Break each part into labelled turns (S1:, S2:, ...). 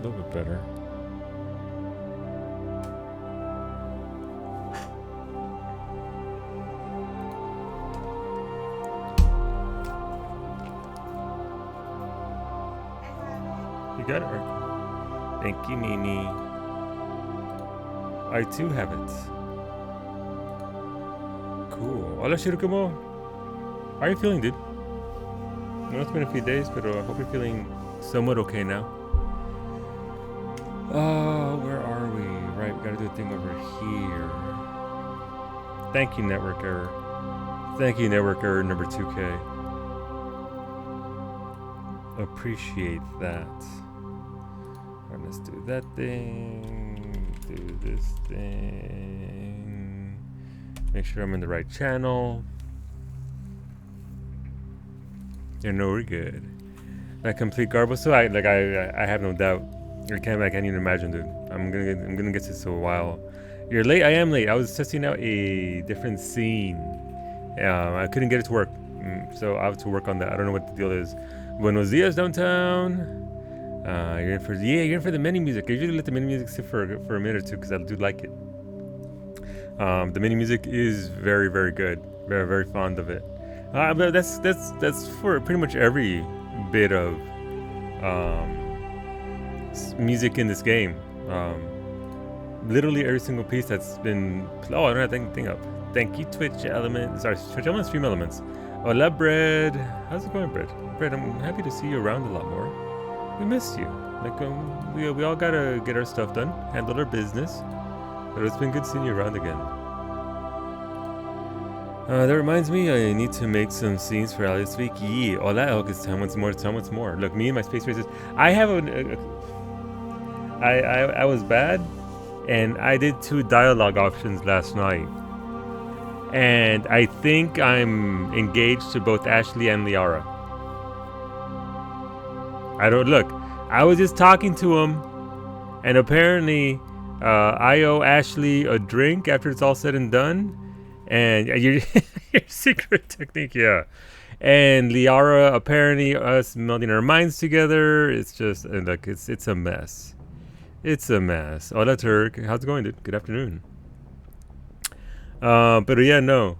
S1: A little bit better. You got it, right? Thank you, Mimi. I too have it. Cool. Hola, Shirokumo. How are you feeling, dude? I know it's been a few days, but I hope you're feeling somewhat okay now. Where are we? Right, we gotta do a thing over here. Thank you, Network Error. Thank you, Network Error number 2K. Appreciate that. Alright, let's do that thing. Do this thing. Make sure I'm in the right channel. Yeah, no, we're good. That complete garble. So I have no doubt. I can't even imagine, dude. I'm gonna get this a while. You're late. I am late. I was testing out a different scene. I couldn't get it to work, so I have to work on that. I don't know what the deal is. Buenos dias, downtown. You're in for the mini music. I usually let the mini music sit for a minute or two because I do like it. The mini music is very, very good. Very, very fond of it. But that's for pretty much every bit of music in this game. Literally every single piece that's been. Oh, I don't have anything up. Thank you, Twitch Elements. Sorry, Twitch Elements, Stream Elements. Hola, Bread. How's it going, Bread? Bread, I'm happy to see you around a lot more. We missed you. Like, we all gotta get our stuff done, handle our business. But it's been good seeing you around again. That reminds me, I need to make some scenes for Ali this week. Yeah, hola, August. Time once more. Look, me and my space races. I have I was bad, and I did 2 dialogue options last night. And I think I'm engaged to both Ashley and Liara. I don't look. I was just talking to him, and apparently, I owe Ashley a drink after it's all said and done. And your secret technique, yeah. And Liara, apparently, us melding our minds together. It's just like it's a mess. It's a mess. Hola, Turk. How's it going, dude? Good afternoon. But yeah, no.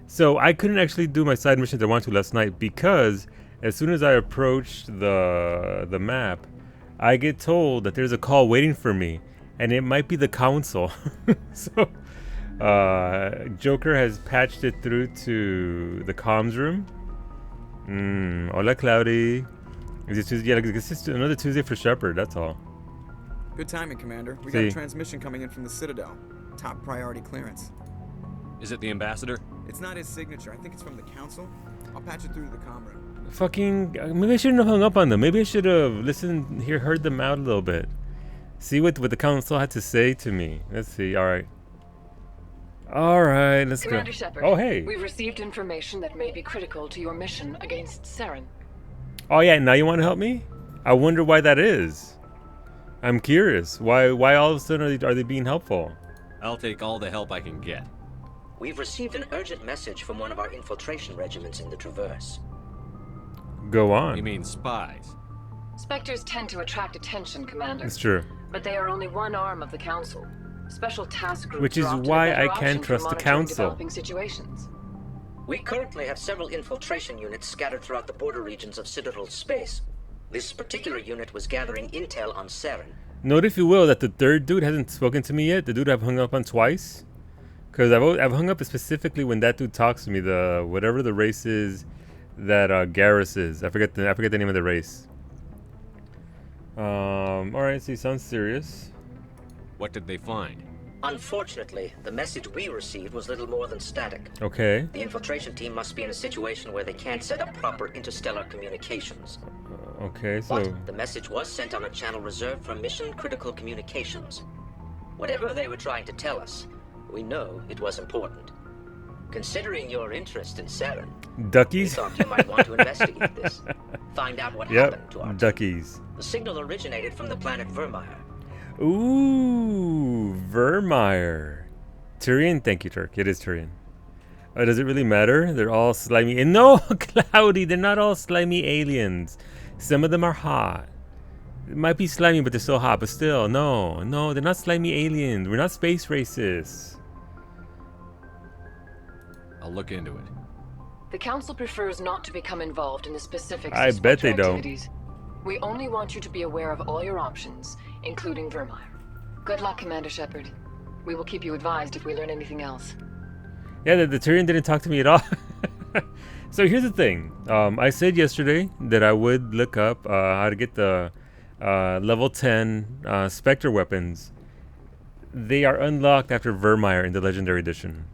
S1: So I couldn't actually do my side missions I wanted to last night because as soon as I approached the map, I get told that there's a call waiting for me, and it might be the council. So Joker has patched it through to the comms room. Hola, Cloudy. Is it Tuesday? Yeah, it's just another Tuesday for Shepard. That's all.
S2: Good timing, Commander. We got a transmission coming in from the Citadel. Top priority clearance.
S3: Is it the ambassador?
S2: It's not his signature. I think it's from the council. I'll patch it through to the comm room.
S1: Fucking. Maybe I shouldn't have hung up on them. Maybe I should have heard them out a little bit. See what the council had to say to me. Let's see. All right, let's
S4: Commander
S1: go.
S4: Shepard,
S1: oh, hey.
S4: We've received information that may be critical to your mission against Saren.
S1: Oh, yeah. Now you want to help me? I wonder why that is. I'm curious. Why all of a sudden are they being helpful?
S3: I'll take all the help I can get.
S5: We've received an urgent message from one of our infiltration regiments in the Traverse.
S1: Go on.
S3: You mean spies?
S4: Spectres tend to attract attention, Commander.
S1: It's true.
S4: But they are only one arm of the Council. Special task groups
S1: Which is
S4: are often a
S1: why
S4: better
S1: I
S4: option
S1: can't
S4: for
S1: trust the
S4: monitoring
S1: Council.
S4: developing situations.
S5: We currently have several infiltration units scattered throughout the border regions of Citadel space. This particular unit was gathering intel on Saren.
S1: Note, if you will, that the third dude hasn't spoken to me yet. The dude I've hung up on twice. Because I've hung up specifically when that dude talks to me. The whatever the race is that Garrus is. I forget the name of the race. All right. So he sounds serious.
S3: What did they find?
S5: Unfortunately, the message we received was little more than static.
S1: Okay.
S5: The infiltration team must be in a situation where they can't set up proper interstellar communications.
S1: Okay. So.
S5: But the message was sent on a channel reserved for mission-critical communications. Whatever they were trying to tell us, we know it was important. Considering your interest in Saren,
S1: Duckies?
S5: we thought you might want to investigate this. Find out what happened to our team.
S1: Duckies.
S5: The signal originated from the planet Vermeer.
S1: Ooh, Vermeer. Tyrion, thank you, Turk. It is Tyrion. Does it really matter? They're all slimy. And no, Cloudy, they're not all slimy aliens. Some of them are hot. It might be slimy, but they're still hot. But still, no, they're not slimy aliens. We're not space racists.
S3: I'll look into it.
S4: The Council prefers not to become involved in the specifics
S1: I
S4: of
S1: bet
S4: Spectre
S1: they don't.
S4: activities. We only want you to be aware of all your options, including Vermeer. Good luck, Commander Shepard. We will keep you advised if we learn anything else.
S1: Yeah, the Turian didn't talk to me at all. So here's the thing. I said yesterday that I would look up how to get the level 10 Spectre weapons. They are unlocked after Vermeer in the Legendary Edition.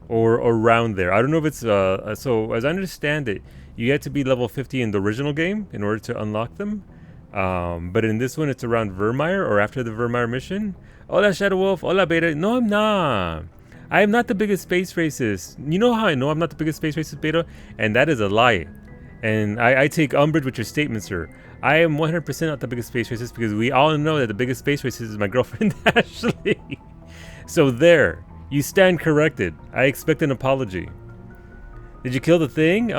S1: Or around there. I don't know if it's... so, as I understand it, you had to be level 50 in the original game in order to unlock them. But in this one, it's around Vermeer or after the Vermeer mission. Hola, Shadow Wolf. Hola, Beta. No, I'm not. I am not the biggest space racist. You know how I know I'm not the biggest space racist, Beta? And that is a lie. And I take umbrage with your statement, sir. I am 100% not the biggest space racist because we all know that the biggest space racist is my girlfriend, Ashley. So there. You stand corrected. I expect an apology. Did you kill the thing?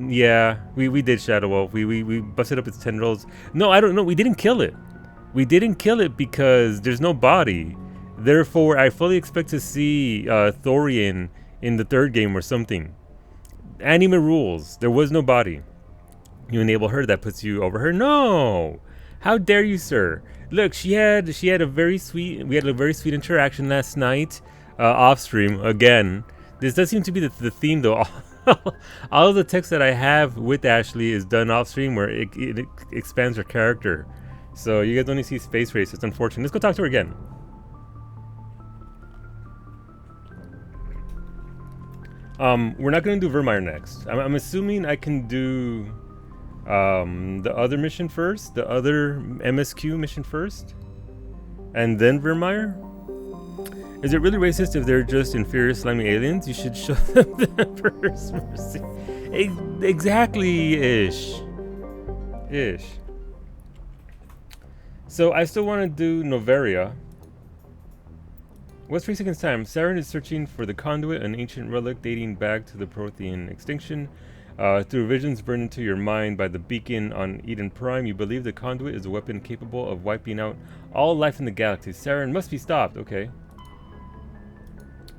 S1: Yeah. We did, Shadow Wolf. We busted up its tendrils. No, I don't know. We didn't kill it. We didn't kill it because there's no body. Therefore, I fully expect to see Thorian in the third game or something. Anime rules. There was no body. You enable her. That puts you over her. No! How dare you, sir? Look, she had a very sweet... We had a very sweet interaction last night. Off stream again. This does seem to be the theme, though. All of the text that I have with Ashley is done off stream, where it expands her character. So you guys only see space race. It's unfortunate. Let's go talk to her again. We're not gonna do Vermeer next. I'm assuming I can do the other mission first, the other MSQ mission first, and then Vermeer. Is it really racist if they're just inferior slimy aliens? You should show them the Emperor's mercy. Exactly-ish. So I still want to do Noveria. What's 3 seconds time? Saren is searching for the conduit, an ancient relic dating back to the Prothean extinction. Through visions burned into your mind by the beacon on Eden Prime, you believe the conduit is a weapon capable of wiping out all life in the galaxy. Saren must be stopped. Okay.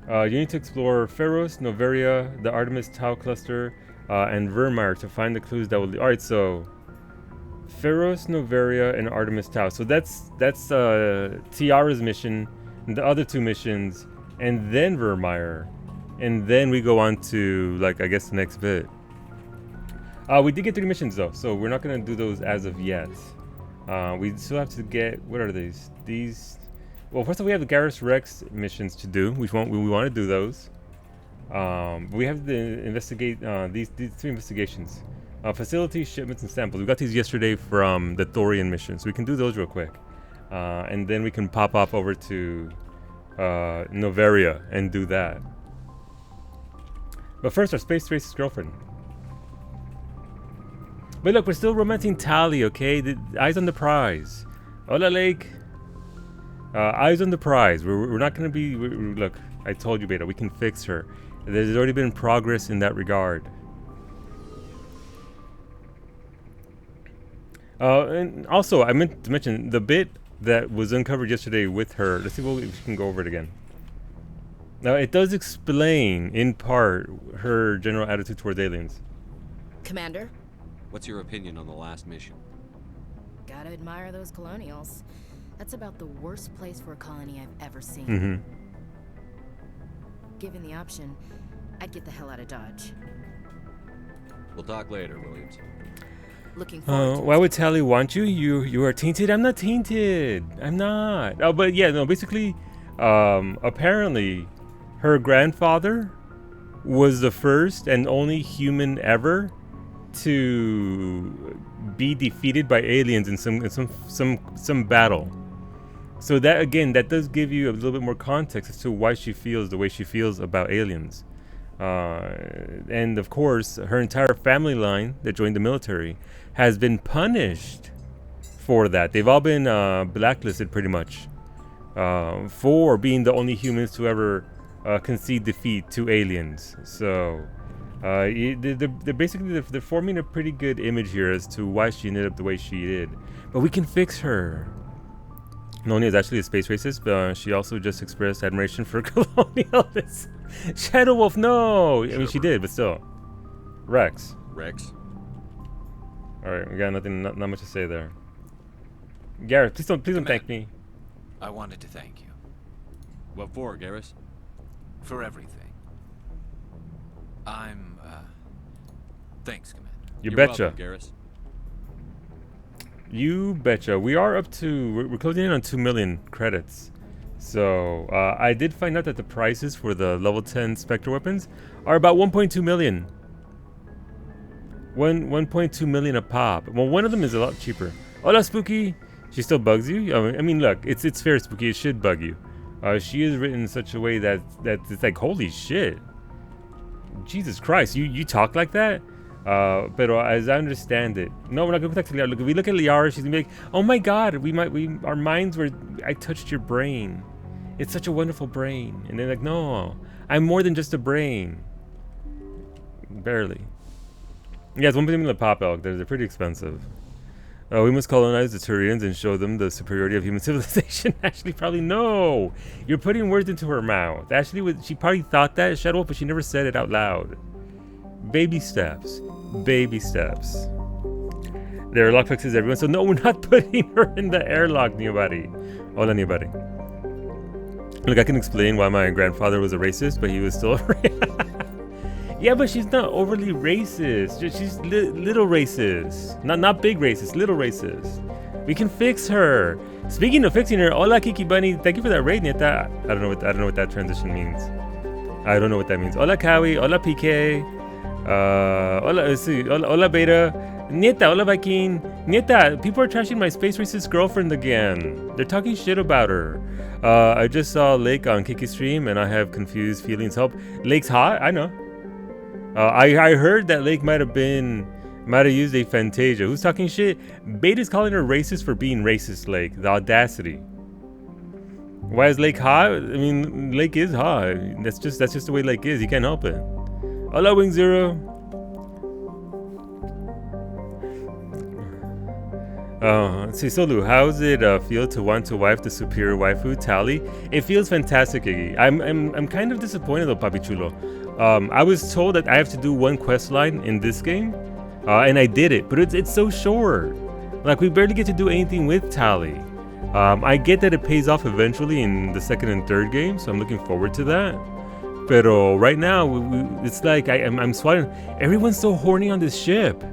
S1: You need to explore Pharos, Noveria, the Artemis Tau cluster, and Vermeer to find the clues that will... Alright, so... Pharos, Noveria, and Artemis Tau. So that's Tiara's mission, and the other 2 missions, and then Vermeer. And then we go on to, like, I guess the next bit. We did get 3 missions, though, so we're not going to do those as of yet. We still have to get... What are these? Well, first of all, we have the Garrus Rex missions to do. We want to do those. We have to investigate these 3 investigations. Facilities, shipments, and samples. We got these yesterday from the Thorian mission, so we can do those real quick. And then we can pop off over to Noveria and do that. But first, our space racist girlfriend. But look, we're still romancing Tali, okay? The eyes on the prize. Hola, Lake. Eyes on the prize. We're not going to be... look, I told you, Beta, we can fix her. There's already been progress in that regard. And also, I meant to mention the bit that was uncovered yesterday with her. Let's see if we can go over it again. Now, it does explain, in part, her general attitude towards aliens.
S6: Commander?
S3: What's your opinion on the last mission?
S6: Gotta admire those colonials. That's about the worst place for a colony I've ever seen.
S1: Mm-hmm.
S6: Given the option, I'd get the hell out of Dodge.
S3: We'll talk later, Williams.
S6: Looking forward to
S1: Why would Tali want you? You are tainted? I'm not tainted. I'm not. Oh, but yeah, no, basically, apparently, her grandfather was the first and only human ever to be defeated by aliens in some battle. So that, again, that does give you a little bit more context as to why she feels the way she feels about aliens. And of course, her entire family line that joined the military has been punished for that. They've all been blacklisted pretty much for being the only humans to ever concede defeat to aliens. So They're basically they're forming a pretty good image here as to why she ended up the way she did. But we can fix her. Noni is actually a space racist, but she also just expressed admiration for colonialists. Shadow Wolf, no! I mean, she did, but still. Rex.
S3: Rex?
S1: Alright, we got nothing, not much to say there. Gareth, please don't thank me.
S7: I wanted to thank you
S3: What for, Garrus?
S7: for everything. Thanks, Commander.
S1: You
S3: You're
S1: betcha.
S3: welcome, Garrus.
S1: You betcha. We are up to, we're closing in on 2 million credits. So, I did find out that the prices for the level 10 Spectre weapons are about 1.2 million. 1.2 million a pop. Well, one of them is a lot cheaper. Hola, Spooky. She still bugs you? I mean, look, it's fair, Spooky. It should bug you. She is written in such a way that it's like, holy shit. Jesus Christ, you talk like that? But as I understand it, no, we're not gonna go back to Liara. Look, if we look at Liara, she's gonna be like, oh my God, our minds were, I touched your brain. It's such a wonderful brain. And they're like, no, I'm more than just a brain. Barely. Yes, 1 million pop elk. They're pretty expensive. We must colonize the Turians and show them the superiority of human civilization. Ashley, probably no. You're putting words into her mouth. Ashley, she probably thought that, Shadow, but she never said it out loud. Baby steps. Baby steps. There are lock fixes everyone, so no, we're not putting her in the airlock, nobody. Hola, nobody. Look, I can explain why my grandfather was a racist, but he was still Yeah, but she's not overly racist. She's little racist. Not big racist, little racist. We can fix her. Speaking of fixing her, hola Kiki Bunny. Thank you for that raid, Nieta. I don't know what that transition means. I don't know what that means. Hola Kawi, hola PK. Hola Beta. Nieta, hola Viking. Nieta, people are trashing my space racist girlfriend again. They're talking shit about her. I just saw Lake on Kiki's stream and I have confused feelings. Help. Lake's hot? I know. I heard that Lake might have used a Fantasia. Who's talking shit? Beta's calling her racist for being racist, Lake. The audacity. Why is Lake hot? I mean, Lake is hot. That's just the way Lake is. You can't help it. Hola, Wing Zero. Let's see, Solu, how's it feel to want to wife the superior waifu, Tali? It feels fantastic, Iggy. I'm kind of disappointed though, Papi Chulo. I was told that I have to do one quest line in this game, and I did it, but it's so short. Like, we barely get to do anything with Tali. I get that it pays off eventually in the second and third game, so I'm looking forward to that. But right now, it's like I'm swatting. Everyone's so horny on this ship.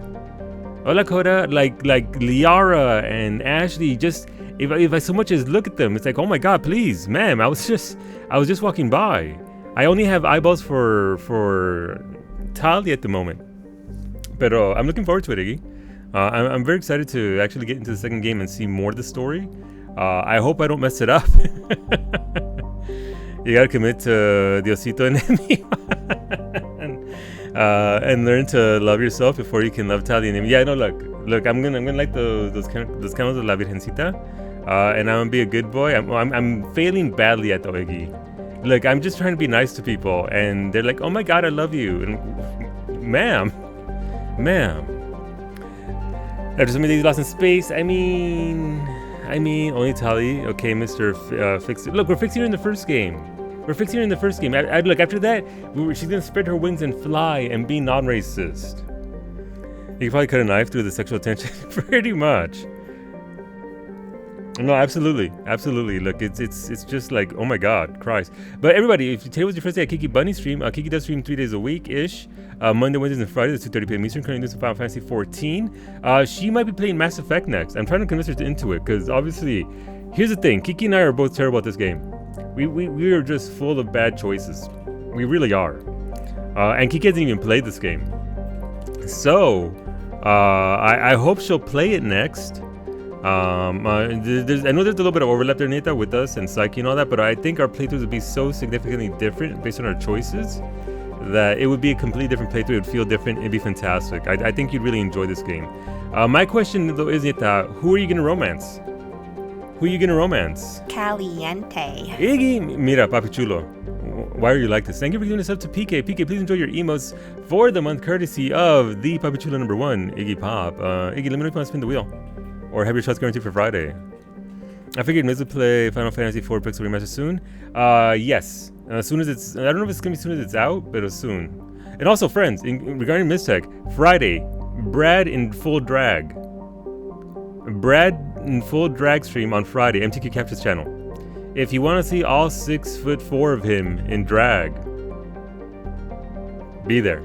S1: Hola Coda, like Liara and Ashley, just if I so much as look at them, it's like, oh my God, please, ma'am, I was just walking by. I only have eyeballs for Tali at the moment. But I'm looking forward to it, Iggy. I'm very excited to actually get into the second game and see more of the story. I hope I don't mess it up. You gotta commit to Diosito and learn to love yourself before you can love Tali and him. Yeah, no, look, I'm gonna like those candles of La Virgencita, and I'm gonna be a good boy. I'm failing badly at the Iggy. Look, I'm just trying to be nice to people, and they're like, "Oh my God, I love you," and ma'am. After so many days lost in space, I mean, only Tali. Okay, Mr. Fix it. Look, we're fixing her in the first game. Look, after that, she's gonna spread her wings and fly and be non-racist. You can probably cut a knife through the sexual tension, pretty much. No, absolutely. Look, it's just like, oh my God, Christ. But everybody, if today was your first day at Kiki Bunny stream, Kiki does stream 3 days a week-ish. Monday, Wednesdays, and Fridays at 2:30 p.m. Eastern, currently doing some Final Fantasy 14. She might be playing Mass Effect next. I'm trying to convince her into it, because obviously, here's the thing. Kiki and I are both terrible at this game. We are just full of bad choices. We really are. And Kiki hasn't even played this game. So, I hope she'll play it next. I know there's a little bit of overlap there, Neta, with us and Psyche and all that, but I think our playthroughs would be so significantly different based on our choices that it would be a completely different playthrough. It would feel different. It'd be fantastic. I think you'd really enjoy this game. My question, though, is, Neta, who are you going to romance? Caliente. Iggy, mira, papi chulo. Why are you like this? Thank you for giving us up to PK. PK, please enjoy your emotes for the month, courtesy of the Papi Chulo #1, Iggy Pop. Iggy, let me know if you want to spin the wheel. Or have your shots guaranteed for Friday. I figured Miz would play Final Fantasy IV Pixel Remaster soon. Yes. As soon as it's... I don't know if it's going to be soon as it's out, but it's soon. And also, friends, regarding Mistech, Friday, Brad in full drag. Brad in full drag stream on Friday, MTQ Captures channel. If you want to see all 6'4" of him in drag, be there.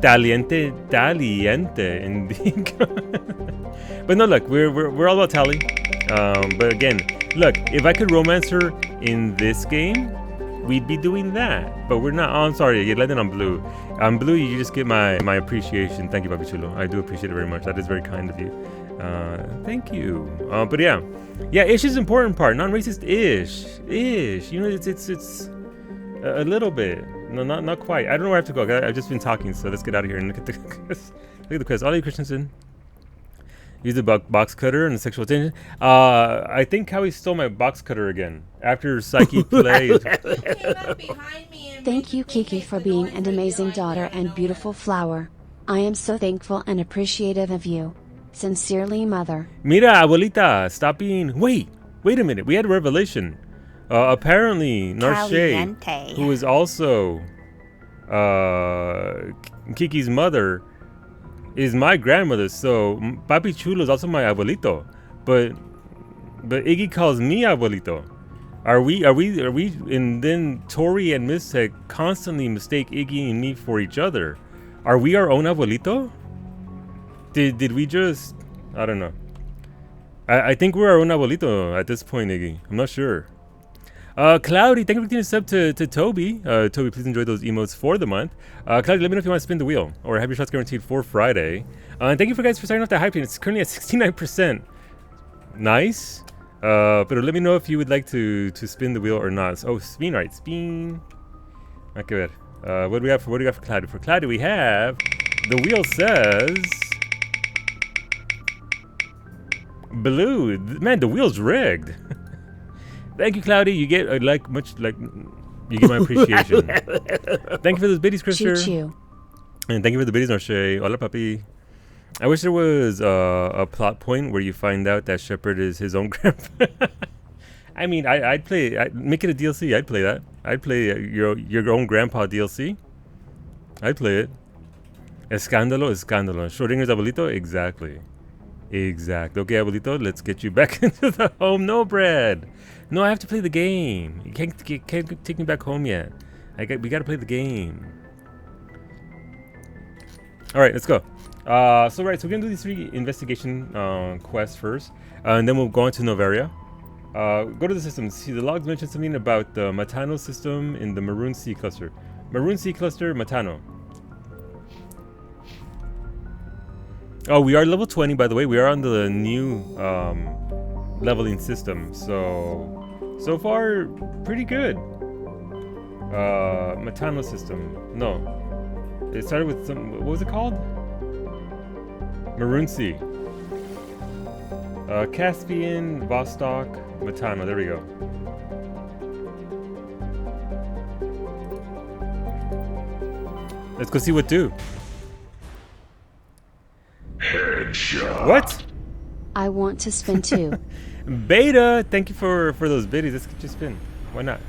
S1: Taliente, indeed. But no, look, we're all about Tally. But again, look, if I could romance her in this game, we'd be doing that. But we're not. Oh, I'm sorry, you landed on Blue. On Blue, you just get my appreciation. Thank you, Papi Chulo. I do appreciate it very much. That is very kind of you. Thank you. But yeah, Ish is the important part. Non-racist Ish. You know, it's a little bit. No, not quite. I don't know where I have to go. I've just been talking, so let's get out of here and look at the quiz. Look at the quiz. Ollie Christensen. Use the box cutter and the sexual tension. I think Howie stole my box cutter again after Psyche played.
S8: Thank you, Kiki, for being an amazing daughter and beautiful flower. I am so thankful and appreciative of you. Sincerely, Mother.
S1: Mira, abuelita, stop being... Wait a minute. We had a revelation. Apparently, Narshay, who is also Kiki's mother, is my grandmother. So Papi Chulo is also my abuelito. But Iggy calls me abuelito. Are we? And then Tori and Mistech constantly mistake Iggy and me for each other. Are we our own abuelito? Did we just... I don't know. I think we're our own abuelito at this point, Iggy. I'm not sure. Cloudy, thank you for giving a sub to Toby. Toby, please enjoy those emotes for the month. Cloudy, let me know if you want to spin the wheel or have your shots guaranteed for Friday. And thank you for starting off that hype train. It's currently at 69%. Nice. But let me know if you would like to spin the wheel or not. Oh, spin, right? Spin. Okay, good. What do we got for Cloudy? For Cloudy, we have... The wheel says... Blue. Man, the wheel's rigged. Thank you, Cloudy. You get you get my appreciation. Thank you for those biddies, Christopher.
S8: Choo-choo.
S1: And thank you for the biddies, Narshay. Hola, papi. I wish there was a plot point where you find out that Shepard is his own grandpa. I mean, I'd play. Make it a DLC. I'd play that. I'd play your own grandpa DLC. I'd play it. Escándalo. Schrodinger's abuelito. Exactly. Okay, abuelito, let's get you back into the home. No, Brad. No, I have to play the game. You can't take me back home yet. We gotta play the game. All right, let's go. So we're gonna do these 3 investigation quests first, and then we'll go on to Novaria. Go to the system. See, the logs mention something about the Matano system in the Maroon Sea cluster. Maroon Sea cluster, Matano. Oh, we are level 20, by the way. We are on the new leveling system. So far, pretty good. Matano system. No. It started with some... What was it called? Maroon Sea. Caspian, Vostok, Matano. There we go. Let's go see what do. Headshot. What?
S8: I want to spin too.
S1: Beta, thank you for those biddies. Let's get you spin. Why not?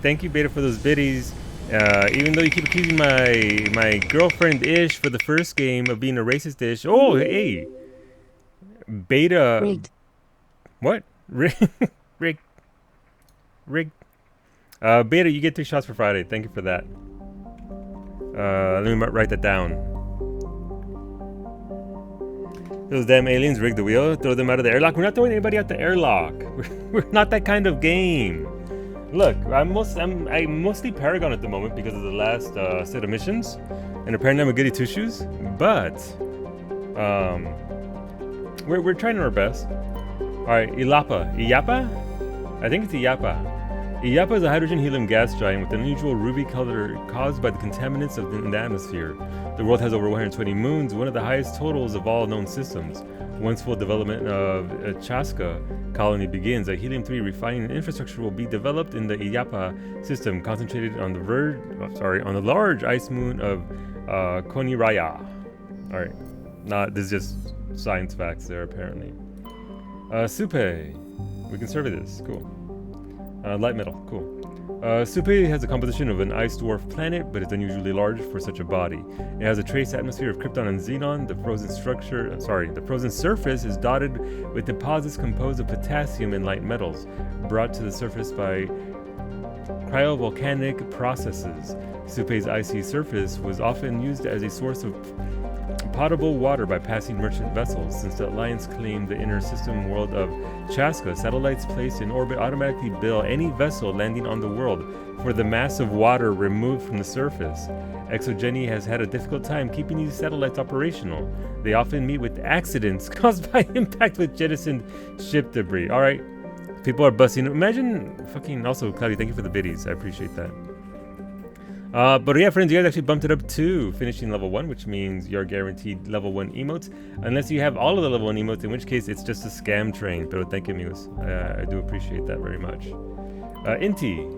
S1: Thank you, Beta, for those biddies. Even though you keep accusing my girlfriend Ish for the first game of being a racist Ish. Oh, hey. Beta.
S8: Rigged.
S1: What? Rigged. Beta, you get 3 shots for Friday. Thank you for that. Let me write that down. Those damn aliens rigged the wheel. Throw them out of the airlock. We're not throwing anybody out the airlock. We're not that kind of game. Look, I'm mostly Paragon at the moment because of the last set of missions, and apparently I'm a goody two shoes. But we're trying our best. All right, Iyapa. I think it's Iyapa. Iyapa is a hydrogen-helium gas giant with an unusual ruby color caused by the contaminants in the atmosphere. The world has over 120 moons, one of the highest totals of all known systems. Once full development of Chaska colony begins, a helium-3 refining infrastructure will be developed in the Iyapa system, concentrated on the large ice moon of Koniraya. All right, this is just science facts there apparently. Supe, we can survey this. Cool. Light metal, cool. Supe has a composition of an ice dwarf planet, but it's unusually large for such a body. It has a trace atmosphere of krypton and xenon. The frozen surface is dotted with deposits composed of potassium and light metals, brought to the surface by cryovolcanic processes. Supe's icy surface was often used as a source of potable water by passing merchant vessels. Since the Alliance claimed the inner system world of Chaska, satellites placed in orbit automatically bill any vessel landing on the world for the mass of water removed from the surface. Exogeny has had a difficult time keeping these satellites operational. They often meet with accidents caused by impact with jettisoned ship debris. Alright, people are busting. Imagine fucking, also Cloudy, thank you for the biddies, I appreciate that. But yeah, friends, you guys actually bumped it up to finishing level 1, which means you're guaranteed level 1 emotes, unless you have all of the level 1 emotes, in which case it's just a scam train. But thank you, amigos. I do appreciate that very much. Inti.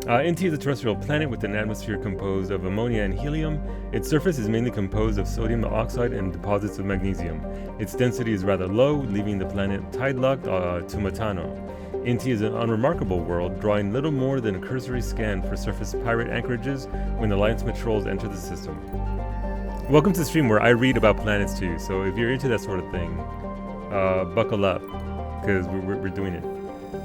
S1: Inti is a terrestrial planet with an atmosphere composed of ammonia and helium. Its surface is mainly composed of sodium oxide and deposits of magnesium. Its density is rather low, leaving the planet tide-locked to Matano. Inti is an unremarkable world, drawing little more than a cursory scan for surface pirate anchorages when the Alliance patrols enter the system. Welcome to the stream where I read about planets too, so if you're into that sort of thing, buckle up, because we're doing it.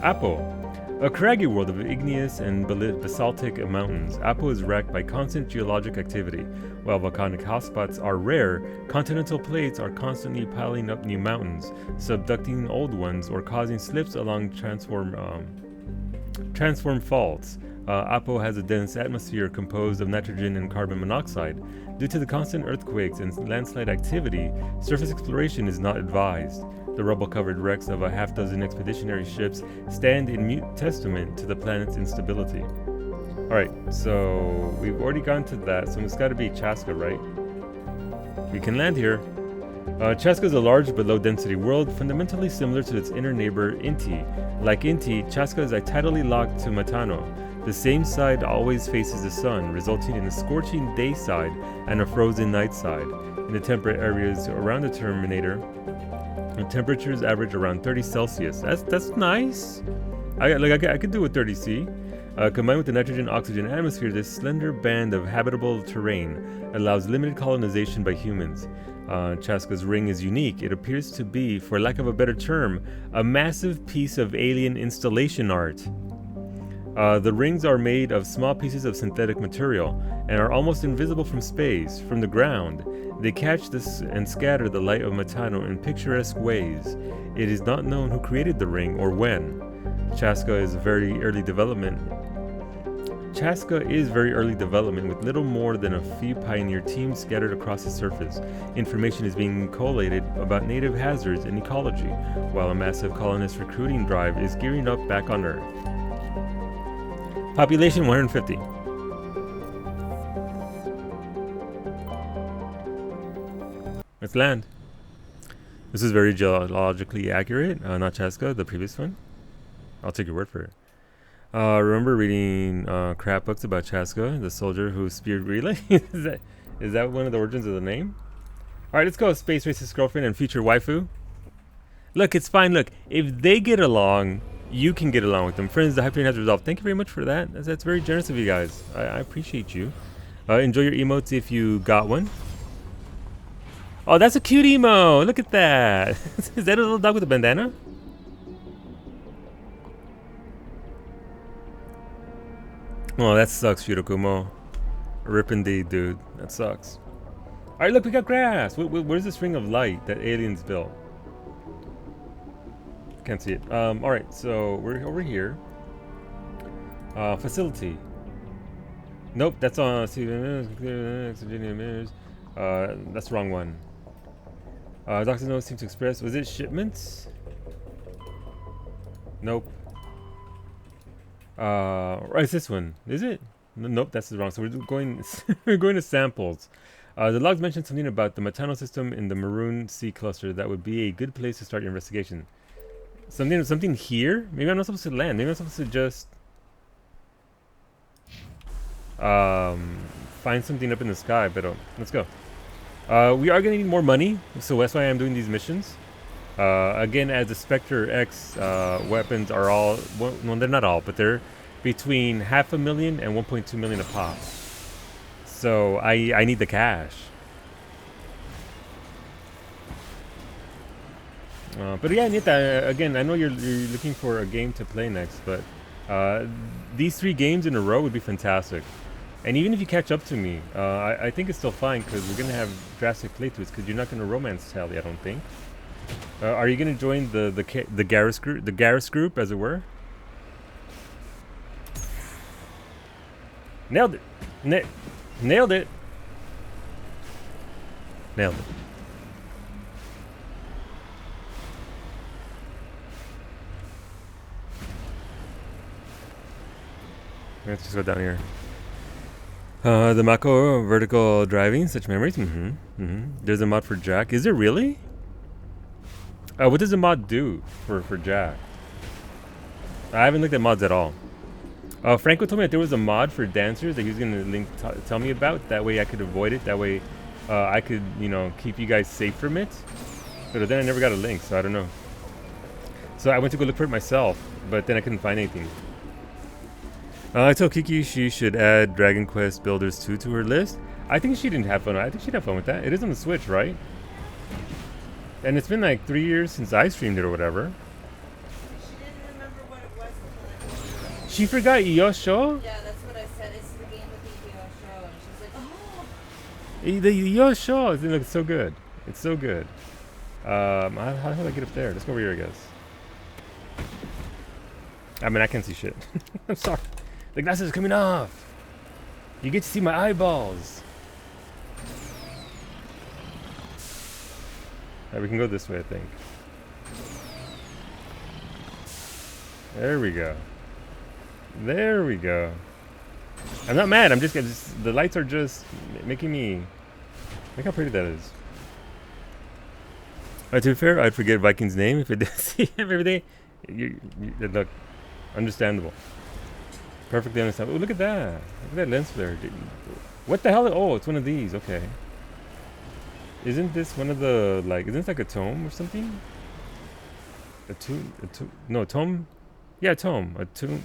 S1: Apo. A craggy world of igneous and basaltic mountains, Apo is racked by constant geologic activity. While volcanic hotspots are rare, continental plates are constantly piling up new mountains, subducting old ones or causing slips along transform faults. Apo has a dense atmosphere composed of nitrogen and carbon monoxide. Due to the constant earthquakes and landslide activity, surface exploration is not advised. The rubble-covered wrecks of a half-dozen expeditionary ships stand in mute testament to the planet's instability. Alright, so we've already gone to that, so it's got to be Chaska, right? We can land here. Chaska is a large but low-density world, fundamentally similar to its inner neighbor, Inti. Like Inti, Chaska is tidally locked to Matano. The same side always faces the sun, resulting in a scorching day side and a frozen night side. In the temperate areas around the Terminator, the temperatures average around 30 Celsius. That's nice. I could do with 30 C. Combined with the nitrogen-oxygen atmosphere, this slender band of habitable terrain allows limited colonization by humans. Chaska's ring is unique. It appears to be, for lack of a better term, a massive piece of alien installation art. The rings are made of small pieces of synthetic material and are almost invisible from space, from the ground. They catch this and scatter the light of Matano in picturesque ways. It is not known who created the ring or when. Chaska is very early development with little more than a few pioneer teams scattered across the surface. Information is being collated about native hazards and ecology, while a massive colonist recruiting drive is gearing up back on Earth. Population 150. Let's land. This is very geologically accurate, not Chaska, the previous one. I'll take your word for it. Remember reading crap books about Chaska, the soldier who speared Relay? is that one of the origins of the name? Alright, let's go. Space racist girlfriend and future waifu. Look, it's fine. Look, if they get along, you can get along with them. Friends, the hype train has resolved. Thank you very much for that. That's very generous of you guys. I appreciate you. Enjoy your emotes if you got one. Oh, that's a cute emo. Look at that. Is that a little dog with a bandana? Oh, that sucks, Shirokumo. Rip indeed, dude. That sucks. Alright, look, we got grass. Where's this ring of light that aliens built? Can't see it. Alright, so we're over here. Facility. Nope, that's on. That's the wrong one. Dr. No seems to express. Was it shipments? Nope. It's this one. Is it? Nope, that's wrong. So we're going we're going to samples. The logs mentioned something about the Matano system in the Maroon Sea cluster. That would be a good place to start your investigation. Something here? Maybe I'm not supposed to land. Maybe I'm supposed to just find something up in the sky. But let's go. We are gonna need more money, so that's why I'm doing these missions. Again, as the Spectre X weapons are all, well, they're not all, but they're between $500,000 and 1.2 million a pop. So I need the cash. But yeah, Nita, again, I know you're looking for a game to play next, but these 3 games in a row would be fantastic. And even if you catch up to me, I think it's still fine because we're going to have drastic playthroughs because you're not going to romance Tally, I don't think. Are you going to join the Garrus group, as it were? Nailed it. Nailed it. Nailed it. Let's just go down here. The Mako vertical driving, such memories. There's a mod for Jack. Is there really? What does the mod do for Jack? I haven't looked at mods at all. Franco told me that there was a mod for dancers that he was going to tell me about. That way I could avoid it. That way I could, you know, keep you guys safe from it. But then I never got a link, so I don't know. So I went to go look for it myself, but then I couldn't find anything. I told Kiki she should add Dragon Quest Builders 2 to her list. I think she didn't have fun. I think she'd have fun with that. It is on the Switch, right? And it's been like 3 years since I streamed it or whatever.
S9: She didn't remember what it was until I told her.
S1: She forgot Yosho?
S9: Yeah, that's what I said. It's the game with the Yosho. And she's like, oh.
S1: The Yosho! It looks so good. It's so good. How do I get up there? Let's go over here, I guess. I mean, I can't see shit. I'm sorry. The glasses are coming off. You get to see my eyeballs. Alright, we can go this way, I think. There we go. There we go. I'm not mad. I'm just the lights are just making me. Look how pretty that is. To be fair, I'd forget Viking's name if I did see him every day. Look, understandable. Perfectly understandable. Oh, look at that. Look at that lens flare. What the hell? Oh, it's one of these. Okay. Isn't this one of the, like, isn't this like a tome or something? A tome? No, a tome? Yeah, a tome. A tome.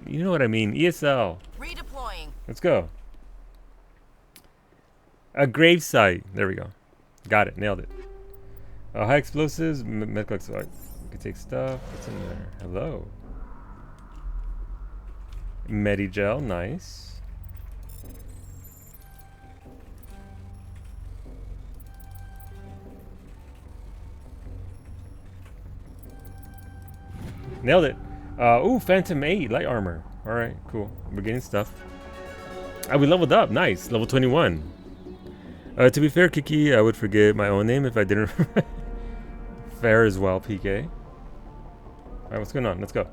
S1: You know what I mean. ESL.
S9: Redeploying.
S1: Let's go. A grave site. There we go. Got it. Nailed it. High explosives. Medical explosives. You can take stuff. What's in there? Hello. Medigel. Nice. Nailed it. Ooh, Phantom 8 light armor. All right, cool. We're getting stuff. We leveled up. Nice. Level 21. To be fair, Kiki, I would forget my own name if I didn't. Fair as well, PK. All right, what's going on? Let's go.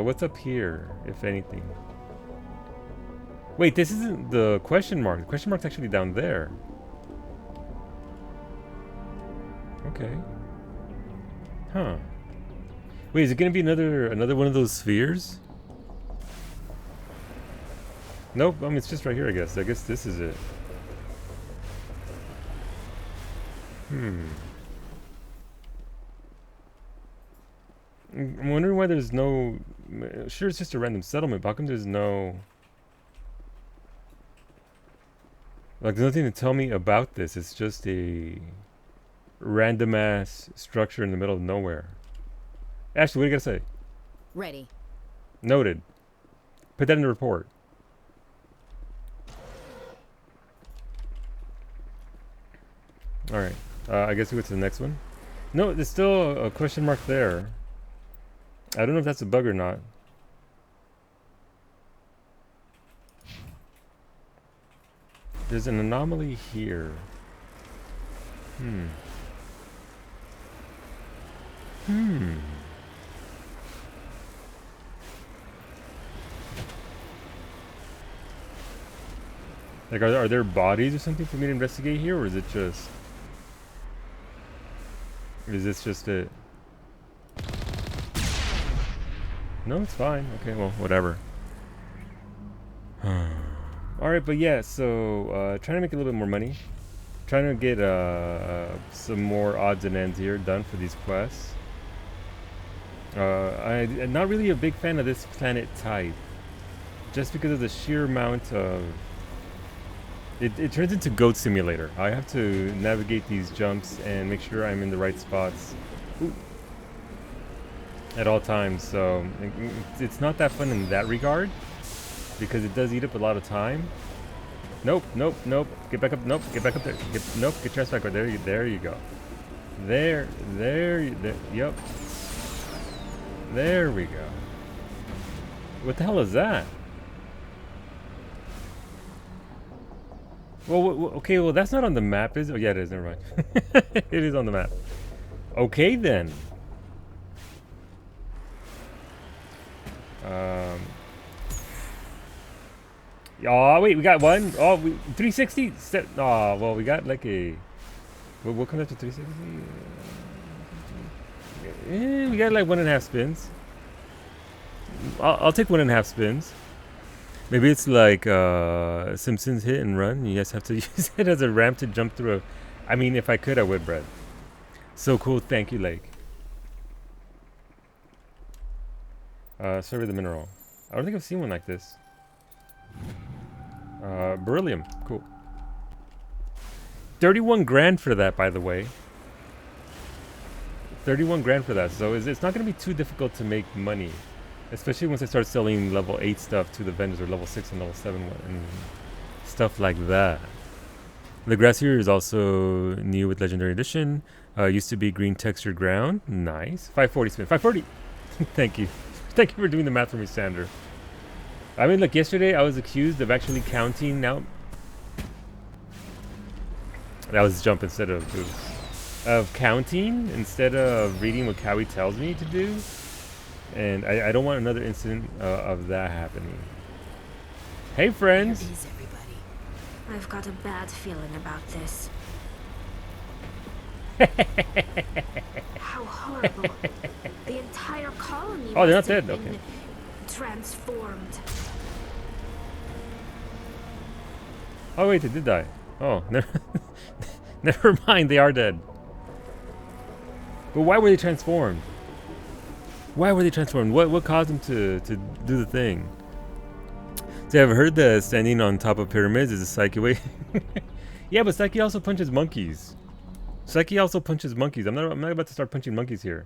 S1: What's up here, if anything? Wait, this isn't the question mark. The question mark's actually down there. Okay. Huh. Wait, is it gonna be another one of those spheres? Nope. I mean, it's just right here. I guess this is it. I'm wondering why there's no. Sure, it's just a random settlement. But how come there's no? Like, there's nothing to tell me about this. It's just a random ass structure in the middle of nowhere. Ashley, what do you gotta say?
S6: Ready.
S1: Noted. Put that in the report. Alright. I guess we go to the next one. No, there's still a question mark there. I don't know if that's a bug or not. There's an anomaly here. Like, are there bodies or something for me to investigate here, or is it just... Is this just it? No, it's fine. Okay, well, whatever. Alright, but yeah, so trying to make a little bit more money. Trying to get some more odds and ends here done for these quests. I'm not really a big fan of this planet type. Just because of the sheer amount of... It turns into Goat Simulator. I have to navigate these jumps and make sure I'm in the right spots at all times. So it's not that fun in that regard, because it does eat up a lot of time. Nope, nope, nope. Get back up. Nope, get back up there. Nope, get your ass back up. There you go. There. Yep. There we go. What the hell is that? Well, okay, well, that's not on the map, is it? Oh, yeah, it is. Never mind. It is on the map. Okay, then. Oh, wait, we got one. Oh, 360. Oh, well, we got like a... What comes after 360? We got like 1.5 spins. I'll take 1.5 spins. Maybe it's like Simpsons Hit and Run. You guys have to use it as a ramp to jump through. I mean, if I could, I would, Brett. So cool. Thank you, Lake. Survey the mineral. I don't think I've seen one like this. Beryllium. Cool. 31 grand for that, by the way. 31 grand for that. So it's not going to be too difficult to make money. Especially once I start selling level 8 stuff to the vendors, or level 6 and level 7 and stuff like that. The grass here is also new with Legendary Edition. Used to be green textured ground. Nice. 540 spin. 540! Thank you. Thank you for doing the math for me, Sander. I mean, look, yesterday I was accused of actually counting now. That was jump instead of boost. Of counting instead of reading what Cowie tells me to do. And I don't want another incident of that happening. Hey, friends.
S10: Where is everybody? I've got a bad feeling about this. How horrible. The entire colony
S1: oh, they're not
S10: must have
S1: dead.
S10: been
S1: Okay.
S10: transformed.
S1: Oh, wait, they did die. Oh, never mind. They are dead. But why were they transformed? Why were they transformed? What caused them to do the thing? See, I've heard that standing on top of pyramids is a Psyche way. Yeah, but Psyche also punches monkeys. Psyche also punches monkeys. I'm not about to start punching monkeys here.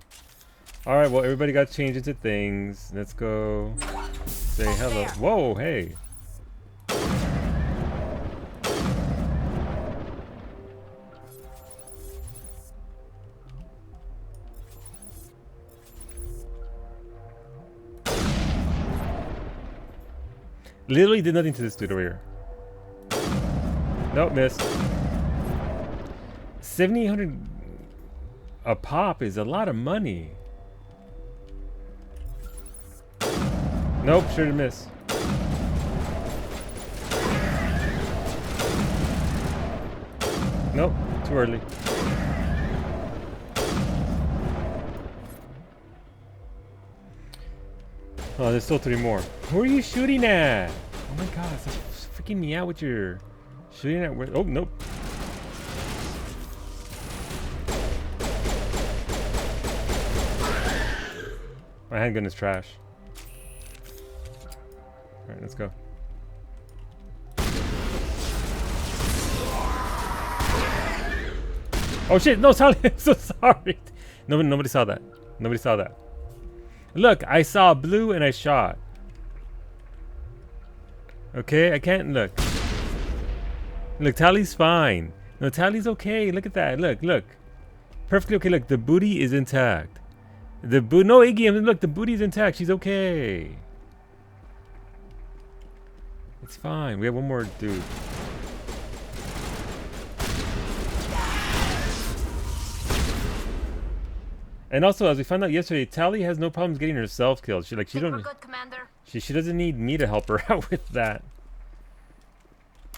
S1: All right, well, everybody got changed into things. Let's go say hello. Whoa, hey. Literally did nothing to this dude over here. Nope, missed. 7,800 a pop is a lot of money. Nope, sure to miss. Nope, too early. Oh, there's still 3 more. Who are you shooting at? Oh my god, it's freaking me out with your shooting at where. Oh, nope. My handgun is trash. Alright, let's go. Oh shit, no, Sally, I'm so sorry. Nobody saw that. Nobody saw that. Look, I saw blue and I shot. Okay, I can't look. Look, Tally's fine. No, Tally's okay. Look at that. Look. Perfectly okay. Look, the booty is intact. No, Iggy, I mean, look, the booty's intact. She's okay. It's fine. We have one more dude. And also, as we found out yesterday, Tally has no problems getting herself killed. She doesn't need me to help her out with that.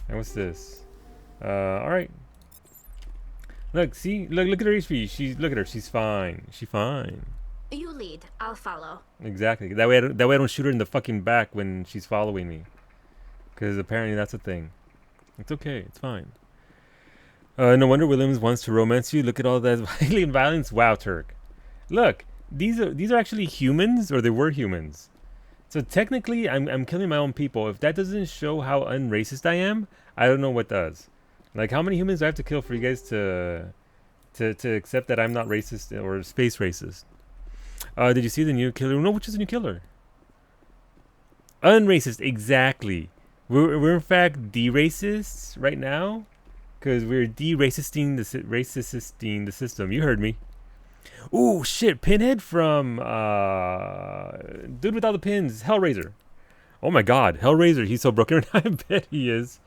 S1: And what's this? All right. Look, see, look at her HP. Look at her. She's fine. She's fine.
S10: You lead. I'll follow.
S1: Exactly. That way I don't shoot her in the fucking back when she's following me. Because apparently that's a thing. It's okay. It's fine. No wonder Williams wants to romance you. Look at all that alien violence. Wow, Turk. Look, these are actually humans, or they were humans. So technically, I'm killing my own people. If that doesn't show how unracist I am, I don't know what does. Like, how many humans do I have to kill for you guys to accept that I'm not racist or space racist? Did you see the new killer? No, which is the new killer? Unracist, exactly. We're in fact de-racists right now, because we're de-racisting the system. You heard me. Ooh, shit! Pinhead from Dude with all the pins, Hellraiser. Oh my God, Hellraiser! He's so broken. I bet he is.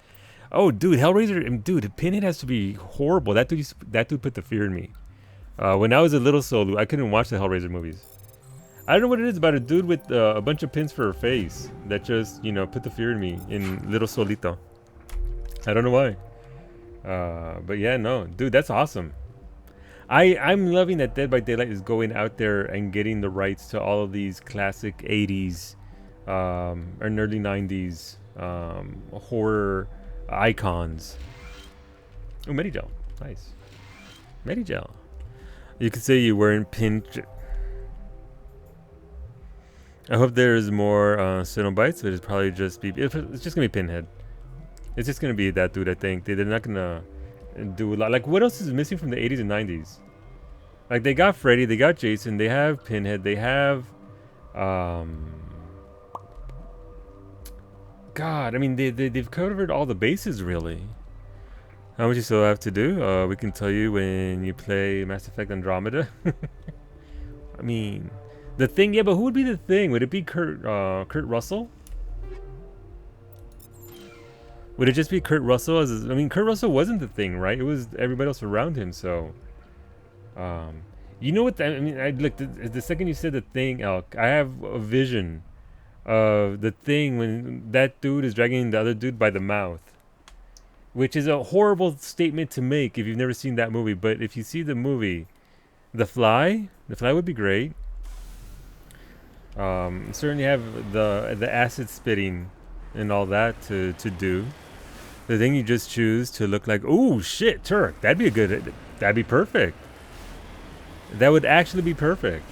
S1: Oh, dude, Hellraiser, dude, Pinhead has to be horrible. That dude put the fear in me. When I was a little Solu, I couldn't watch the Hellraiser movies. I don't know what it is about a dude with a bunch of pins for a face that just, put the fear in me in Little Solito. I don't know why. But yeah, no, dude, that's awesome. I'm loving that Dead by Daylight is going out there and getting the rights to all of these classic 80s and early 90s horror icons. Oh, Medigel. Nice. Medigel. You could say you weren't pinned. I hope there's more Cenobites, but it's probably just be. It's just gonna be Pinhead. It's just gonna be that dude. I think they're not gonna do a lot. Like, what else is missing from the 80s and 90s? Like, they got Freddy, they got Jason, they have Pinhead, they have God, I mean, they've covered all the bases, really. How much you still have to do? We can tell you when you play Mass Effect Andromeda. I mean, the Thing, yeah, but who would be the Thing? Would it be Kurt Russell? Would it just be Kurt Russell? I mean, Kurt Russell wasn't the Thing, right? It was everybody else around him, so... you know what? I mean, I looked the second you said the Thing, Elk, I have a vision of the Thing when that dude is dragging the other dude by the mouth, which is a horrible statement to make if you've never seen that movie. But if you see the movie, The Fly would be great. Certainly have the acid spitting and all that to do. The Thing, you just choose to look like, oh shit, Turk, that'd be perfect. That would actually be perfect.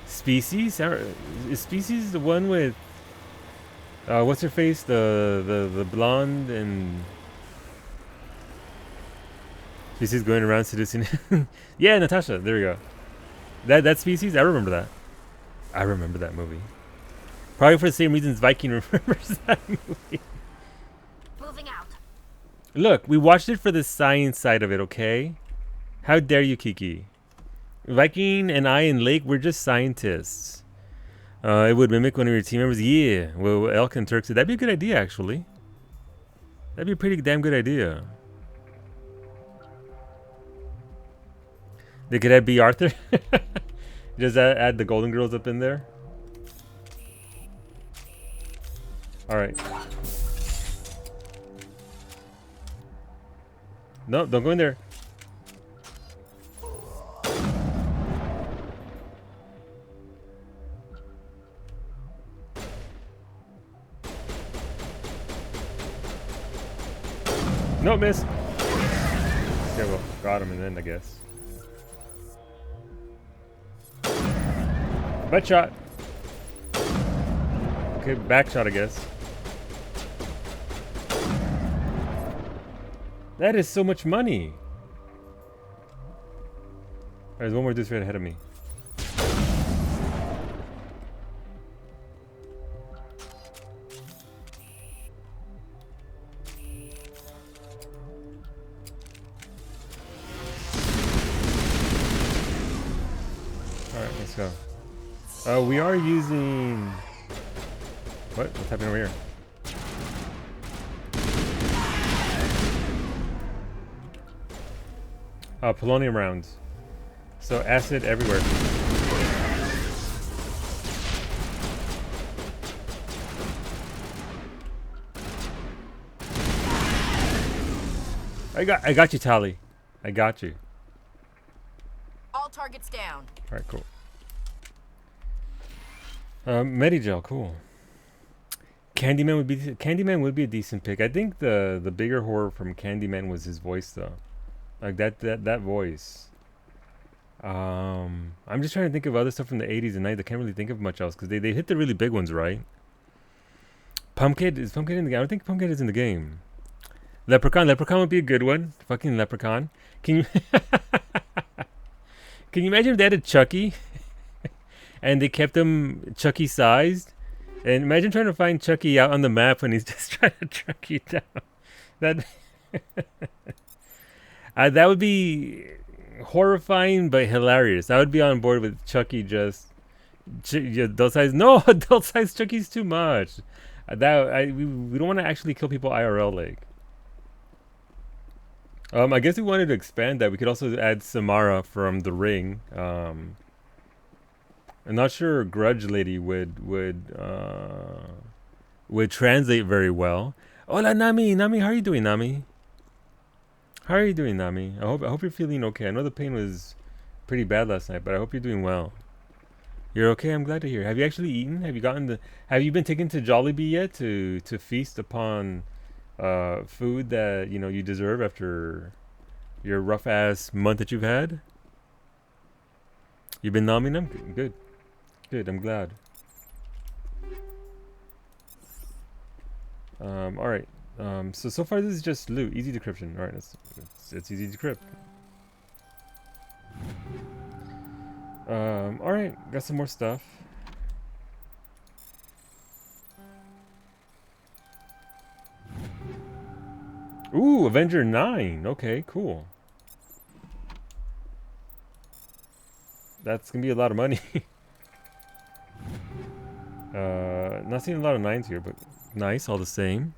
S1: Species? Is Species the one with what's her face? The blonde and Species going around seducing. Yeah, Natasha. There we go. That Species. I remember that. I remember that movie. Probably for the same reasons Viking remembers that movie.
S10: Moving out.
S1: Look, we watched it for the science side of it, okay? How dare you, Kiki? Viking and I and Lake, we're just scientists. It would mimic one of your team members. Yeah, well, Elk and Turk said that'd be a good idea, actually. That'd be a pretty damn good idea. Could that be Arthur? Just add the Golden Girls up in there. All right. No, don't go in there. No, miss. Okay, well, got him in the end, I guess. Butt shot. Okay, back shot, I guess. That is so much money. There's one more dude right ahead of me. Alright, let's go. We are using... What's happening over here? Polonium rounds. So acid everywhere. I got you, Tally. I got you.
S6: All targets down.
S1: All right, cool. Medigel, cool. Candyman would be a decent pick. I think the bigger horror from Candyman was his voice though, like that voice. I'm just trying to think of other stuff from the 80s and 90s. I can't really think of much else because they hit the really big ones, right? Pumpkin in the game? I don't think Pumpkin is in the game. Leprechaun would be a good one. Fucking Leprechaun. Can you can you imagine if they had a Chucky and they kept him Chucky sized? And imagine trying to find Chucky out on the map when he's just trying to track you down. That that would be horrifying but hilarious. I would be on board with Chucky just adult size. No, adult size Chucky's too much. We don't want to actually kill people IRL like. I guess we wanted to expand that. We could also add Samara from The Ring. I'm not sure Grudge Lady would translate very well. Hola Nami, how are you doing, Nami? How are you doing, Nami? I hope you're feeling okay. I know the pain was pretty bad last night, but I hope you're doing well. You're okay. I'm glad to hear. Have you actually eaten? Have you been taken to Jollibee yet to feast upon food that you deserve after your rough ass month that you've had? You've been nomming them? Good. I'm glad. All right. So far this is just loot, easy decryption. All right, it's easy to decrypt. All right, got some more stuff. Ooh, Avenger 9. Okay, cool. That's gonna be a lot of money. Not seeing a lot of 9s here, but nice all the same.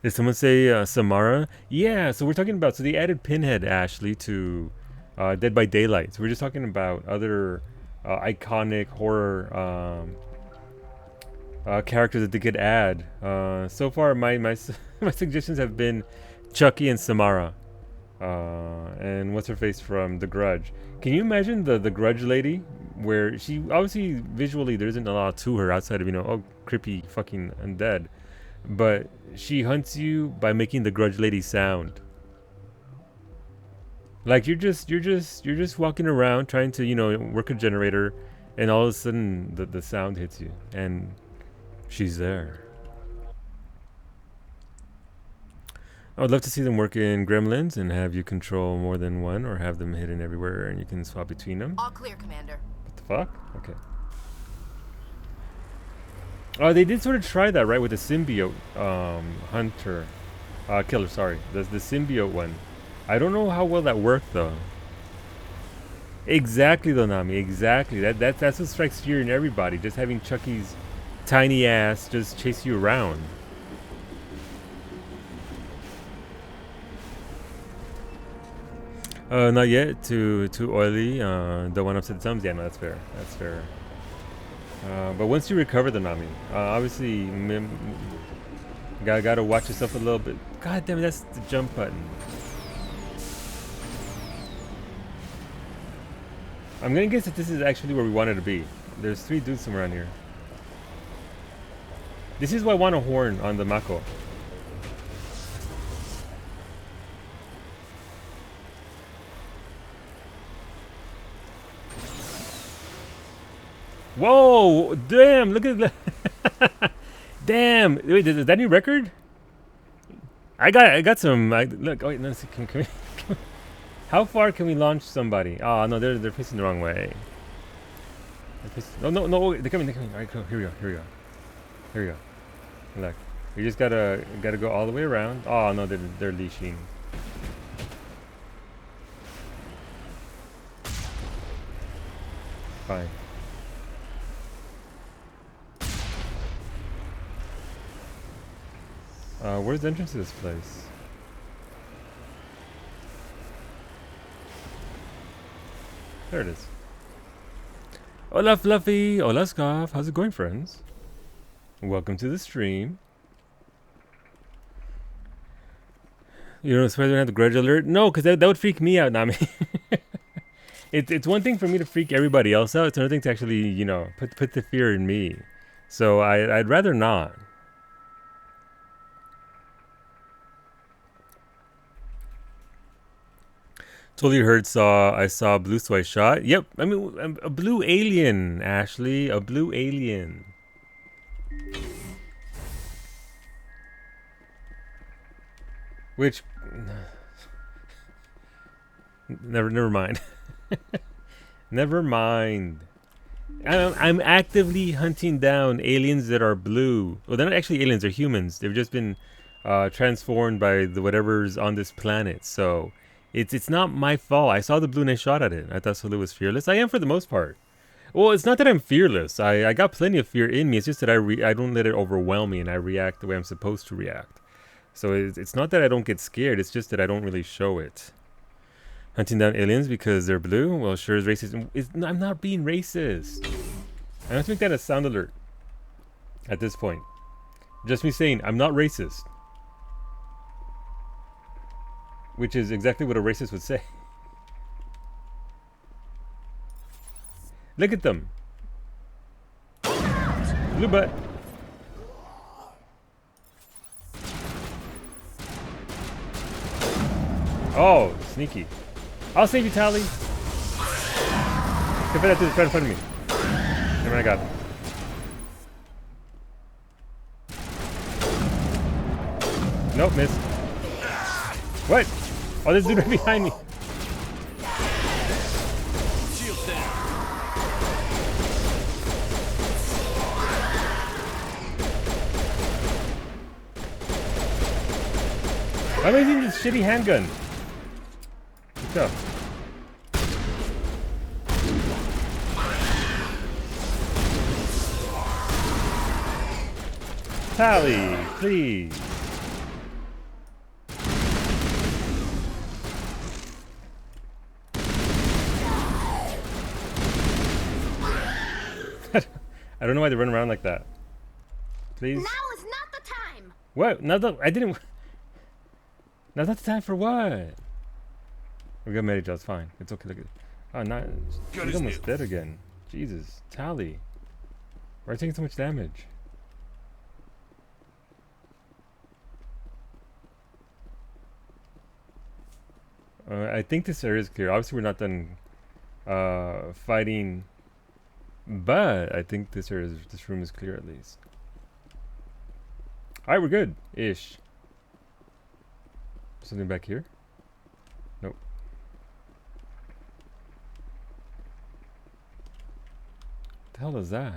S1: Did someone say Samara? Yeah, so we're talking about, so they added Pinhead, Ashley, to Dead by Daylight. So we're just talking about other iconic horror characters that they could add. So far, my suggestions have been Chucky and Samara. And what's her face from The Grudge. Can you imagine the Grudge lady, where she obviously visually there isn't a lot to her outside of oh, creepy fucking undead, but she hunts you by making the Grudge lady sound. Like you're just walking around trying to work a generator, and all of a sudden the sound hits you and she's there. I would love to see them work in Gremlins and have you control more than one, or have them hidden everywhere and you can swap between them.
S6: All clear, Commander.
S1: What the fuck? Okay. Oh, they did sort of try that, right, with the symbiote hunter, killer. Sorry, the symbiote one. I don't know how well that worked though. Exactly, though, Nami. Exactly. That's what strikes fear in everybody. Just having Chucky's tiny ass just chase you around. Not yet. Too oily. Don't want to upset the thumbs. Yeah, no, that's fair. That's fair. But once you recover the Nami, obviously, gotta watch yourself a little bit. God damn it, that's the jump button. I'm gonna guess that this is actually where we wanted to be. There's 3 dudes somewhere around here. This is why I want a horn on the Mako. Whoa! Damn! Look at that! Damn! Wait, is that new record? I got some. Look. Oh, wait, no, can we, how far can we launch somebody? Oh no, they're facing the wrong way. No! They're coming! All right, cool. Here we go. Look, we just gotta go all the way around. Oh no, they're leashing. Fine. Where's the entrance to this place? There it is. Hola Fluffy! Hola Scoff! How's it going, friends? Welcome to the stream. You don't swear they don't have the grudge alert? No, because that would freak me out, Nami. It's one thing for me to freak everybody else out. It's another thing to actually, you know, put the fear in me. So I'd rather not. Totally heard. I saw blue, so I shot. Yep. I mean, a blue alien, Ashley. A blue alien. Which, never mind. Never mind. I'm actively hunting down aliens that are blue. Well, they're not actually aliens; they're humans. They've just been transformed by the whatever's on this planet. So it's not my fault. I saw the blue and I shot at it. I thought Sulu was fearless. I am for the most part. Well, it's not that I'm fearless. I got plenty of fear in me. It's just that I don't let it overwhelm me and I react the way I'm supposed to react. So it's not that I don't get scared. It's just that I don't really show it. Hunting down aliens because they're blue? Well, sure is racist. I'm not being racist. I have to make that a sound alert at this point. Just me saying I'm not racist. Which is exactly what a racist would say. Look at them. Blue butt. Oh, sneaky. I'll save you, Tally. Compare that to the right in front of me. Never mind, I got him. Nope, missed. What? Oh, this dude right behind me.
S3: Shield down.
S1: Why am I using this shitty handgun? Let's go. Tally, please. I don't know why they run around like that. Please.
S10: Now is not the time.
S1: What? I didn't. Now's not the time for what? We got Mary Jo, it's fine. It's okay. Look at. Oh, not. He's almost dead again. Jesus, Tally. Why are you taking so much damage? I think this area is clear. Obviously, we're not done fighting, but I think this room is clear at least. All right, we're good ish. Something back here? Nope. What the hell is that?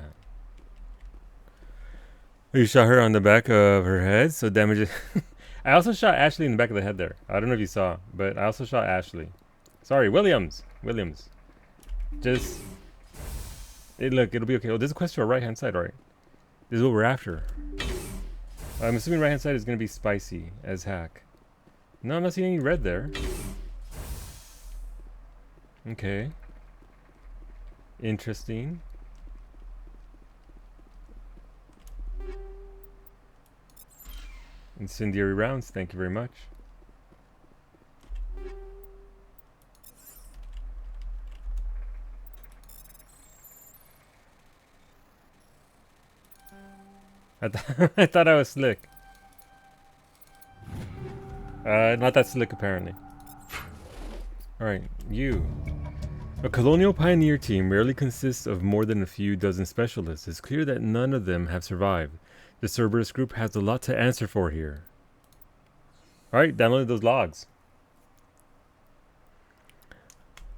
S1: Oh, you shot her on the back of her head, so damage. I also shot Ashley in the back of the head there. I don't know if you saw, but I also shot Ashley. Sorry, Williams. Just... Hey, look, it'll be okay. Oh, there's a quest to our right-hand side, alright. This is what we're after. I'm assuming right-hand side is going to be spicy as heck. No, I'm not seeing any red there. Okay. Interesting. Incendiary rounds, thank you very much. I thought I was slick. Not that slick apparently. Alright, you. A colonial pioneer team rarely consists of more than a few dozen specialists. It's clear that none of them have survived. The Cerberus group has a lot to answer for here. Alright, download those logs.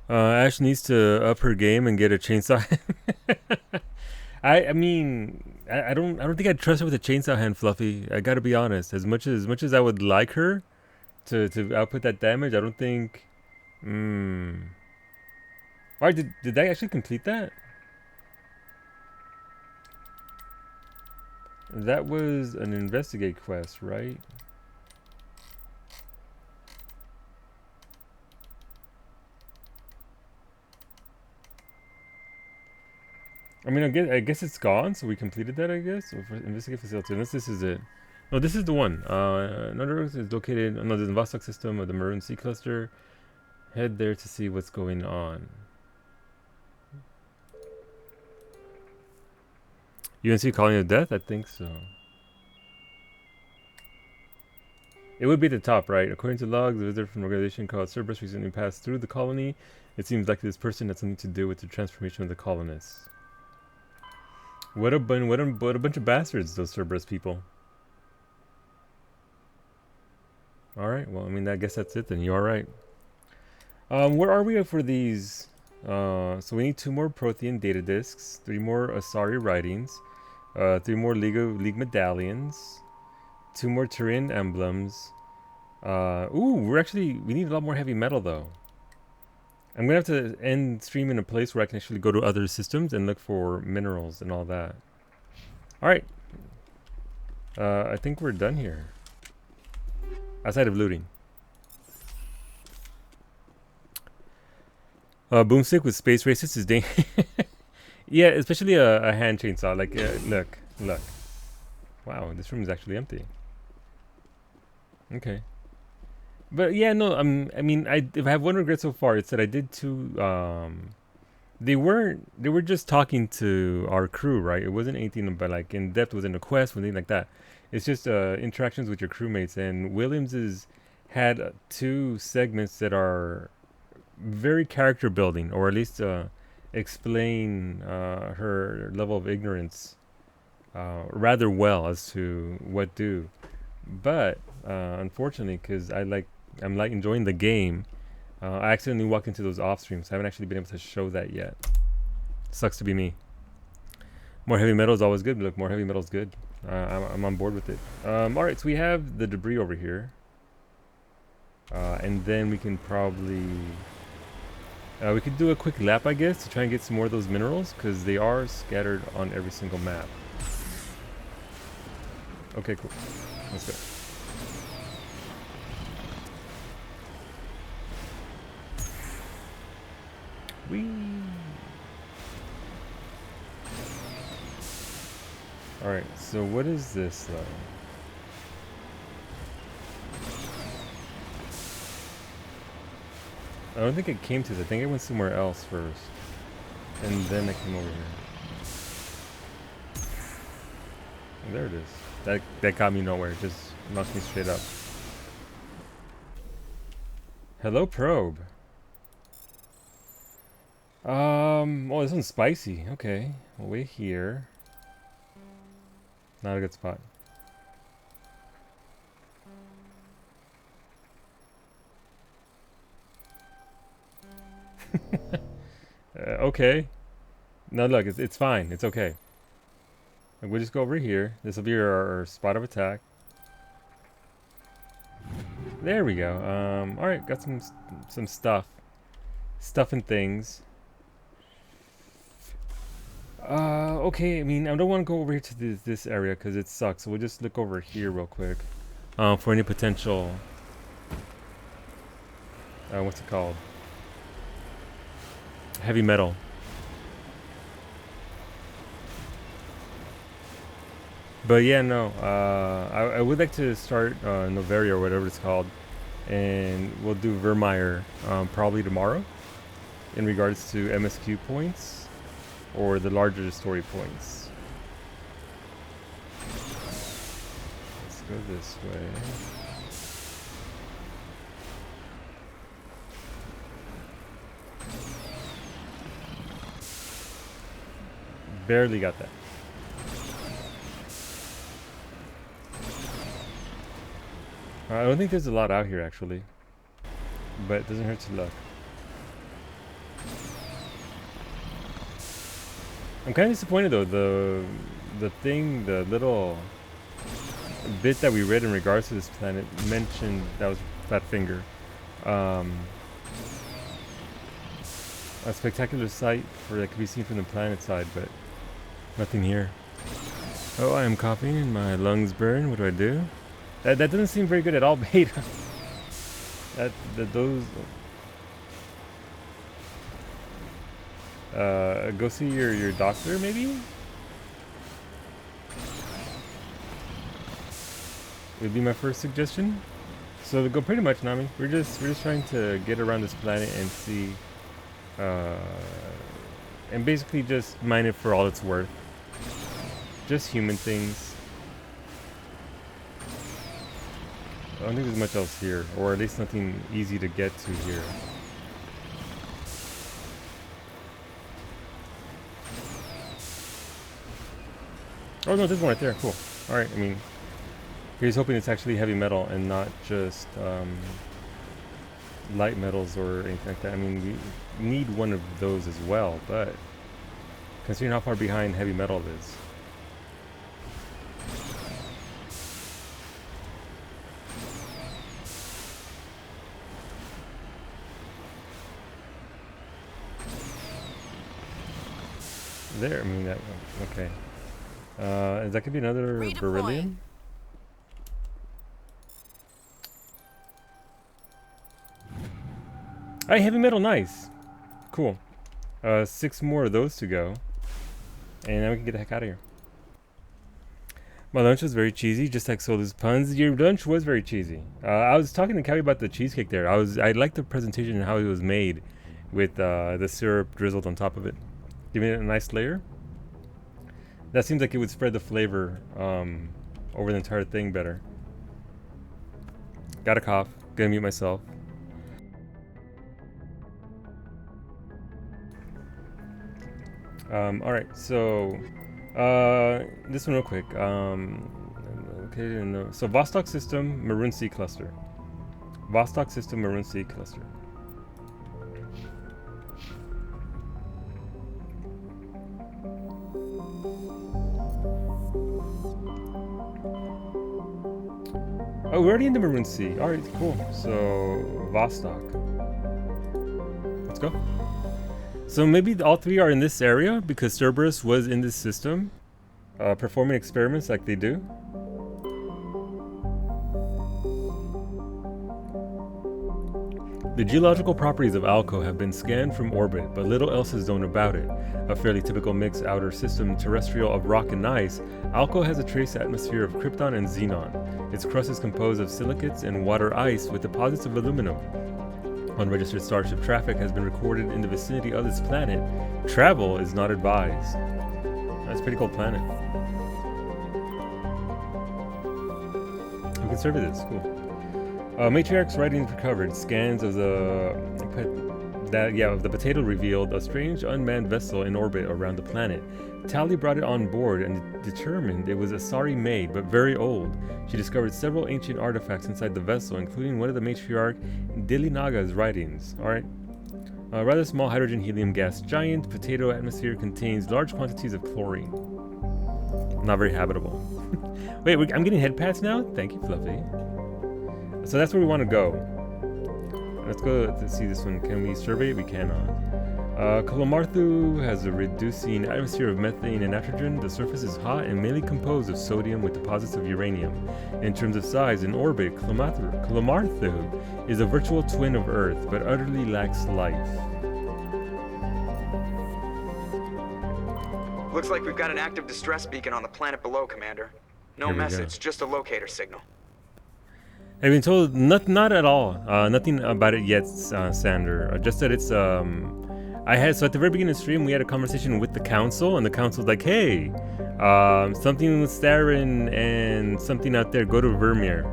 S1: Ash needs to up her game and get a chainsaw. I mean, I don't think I'd trust her with a chainsaw hand, Fluffy. I gotta be honest. As much as I would like her to output that damage, I don't think. Alright, did I actually complete that? That was an investigate quest, right? I mean, I guess it's gone, so we completed that, I guess. So for investigate facility, unless this is it. Oh, this is the one. Another is located on the Vostok system of the Maroon Sea cluster. Head there to see what's going on. UNC Colony of Death? I think so. It would be the top, right? According to logs, a visitor from an organization called Cerberus recently passed through the colony. It seems like this person had something to do with the transformation of the colonists. What a bunch of bastards, those Cerberus people. Alright, well, I mean, I guess that's it then. You alright. Where are we for these? So we need 2 more Prothean data discs, 3 more Asari writings, 3 more League medallions, 2 more Turian emblems. We need a lot more heavy metal though. I'm gonna have to end stream in a place where I can actually go to other systems and look for minerals and all that. Alright. I think we're done here. Outside of looting. Boomstick with space racists is dangerous. Yeah, especially a hand chainsaw. Like, look. Wow, this room is actually empty. Okay. But yeah, no, I mean, if I have one regret so far, it's that I did 2. They were just talking to our crew, right? It wasn't anything about like in depth, it wasn't a quest, anything like that. It's just interactions with your crewmates. And Williams had 2 segments that are very character building, or at least explain her level of ignorance rather well as to what do. But unfortunately, because I'm like enjoying the game, I accidentally walked into those off streams. I haven't actually been able to show that yet. Sucks to be me. More heavy metal is always good. Look, more heavy metal is good. I'm on board with it. Alright, so we have the debris over here. And then we can probably... we could do a quick lap, I guess, to try and get some more of those minerals, because they are scattered on every single map. Okay, cool. Let's go. Whee! Alright, so what is this, though? I don't think it came to this. I think it went somewhere else first. And then it came over here. And there it is. That got me nowhere. It just knocked me straight up. Hello, probe. Oh, this one's spicy. Okay. We'll wait here. Not a good spot. Okay. No, look, it's fine. It's okay. And we'll just go over here. This will be our spot of attack. There we go. All right, got some stuff and things. Okay. I mean, I don't want to go over here to this area because it sucks. So we'll just look over here real quick for any potential. What's it called? Heavy metal. But yeah, no. I would like to start Noveria or whatever it's called, and we'll do Vermeer probably tomorrow in regards to MSQ points or the larger story points. Let's go this way. Barely got that. I don't think there's a lot out here actually, but it doesn't hurt to look. I'm kind of disappointed though. The little bit that we read in regards to this planet mentioned that was Fatfinger. A spectacular sight that could be seen from the planet side, but nothing here. Oh, I am coughing and my lungs burn. What do I do? That doesn't seem very good at all, Beta. Go see your doctor, maybe? would be my first suggestion. So to go pretty much, Nami, we're just trying to get around this planet and see, and basically just mine it for all it's worth. Just human things. I don't think there's much else here, or at least nothing easy to get to here. Oh no, there's one right there. Cool. All right. I mean, here's hoping it's actually heavy metal and not just light metals or anything like that. I mean, we need one of those as well, but considering how far behind heavy metal is. There, I mean, that, okay. That could be another beryllium. Alright, heavy metal, nice. Cool. 6 more of those to go. And now we can get the heck out of here. My lunch was very cheesy, just like Solu's puns. Your lunch was very cheesy. I was talking to Callie about the cheesecake there. I liked the presentation and how it was made with the syrup drizzled on top of it, giving it a nice layer. That seems like it would spread the flavor over the entire thing better. Got a cough. Gonna mute myself. Alright, so this one real quick. Okay, no. So Vostok system, Maroon Sea cluster. Vostok system, Maroon Sea cluster. Oh, we're already in the Maroon Sea. Alright, cool. So, Vostok. Let's go. So maybe all 3 are in this area because Cerberus was in this system, performing experiments like they do. The geological properties of Alco have been scanned from orbit, but little else is known about it. A fairly typical mixed outer system terrestrial of rock and ice, Alco has a trace atmosphere of krypton and xenon. Its crust is composed of silicates and water ice with deposits of aluminum. Unregistered starship traffic has been recorded in the vicinity of this planet. Travel is not advised. That's a pretty cool planet. We can survey this, cool. Matriarch's writings recovered. Scans of the potato revealed a strange unmanned vessel in orbit around the planet. Tali brought it on board and determined it was Asari made, but very old. She discovered several ancient artifacts inside the vessel, including one of the matriarch Dilinaga's writings. Alright. A rather small hydrogen helium gas giant, potato atmosphere contains large quantities of chlorine. Not very habitable. Wait, I'm getting head pats now? Thank you, Fluffy. So that's where we want to go. Let's go to see this one. Can we survey it? We cannot. Kalamarthu has a reducing atmosphere of methane and nitrogen. The surface is hot and mainly composed of sodium with deposits of uranium. In terms of size, in orbit, Kalamarthu is a virtual twin of Earth, but utterly lacks life.
S2: Looks like we've got an active distress beacon on the planet below, Commander. No message, just a locator signal.
S1: I've been told not at all. Nothing about it yet, Sander. Just that it's so at the very beginning of the stream we had a conversation with the council, and the council's like, hey, something with Saren and something out there, go to Vermeer.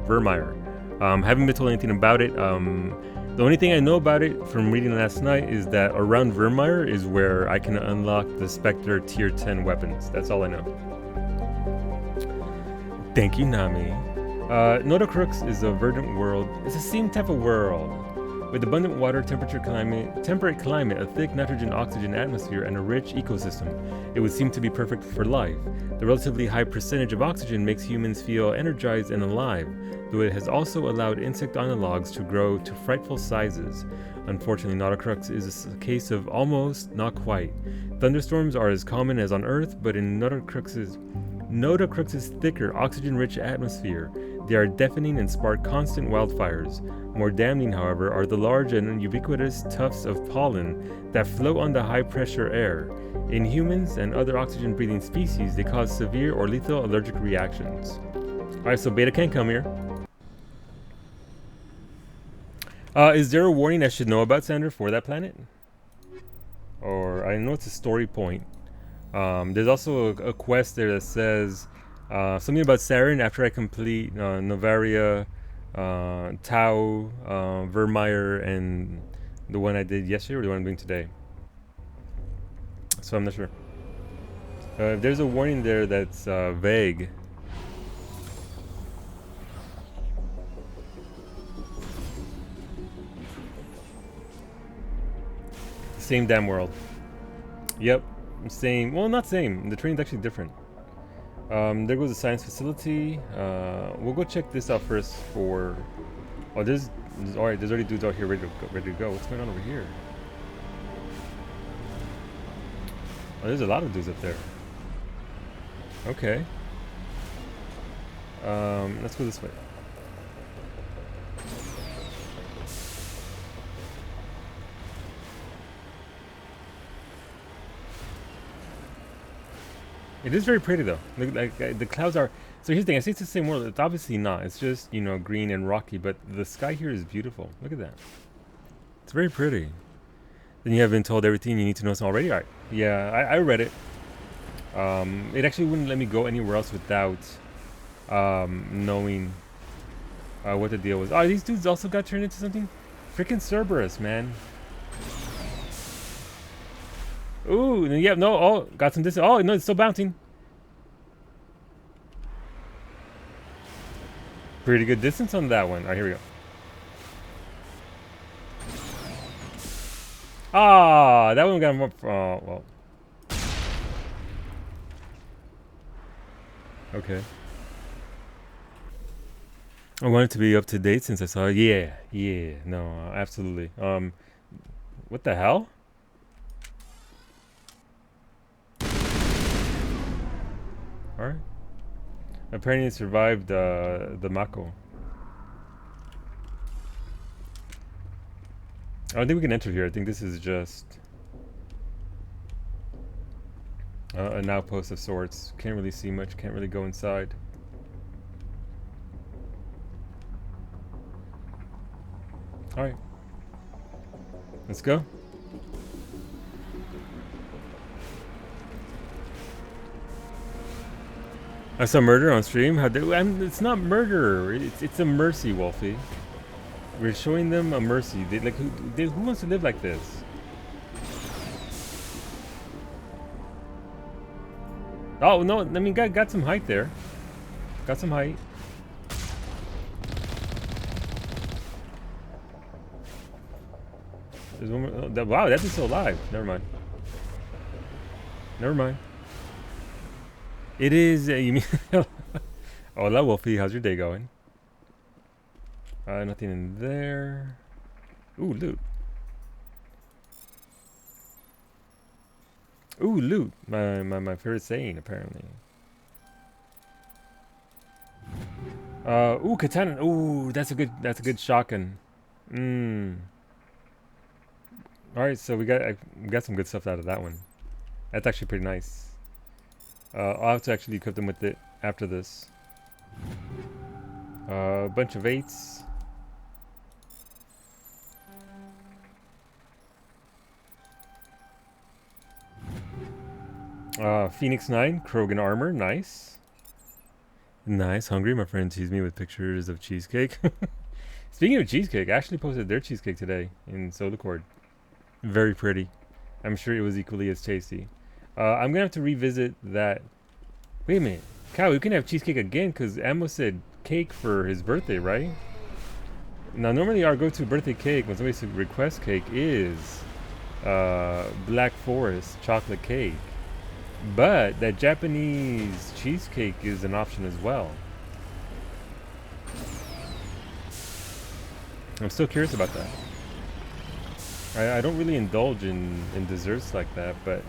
S1: Haven't been told anything about it. The only thing I know about it from reading last night is that around Vermeer is where I can unlock the Spectre tier 10 weapons. That's all I know. Thank you, Nami. Nota Crux is a verdant world. It's the same type of world. With abundant water, temperate climate, a thick nitrogen-oxygen atmosphere, and a rich ecosystem, it would seem to be perfect for life. The relatively high percentage of oxygen makes humans feel energized and alive, though it has also allowed insect analogs to grow to frightful sizes. Unfortunately, Nota Crux is a case of almost, not quite. Thunderstorms are as common as on Earth, but in Nota Crux's thicker, oxygen-rich atmosphere, they are deafening and spark constant wildfires. More damning, however, are the large and ubiquitous tufts of pollen that float on the high-pressure air. In humans and other oxygen-breathing species, they cause severe or lethal allergic reactions. Alright, so Beta can't come here. Is there a warning I should know about, Sandra, for that planet? Or I know it's a story point. There's also a quest there that says something about Saren after I complete Novaria, Tau, Vermeer, and the one I did yesterday or the one I'm doing today. So I'm not sure. If there's a warning there that's vague. Same damn world. Yep. Same. Well, not same. The train's actually different. There goes the science facility. We'll go check this out first for... Oh, there's alright, there's already dudes out here ready to go. What's going on over here? Oh, there's a lot of dudes up there. Okay. Let's go this way. It is very pretty though. Like the clouds are. So here's the thing. I say it's the same world. It's obviously not. It's just, you know, green and rocky. But the sky here is beautiful. Look at that. It's very pretty. Then you have been told everything you need to know already. All right. Yeah, I read it. It actually wouldn't let me go anywhere else without knowing what the deal was. Oh, these dudes also got turned into something. Freaking Cerberus, man. Ooh, yeah, no, oh, got some distance. Oh, no, it's still bouncing. Pretty good distance on that one. All right, here we go. Ah, that one got more. Oh, well. Okay. I wanted to be up to date since I saw it. Yeah, no, absolutely. What the hell? Alright. Apparently it survived the Mako. I don't think we can enter here. I think this is just an outpost of sorts. Can't really see much. Can't really go inside. Alright. Let's go. I saw murder on stream. How did it's not murder. It's a mercy, Wolfie. We're showing them a mercy. They, like who wants to live like this? Oh no! I mean, got some height there. Got some height. There's one more. Oh, wow, that is still alive. Never mind. Never mind. It is. You mean? Hola, Wolfie. How's your day going? Nothing in there. Ooh, loot. Ooh, loot. My favorite saying, apparently. Ooh, katana. Ooh, that's a good shotgun. All right, so we got some good stuff out of that one. That's actually pretty nice. I'll have to actually equip them with it after this. A bunch of 8s. Phoenix 9, Krogan armor, nice. Nice, hungry. My friend teased me with pictures of cheesecake. Speaking of cheesecake, Ashley posted their cheesecake today in Solicord. Very pretty. I'm sure it was equally as tasty. I'm gonna have to revisit that. Wait a minute, Kyle, we can have cheesecake again because Ammo said cake for his birthday, right? Now, normally our go-to birthday cake when somebody requests cake is Black Forest chocolate cake. But that Japanese cheesecake is an option as well. I'm still curious about that. I don't really indulge in desserts like that, but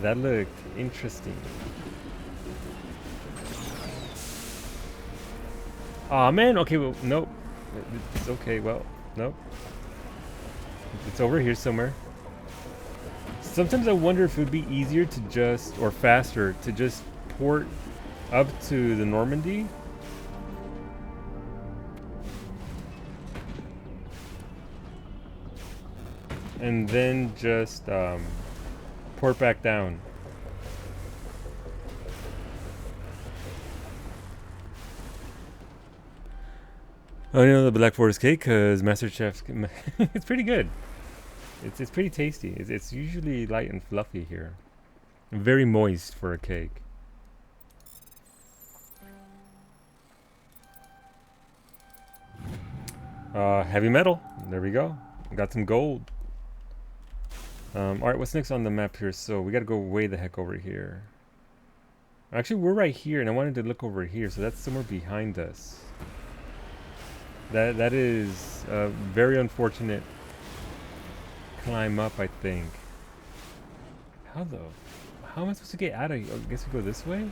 S1: that looked interesting. Aw, man. Okay, well, nope. It's okay. Well, nope. It's over here somewhere. Sometimes I wonder if it would be easier to just, or faster, to just port up to the Normandy and then just port back down. Oh, you know the Black Forest cake, because Master Chef's it's pretty good. It's pretty tasty. It's usually light and fluffy here, very moist for a cake. Heavy metal. There we go. Got some gold. All right, what's next on the map here? So we got to go way the heck over here. Actually, we're right here, and I wanted to look over here, so that's somewhere behind us. That is a very unfortunate climb up, I think. How though? How am I supposed to get out of here? I guess we go this way?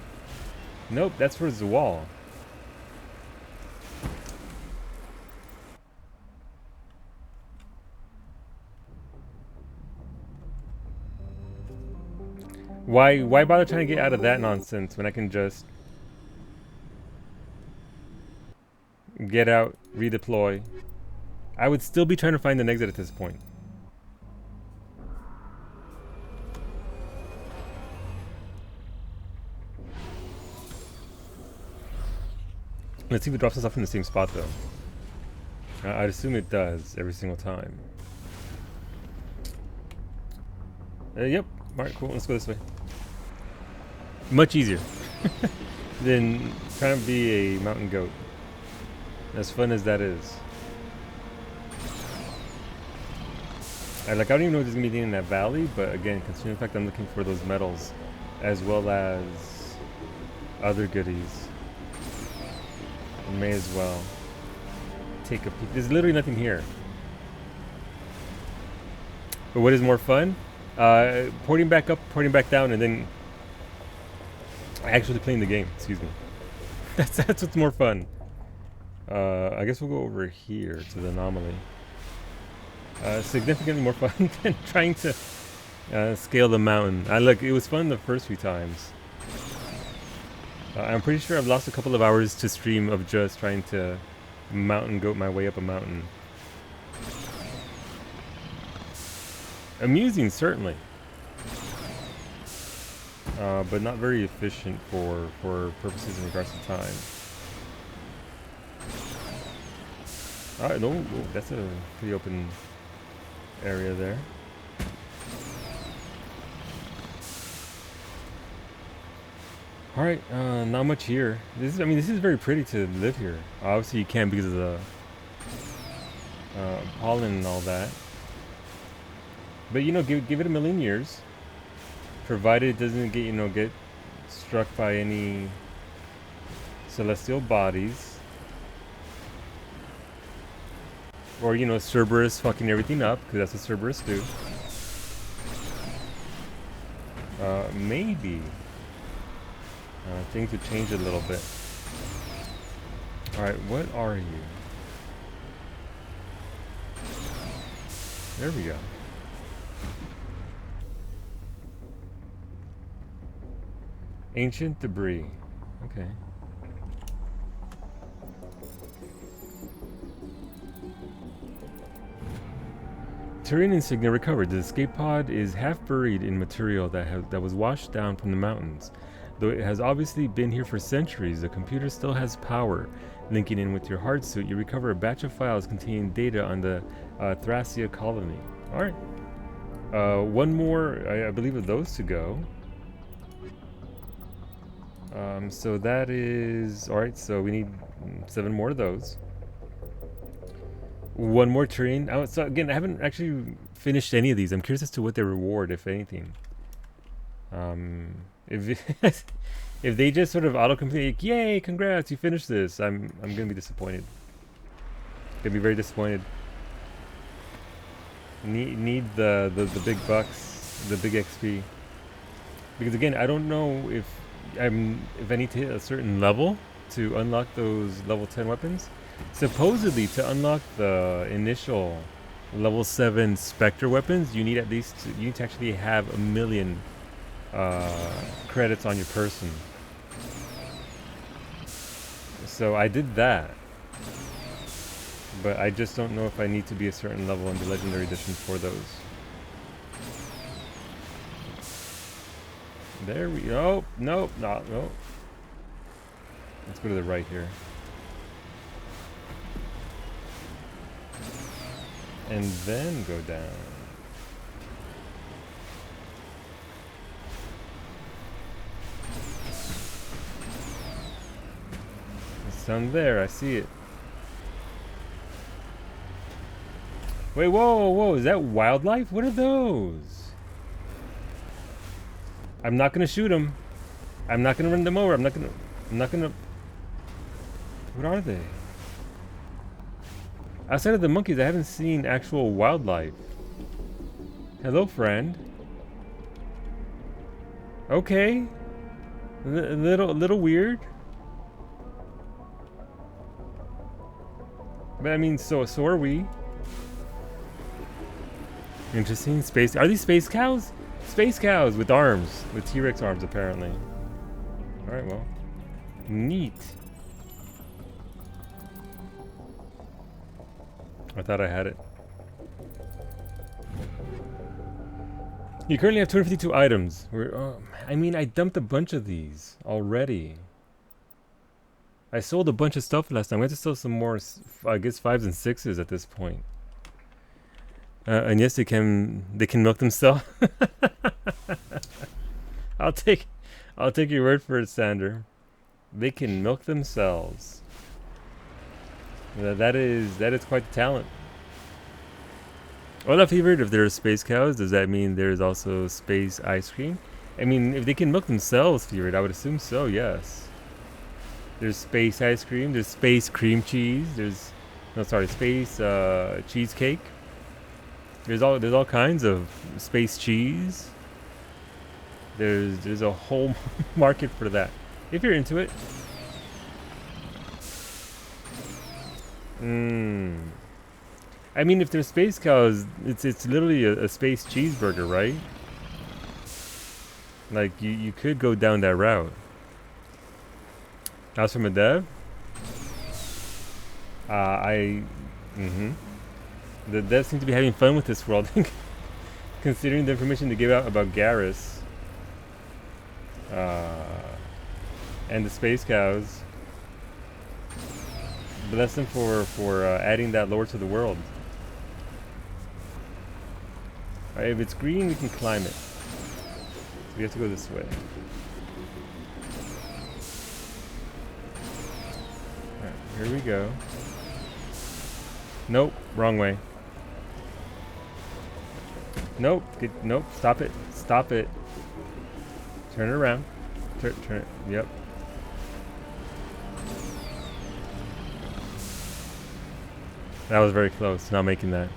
S1: Nope, that's for the wall. Why bother trying to get out of that nonsense when I can just get out, redeploy? I would still be trying to find an exit at this point. Let's see if it drops us off in the same spot though. I'd assume it does every single time. Yep. Alright, cool. Let's go this way. Much easier than trying to be a mountain goat. As fun as that is. I don't even know if there's gonna be anything in that valley, but again, considering the fact I'm looking for those medals as well as other goodies, I may as well take a peek. There's literally nothing here. But what is more fun? Porting back up, porting back down, and then actually playing the game. Excuse me. That's what's more fun. I guess we'll go over here to the anomaly. Significantly more fun than trying to scale the mountain. Look, it was fun the first few times. I'm pretty sure I've lost a couple of hours to stream of just trying to mountain goat my way up a mountain. Amusing, certainly. But not very efficient for purposes in regards to time. Alright, no, that's a pretty open area there. Alright, not much here. This is very pretty to live here. Obviously you can't because of the pollen and all that. But you know, give it a million years. Provided it doesn't get struck by any celestial bodies. Or, Cerberus fucking everything up, because that's what Cerberus do. Maybe. Things would change a little bit. Alright, what are you? There we go. Ancient debris. Okay. Turian insignia recovered. The escape pod is half buried in material that was washed down from the mountains. Though it has obviously been here for centuries, the computer still has power. Linking in with your hard suit, you recover a batch of files containing data on the Thracia colony. Alright. One more, I believe, of those to go. So that is... Alright, so we need 7 more of those. One more Turian. Oh, so again, I haven't actually finished any of these. I'm curious as to what they reward, if anything. If they just sort of auto-complete, yay, congrats, you finished this, I'm gonna be disappointed. Gonna be very disappointed. Need the big bucks, the big XP. Because again, I don't know if I need to hit a certain level to unlock those level 10 weapons. Supposedly, to unlock the initial level 7 Spectre weapons, you need to actually have 1 million credits on your person. So I did that, but I just don't know if I need to be a certain level in the Legendary Edition for those. There we go. Nope, not no. Let's go to the right here. And then go down. There's some there, I see it. Wait, whoa, whoa, is that wildlife? What are those? I'm not gonna shoot them. I'm not gonna run them over. I'm not gonna. What are they? Outside of the monkeys, I haven't seen actual wildlife. Hello, friend. Okay. A little weird. But I mean, so are we. Interesting. Space. Are these space cows? Space cows with arms, with T-Rex arms, apparently. All right. Well, neat. I thought I had it. You currently have 252 items. I mean, I dumped a bunch of these already. I sold a bunch of stuff last time. We have to sell some more, I guess 5s and 6s at this point. And yes, they can milk themselves. I'll take your word for it, Sander. They can milk themselves. That is quite the talent. Olaf Fevered, if there are space cows, does that mean there's also space ice cream? I mean, if they can milk themselves, Fevered, I would assume so, yes. There's space ice cream, there's space cream cheese, space cheesecake. There's all kinds of space cheese. There's a whole market for that. If you're into it. I mean, if there's space cows, it's literally a space cheeseburger, right? Like you could go down that route. That's from a dev. The devs seem to be having fun with this world, considering the information they give out about Garrus and the space cows. Bless them for adding that lore to the world. Alright, if it's green, we can climb it. So we have to go this way. Alright, here we go. Nope, wrong way. Nope, nope, stop it. Stop it. Turn it around. Turn it, yep. That was very close, not making that.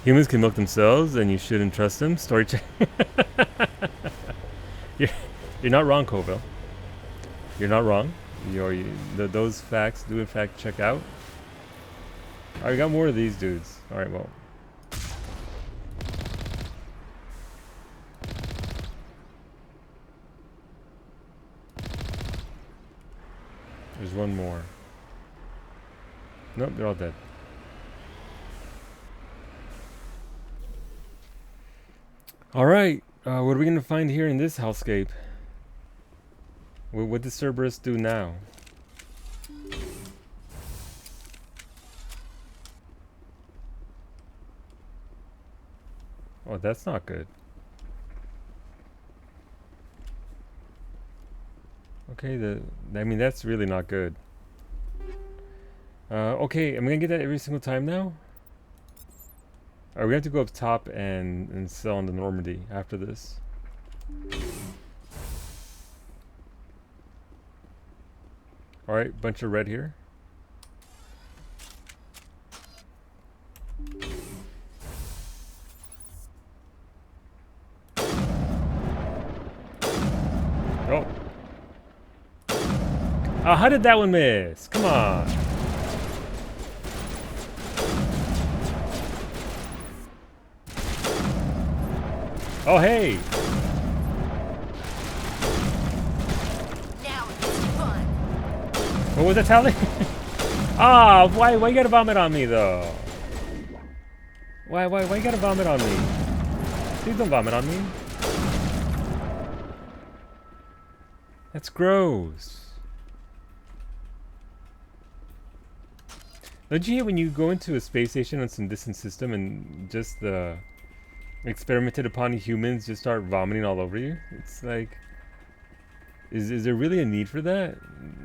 S1: Humans can milk themselves, and you shouldn't trust them. Story check. You're not wrong, Colville. You're not wrong. Those facts do in fact check out. Alright, we got more of these dudes. Alright, well. There's one more. Nope, they're all dead. Alright, what are we going to find here in this hellscape? What does Cerberus do now? Oh, that's not good. Okay, I mean, that's really not good. Okay, am I going to get that every single time now? Alright, we have to go up top and sell on the Normandy after this. Alright, bunch of red here. Oh. Oh, how did that one miss? Come on. Oh, hey!
S9: Now it's fun.
S1: What was that, Tally? Ah, why you gotta vomit on me, though? Why you gotta vomit on me? Please don't vomit on me. That's gross. Don't you hate when you go into a space station on some distant system and just the experimented upon humans just start vomiting all over you? It's like, is there really a need for that?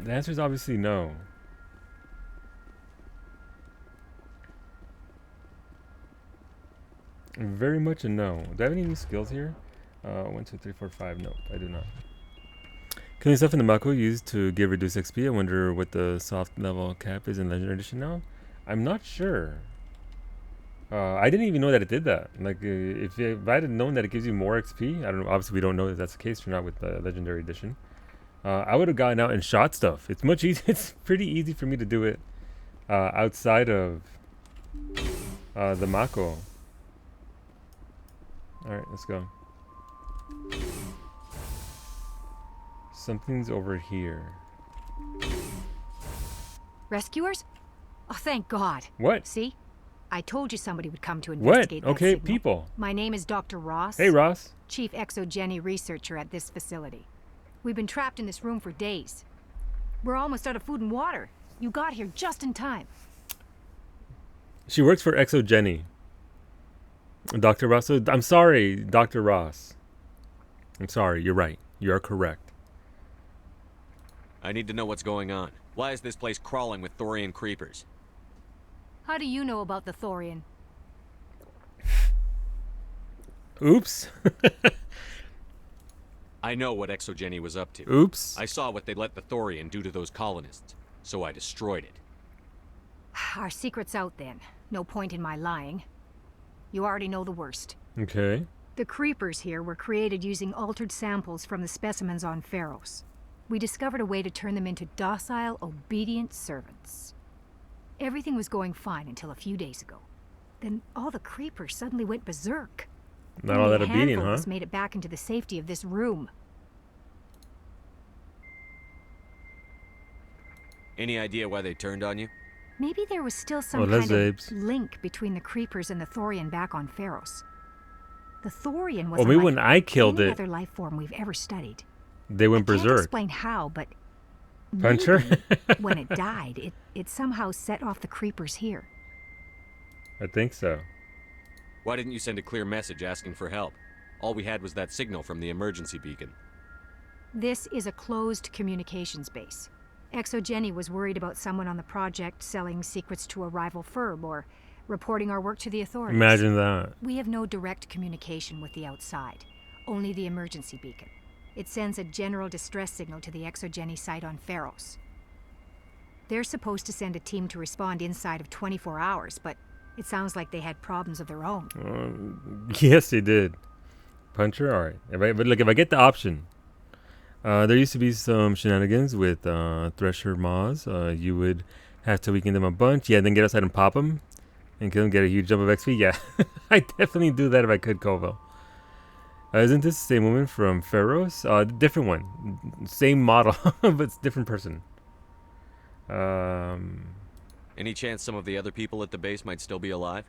S1: The answer is obviously no. Very much a no. Do I have any new skills here? 1, 2, 3, 4, 5. Nope, I do not. Killing stuff in the Mako used to give reduced XP. I wonder what the soft level cap is in Legendary Edition now. I'm not sure. I didn't even know that it did that. Like, if I had known that it gives you more XP, I don't know. Obviously, we don't know if that's the case or not with the Legendary Edition. I would have gotten out and shot stuff. It's much easy. It's pretty easy for me to do it outside of the Mako. All right, let's go. Something's over here.
S11: Rescuers? Oh, thank God.
S1: What?
S11: See? I told you somebody would come to
S1: What?
S11: investigate that
S1: Okay,
S11: signal.
S1: people.
S11: My name is Dr. Ross.
S1: Hey, Ross.
S11: Chief Exogeny researcher at this facility. We've been trapped in this room for days. We're almost out of food and water. You got here just in time.
S1: She works for Exogeny. Dr. Ross. So, I'm sorry, Dr. Ross. I'm sorry. You're right. You are correct.
S3: I need to know what's going on. Why is this place crawling with Thorian creepers?
S11: How do you know about the Thorian?
S1: Oops.
S3: I know what Exogeny was up to.
S1: Oops.
S3: I saw what they let the Thorian do to those colonists, so I destroyed it.
S11: Our secret's out then. No point in my lying. You already know the worst.
S1: Okay.
S11: The creepers here were created using altered samples from the specimens on Pharos. We discovered a way to turn them into docile, obedient servants. Everything was going fine until a few days ago. Then all the creepers suddenly went berserk.
S1: Not all that
S11: Only a
S1: obedient,
S11: handful of
S1: huh?
S11: us made it back into the safety of this room.
S3: Any idea why they turned on you?
S11: Maybe there was still some
S1: Oh,
S11: kind
S1: that's
S11: of
S1: Apes.
S11: link between the creepers and the Thorian back on Pharos. The Thorian was
S1: Well, maybe when I killed
S11: any
S1: it,
S11: other life form we've ever studied.
S1: they went
S11: I can't
S1: berserk.
S11: explain how, but
S1: Puncher?
S11: maybe when it died, it somehow set off the creepers here.
S1: I think so.
S3: Why didn't you send a clear message asking for help? All we had was that signal from the emergency beacon.
S11: This is a closed communications base. Exogeny was worried about someone on the project selling secrets to a rival firm or reporting our work to the authorities.
S1: Imagine that.
S11: We have no direct communication with the outside, only the emergency beacon. It sends a general distress signal to the Exogeny site on Pharos. They're supposed to send a team to respond inside of 24 hours, but it sounds like they had problems of their own.
S1: Yes, they did. Puncher? Alright. But look, if I get the option, there used to be some shenanigans with Thresher Maws. You would have to weaken them a bunch. Yeah, then get outside and pop them. And kill them, get a huge jump of XP. Yeah, I'd definitely do that if I could, Koval. Isn't this the same woman from Pharos? Different one. Same model, but it's different person.
S3: Any chance some of the other people at the base might still be alive?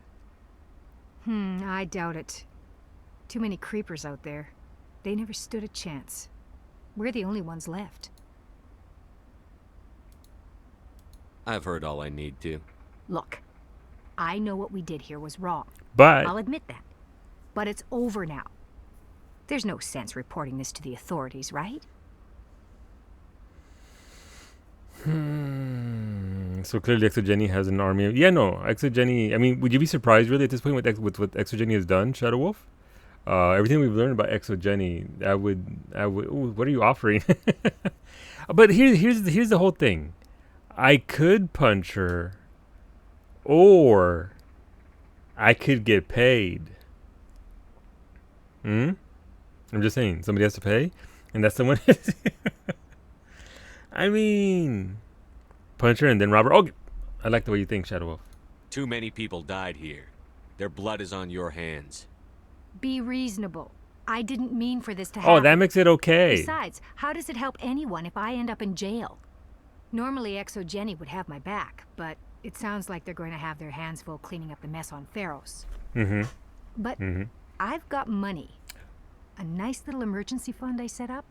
S11: I doubt it. Too many creepers out there. They never stood a chance. We're the only ones left.
S3: I've heard all I need to.
S11: Look, I know what we did here was wrong.
S1: But
S11: I'll admit that. But it's over now. There's no sense reporting this to the authorities, right?
S1: So clearly Exogeny has an army of... Yeah, no. Exogeny... I mean, would you be surprised really at this point with what Exogeny has done, Shadow Wolf? Everything we've learned about Exogeny, I would... Ooh, what are you offering? But here's the whole thing. I could punch her, or I could get paid. I'm just saying, somebody has to pay, and that someone is... I mean, punch her and then rob her. Oh, I like the way you think, Shadow Wolf.
S3: Too many people died here. Their blood is on your hands.
S11: Be reasonable. I didn't mean for this to happen.
S1: Oh, that makes it okay.
S11: Besides, how does it help anyone if I end up in jail? Normally, Exogeny would have my back, but it sounds like they're going to have their hands full cleaning up the mess on Pharos. But I've got money. A nice little emergency fund I set up.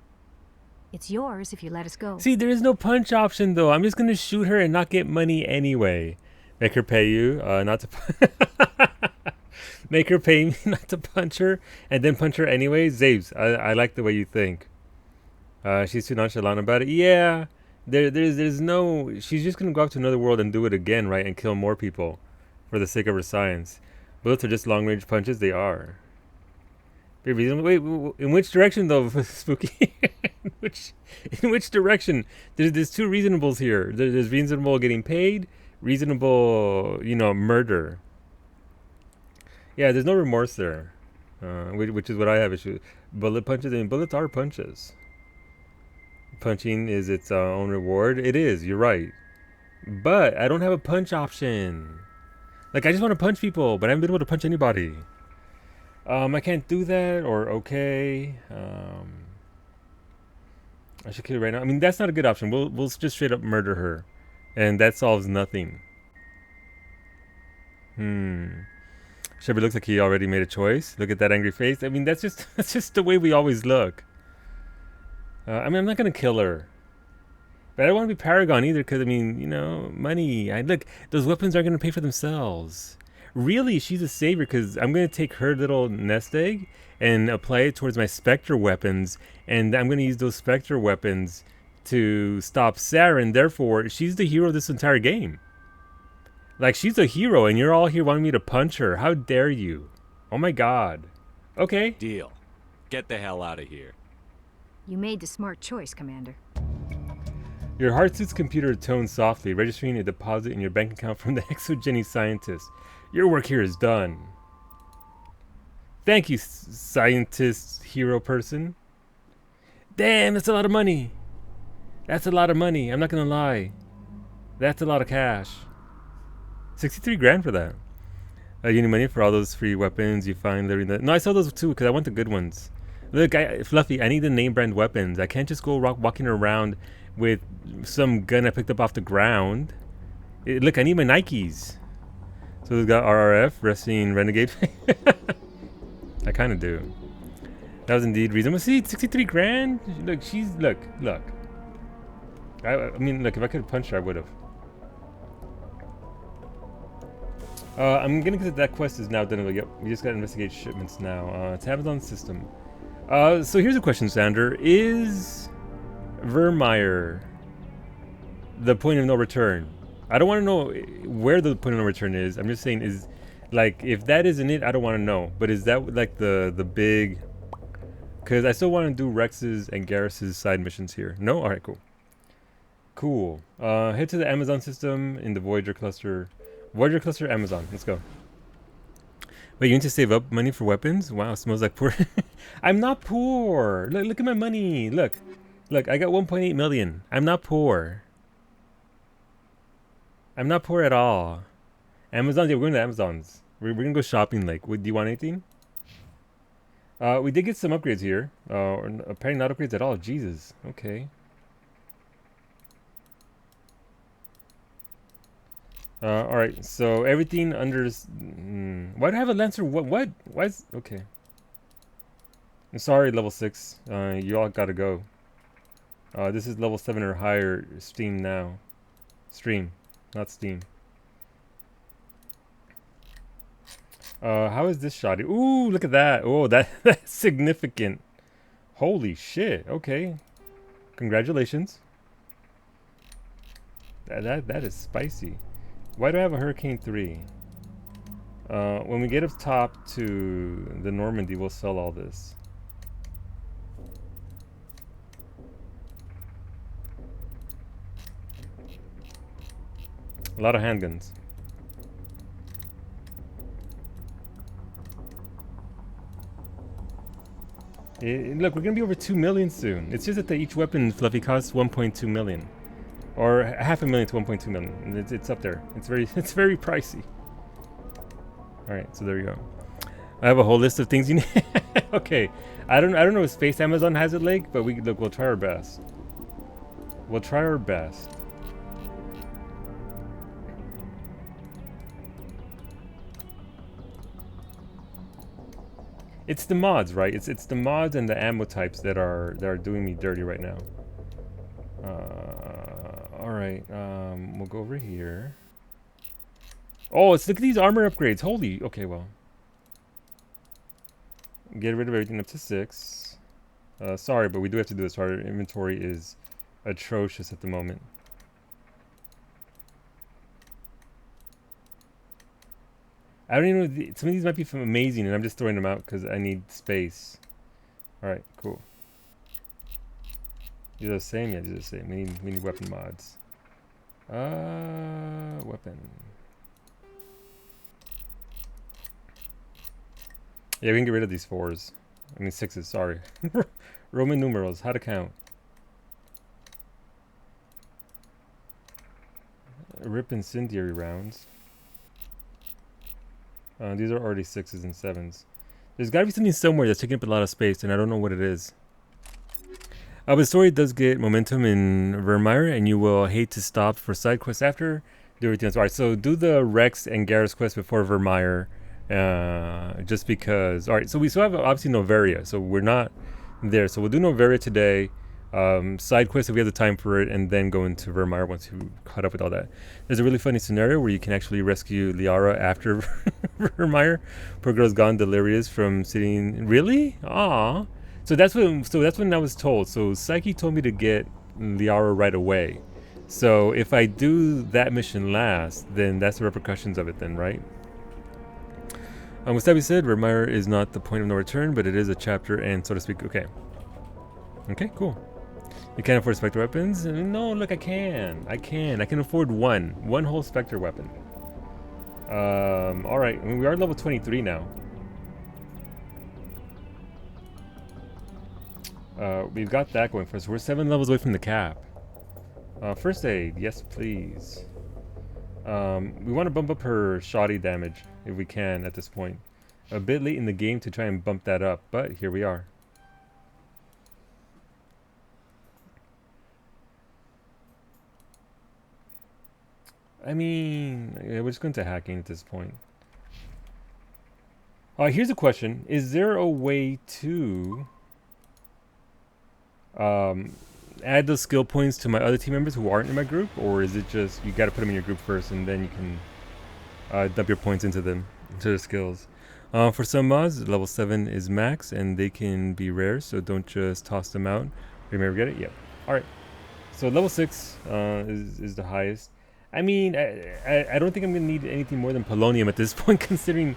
S11: It's yours if you let us go.
S1: See, there is no punch option though. I'm just gonna shoot her and not get money anyway. Make her pay you, not to make her pay me not to punch her, and then punch her anyway. Zabes, I like the way you think. She's too nonchalant about it. Yeah, there's no. She's just gonna go out to another world and do it again, right? And kill more people, for the sake of her science. Bullets are just long range punches. They are. Wait, in which direction though, Spooky? in which direction? There's two reasonables here. There's reasonable getting paid, reasonable, murder. Yeah, there's no remorse there, which is what I have issue. Bullet punches. I mean, bullets are punches. Punching is its own reward. It is. You're right. But I don't have a punch option. Like, I just want to punch people, but I haven't been able to punch anybody. I can't do that, or okay. I should kill her right now. I mean, that's not a good option. We'll just straight up murder her, and that solves nothing. Shepard looks like he already made a choice. Look at that angry face. I mean, that's just the way we always look. I mean, I'm not gonna kill her, but I don't want to be Paragon either, because I mean, money. Look, those weapons aren't gonna pay for themselves. Really, she's a savior, because I'm going to take her little nest egg and apply it towards my Spectre weapons, and I'm going to use those Spectre weapons to stop Saren. Therefore, she's the hero of this entire game. Like, she's a hero, and you're all here wanting me to punch her. How dare you? Oh my god. Okay.
S3: Deal. Get the hell out of here.
S11: You made the smart choice, Commander.
S1: Your heart-suit's computer tones softly, registering a deposit in your bank account from the Exogeny scientist. Your work here is done. Thank you, scientist hero person. Damn, that's a lot of money. That's a lot of money. I'm not gonna lie. That's a lot of cash. 63 grand for that. You need money for all those free weapons you find living that. No, I saw those too because I want the good ones. Look, Fluffy, I need the name brand weapons. I can't just go walking around with some gun I picked up off the ground. Look, I need my Nikes. So we've got RRF, Wrestling Renegade. I kind of do. That was indeed reasonable. See, 63 grand? Look, look. I mean, look, if I could have punched her, I would have. I'm gonna get that quest is now done. Yep, we just gotta investigate shipments now. It's Amazon system. So here's a question, Sander. Is Vermeer the point of no return? I don't want to know where the point of no return is. I'm just saying, is like, if that isn't it, I don't want to know. But is that like the big? Because I still want to do Rex's and Garrus's side missions here. No, all right, cool. Head to the Amazon system in the Voyager cluster. Voyager cluster, Amazon. Let's go. Wait, you need to save up money for weapons? Wow, smells like poor. I'm not poor. Look at my money. Look, I got 1.8 million. I'm not poor. I'm not poor at all. Amazon, yeah, we're going to Amazon's. We're going to go shopping, like. Do you want anything? We did get some upgrades here. Apparently not upgrades at all. Jesus. Okay. Alright, so everything under... why do I have a Lancer? What? Why is... Okay. I'm sorry, level 6. You all gotta go. This is level 7 or higher Steam now. Stream, not Steam. How is this shoddy? Ooh, look at that. Oh, that's significant. Holy shit. Okay. Congratulations. That is spicy. Why do I have a Hurricane 3? When we get up top to the Normandy, we'll sell all this. A lot of handguns. Look, we're gonna be over 2 million soon. It's just that each weapon, Fluffy, costs 1.2 million. Or half a million to 1.2 million. It's up there. It's very pricey. Alright, so there you go. I have a whole list of things you need. Okay. I don't know if Space Amazon has it, Lake, but we'll try our best. We'll try our best. It's the mods, right? It's the mods and the ammo types that are doing me dirty right now. right. We'll go over here. Oh, look at these armor upgrades. Holy. Okay, well. Get rid of everything up to 6. Sorry, but we do have to do this. Our inventory is atrocious at the moment. I don't even know. Some of these might be amazing, and I'm just throwing them out because I need space. Alright, cool. These are the same? Yeah, these are the same. We need weapon mods. Weapon. Yeah, we can get rid of these 4s. I mean 6s, sorry. Roman numerals, how to count. Rip incendiary rounds. These are already 6s and 7s. There's got to be something somewhere that's taking up a lot of space, and I don't know what it is. But the story does get momentum in Virmire, and you will hate to stop for side quests after. Do everything else. Alright, so do the Rex and Garrus quest before Virmire. Just because. Alright, so we still have obviously Noveria, so we're not there. So we'll do Noveria today. Side quest if we have the time for it, and then go into Virmire once you caught up with all that. There's a really funny scenario where you can actually rescue Liara after Virmire. Poor girl's gone delirious from sitting. Really? Aw. So that's when I was told. So Psyche told me to get Liara right away. So if I do that mission last, then that's the repercussions of it then, right? With that being said, Virmire is not the point of no return, but it is a chapter and so to speak. Okay. Okay, cool. You can't afford Spectre weapons? No, look, I can. I can afford one whole Spectre weapon. Alright, I mean, we are level 23 now. We've got that going for us. We're 7 levels away from the cap. First aid, yes please. We want to bump up her shoddy damage if we can at this point. A bit late in the game to try and bump that up, but here we are. I mean, yeah, we're just going to hacking at this point. Here's a question. Is there a way to add those skill points to my other team members who aren't in my group? Or is it just you got to put them in your group first and then you can dump your points into them, into their skills? For some mods, level 7 is max and they can be rare, so don't just toss them out. Remember, get it? Yep. Alright. So level 6 is the highest. I mean, I don't think I'm going to need anything more than polonium at this point, considering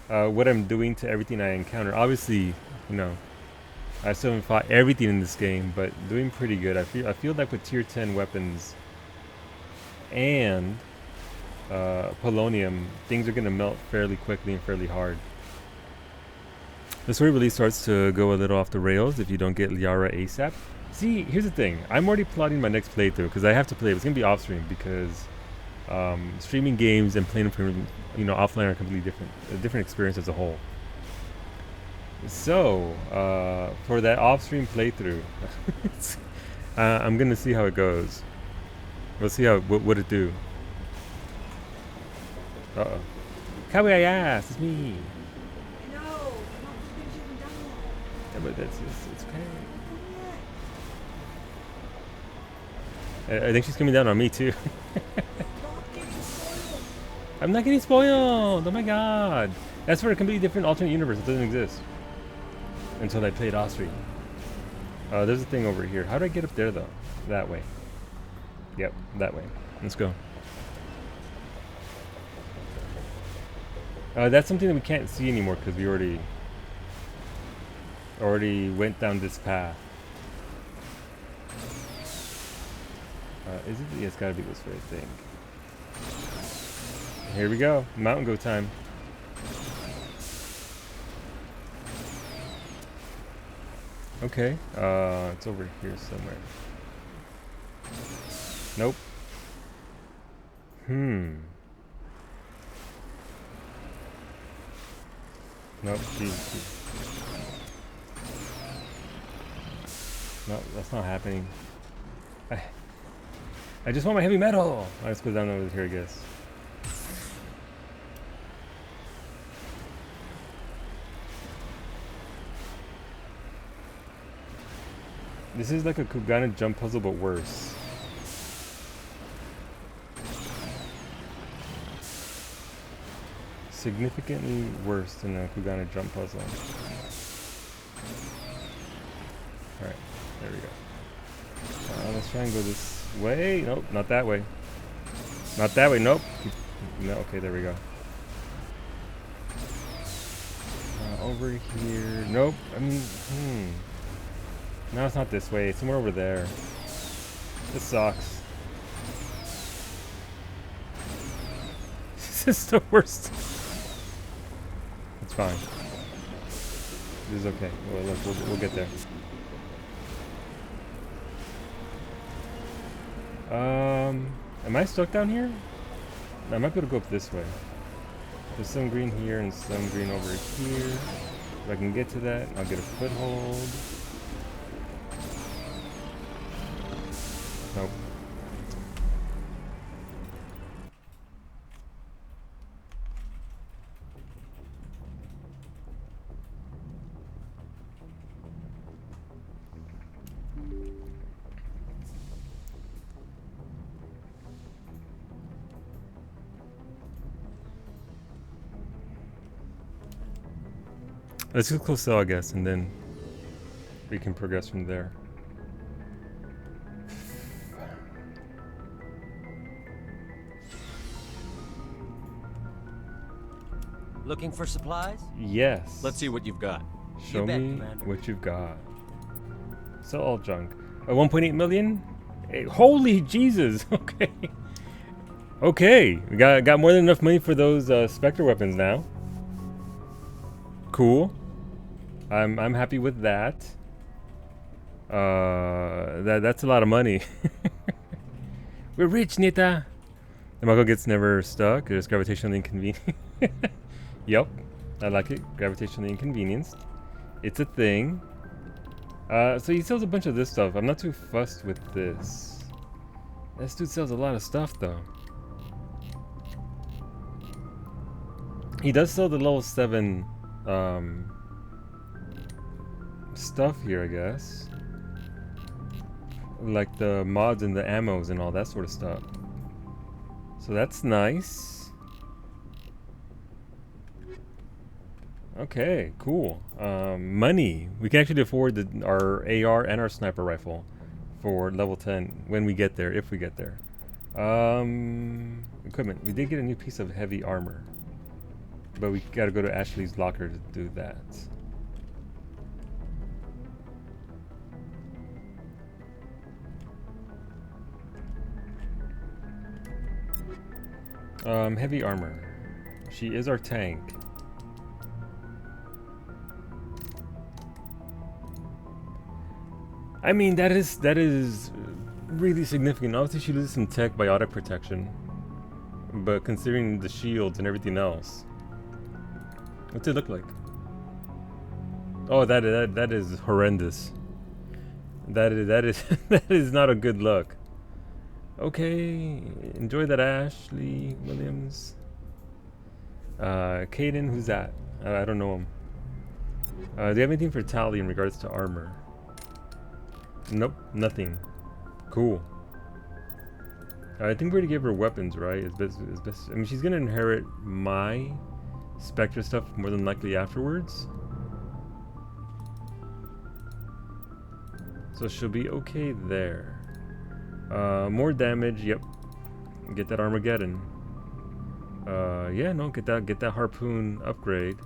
S1: what I'm doing to everything I encounter. Obviously, you know, I still haven't fought everything in this game, but doing pretty good. I feel like with tier 10 weapons and polonium, things are going to melt fairly quickly and fairly hard. The story really starts to go a little off the rails if you don't get Liara ASAP. See, here's the thing. I'm already plotting my next playthrough because I have to play. It's going to be off stream because streaming games and playing them, you know, offline are completely different. A different experience as a whole. So, for that off-stream playthrough, I'm going to see how it goes. We'll see how what it do. Uh-oh. Kawaii ass, it's me.
S9: I know.
S1: Yeah, but it's okay. I think she's coming down on me too. I'm not getting spoiled. Oh my god. That's for a completely different alternate universe. It doesn't exist. Until I played Austria. There's a thing over here. How do I get up there though? That way. Yep, that way. Let's go. That's something that we can't see anymore because we already went down this path. Is it? Yeah, it's gotta be this way, I think. Here we go. Mountain goat time. Okay, it's over here somewhere. Nope. Nope, no, that's not happening. I just want my heavy metal! Alright, let's go down over here, I guess. This is like a Kugana jump puzzle, but worse. significantly worse than a Kugana jump puzzle. Alright, there we go. Let's try and go this way. Nope, not that way. Not that way, nope. No, okay, there we go. Over here. Nope, I mean, no, it's not this way. It's somewhere over there. This sucks. This is the worst. It's fine. This is okay. We'll get there. Am I stuck down here? I might be able to go up this way. There's some green here and some green over here. If I can get to that, I'll get a foothold. Nope. Let's just close cell, I guess, and then we can progress from there.
S12: Looking for supplies?
S1: Yes.
S3: Let's see what you've got.
S1: Show me what you've got. So all junk. 1.8 million? Hey, holy Jesus! Okay. Okay, we got more than enough money for those Spectre weapons now. Cool. I'm happy with that. That's a lot of money. We're rich, Nita. The Mako gets never stuck. It's gravitationally inconvenient. Yep, I like it. Gravitationally inconvenienced. It's a thing. So he sells a bunch of this stuff. I'm not too fussed with this. This dude sells a lot of stuff, though. He does sell the level 7 stuff here, I guess. Like the mods and the ammos and all that sort of stuff. So that's nice. Okay, cool. Money. We can actually afford our AR and our sniper rifle for level 10 when we get there, if we get there. Equipment. We did get a new piece of heavy armor. But we gotta go to Ashley's locker to do that. Heavy armor. She is our tank. I mean, that is really significant. Obviously, she loses some tech biotic protection, but considering the shields and everything else, what's it look like? Oh, that is horrendous. That is that is not a good look. Okay, enjoy that, Ashley Williams. Caden, who's that? I don't know him. Do you have anything for Tally in regards to armor? Nope, nothing. Cool. I think we're gonna give her weapons, right? It's best. I mean, she's gonna inherit my Spectre stuff more than likely afterwards. So she'll be okay there. More damage, yep. Get that Armageddon. Yeah, no, get that harpoon upgrade.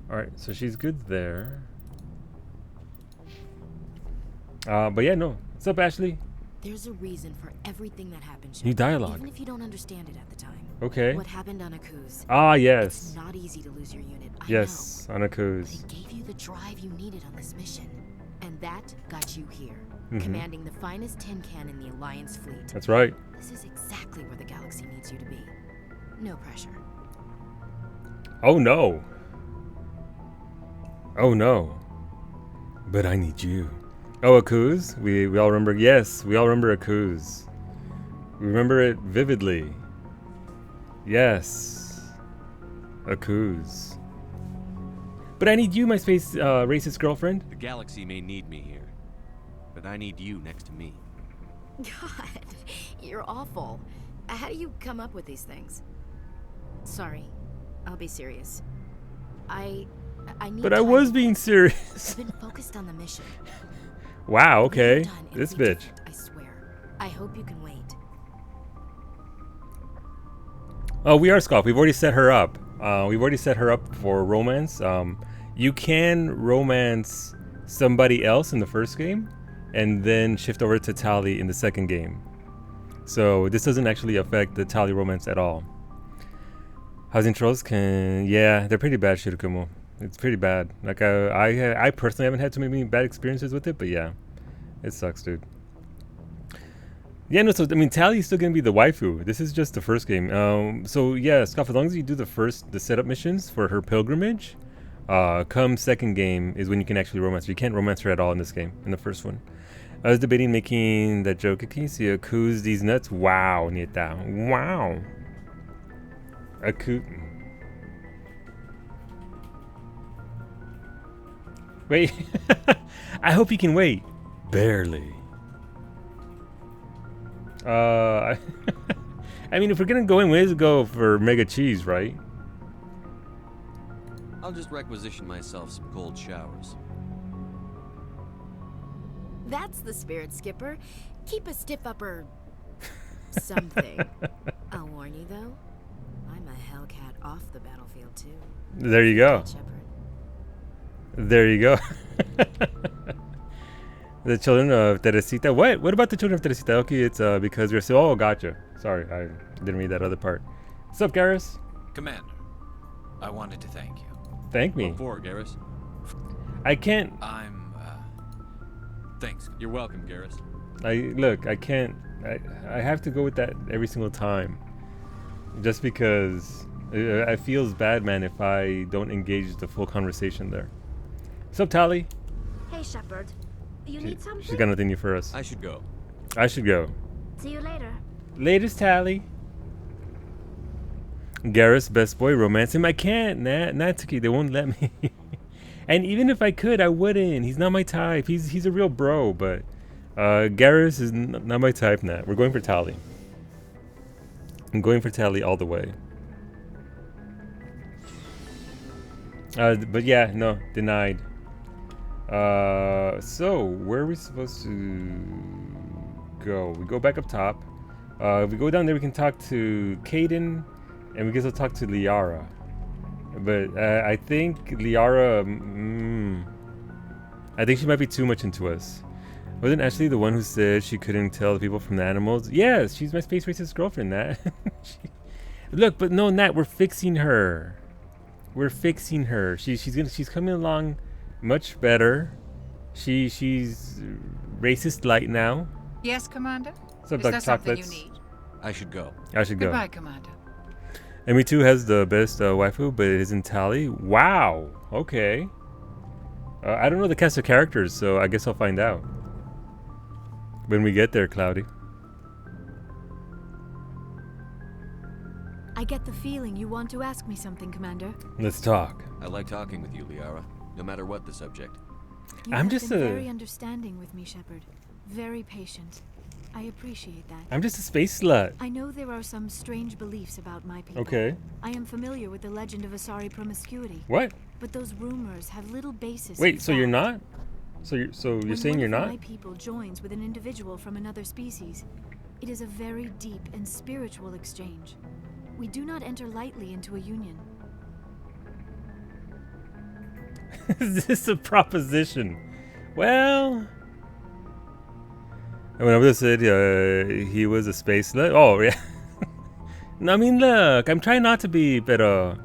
S1: Alright, so she's good there. But yeah, no. What's up, Ashley?
S6: There's a reason for everything that happened, Shepard,
S1: New dialogue.
S6: even if you don't understand it at the time.
S1: Okay.
S6: What happened on Akuz?
S1: Ah, yes.
S6: It's not easy to lose your unit.
S1: Yes, on Akuz.
S6: But it gave you the drive you needed on this mission. And that got you here,
S1: Mhm.
S6: commanding the finest tin can in the Alliance fleet.
S1: That's right.
S6: This is exactly where the galaxy needs you to be. No pressure.
S1: Oh no. Oh no. But I need you. Oh, Akuz? We all remember. Yes, we all remember Akuz. We remember it vividly. Yes. Akuz. But I need you, my space racist girlfriend.
S3: The galaxy may need me here, but I need you next to me.
S6: God, you're awful. How do you come up with these things? Sorry, I'll be serious. I need
S1: But I was being serious.
S6: I've been focused on the mission.
S1: Wow, okay.
S6: We're done and
S1: This
S6: we
S1: bitch.
S6: different, I swear. I hope you can wait.
S1: Oh, we are Scoff. We've already set her up. We've already set her up for romance. You can romance somebody else in the first game and then shift over to Tali in the second game. So this doesn't actually affect the Tali romance at all. Housing trolls can, yeah, they're pretty bad, Shirakumo. It's pretty bad. Like I personally haven't had too many bad experiences with it, but yeah, it sucks, dude. Yeah, no, so I mean, Tali's still gonna be the waifu. This is just the first game. So yeah, Scoff, as long as you do the setup missions for her pilgrimage, come second game is when you can actually romance her. You can't romance her at all in this game, in the first one. I was debating making that joke. Can you see Aku's these nuts? Wow, Nita. Wow. Aku. Wait. I hope you can wait. Barely. I mean, if we're gonna go in, we have to go for mega cheese, right?
S3: I'll just requisition myself some cold showers.
S6: That's the spirit, Skipper. Keep a stiff upper something. I'll warn you though, I'm a Hellcat off the battlefield too.
S1: There you go. There you go. The children of Teresita. What? What about the children of Teresita? Okay, it's because we're so. Oh, gotcha. Sorry, I didn't read that other part. What's up, Garrus?
S7: Commander, I wanted to thank you.
S1: Thank me.
S3: What for, Garrus?
S1: I can't.
S7: Thanks.
S3: You're welcome, Garrus.
S1: Look. I can't. I have to go with that every single time. Just because it feels bad, man, if I don't engage the full conversation there. What's up, Tali?
S10: Hey, Shepard. You need something?
S1: She's got nothing new for us.
S3: I should go.
S1: I should go.
S10: See you later.
S1: Latest, Tali. Garrus, best boy, romance him. I can't, Natsuki. They won't let me. And even if I could, I wouldn't. He's not my type. He's a real bro, but Garrus is not my type, Nat. We're going for Tali. I'm going for Tali all the way. But yeah, no, denied. So where are we supposed to go? We go back up top. If we go down there, we can talk to Kaidan, and we can also talk to Liara. But I think Liara, I think she might be too much into us. Wasn't Ashley the one who said she couldn't tell the people from the animals? Yes, she's my space racist girlfriend, Nat. Look, but no, Nat, we're fixing her. We're fixing her. She's coming along much better. She's racist light now.
S13: Yes, Commander?
S1: What's up,
S13: Is
S1: Dr.
S13: there something you
S1: Chocolates?
S13: need?
S3: I should go.
S1: I should go.
S13: Goodbye, Commander.
S1: And Me Too has the best waifu, but it isn't Tali. Wow. Okay. I don't know the cast of characters, so I guess I'll find out when we get there, Cloudy.
S14: I get the feeling you want to ask me something, Commander.
S1: Let's talk.
S3: I like talking with you, Liara, no matter what the subject.
S14: You
S1: I'm
S14: have
S1: just
S14: been
S1: a-
S14: very understanding with me, Shepard. Very patient. I appreciate that.
S1: I'm just a space slut.
S14: I know there are some strange beliefs about my people.
S1: Okay.
S14: I am familiar with the legend of Asari promiscuity.
S1: What?
S14: But those rumors have little basis.
S1: Wait,
S14: in
S1: so you're
S14: fact.
S1: not? So you're
S14: When
S1: saying
S14: one
S1: you're
S14: of
S1: not?
S14: My people joins with an individual from another species. It is a very deep and spiritual exchange. We do not enter lightly into a union.
S1: Is this a proposition? Well, when I was said he was a space slut. Oh yeah. No, I mean, look, I'm trying not to be, pero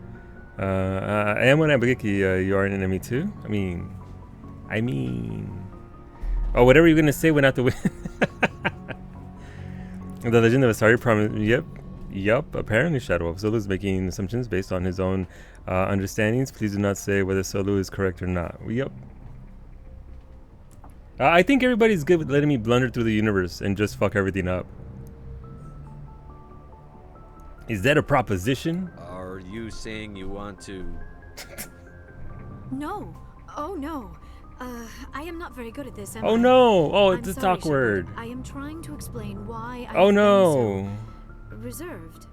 S1: I am what I'm you are an enemy too. I mean, oh, whatever you're gonna say went out the window. The legend of Asari promise. Yep. Apparently, Shadow of Solo is making assumptions based on his own understandings. Please do not say whether Solo is correct or not. Yep. I think everybody's good with letting me blunder through the universe and just fuck everything up. Is that a proposition?
S3: Are you saying you want to...
S14: No. Oh no. I am not very good at this, am
S1: Oh
S14: I?
S1: no! Oh,
S14: I'm
S1: it's
S14: sorry,
S1: awkward.
S14: Shepard. I am trying to explain why I
S1: Oh
S14: am
S1: no!
S14: so reserved.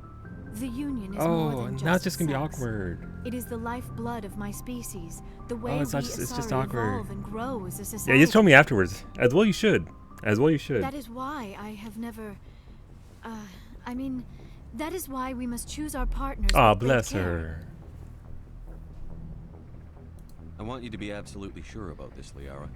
S14: The Union is more
S1: Oh,
S14: than just
S1: now it's just gonna be
S14: sex.
S1: awkward.
S14: It is the lifeblood of my species. The way
S1: Oh, it's
S14: we
S1: not just- it's just
S14: Asari
S1: awkward.
S14: evolve and grow as a
S1: Yeah,
S14: society.
S1: you just told me afterwards. As well you should. As well you should.
S14: That is why I have never. I mean, that is why we must choose our partners.
S1: Aw,
S14: with great
S1: bless
S14: care.
S1: her.
S3: I want you to be absolutely sure about this, Liara.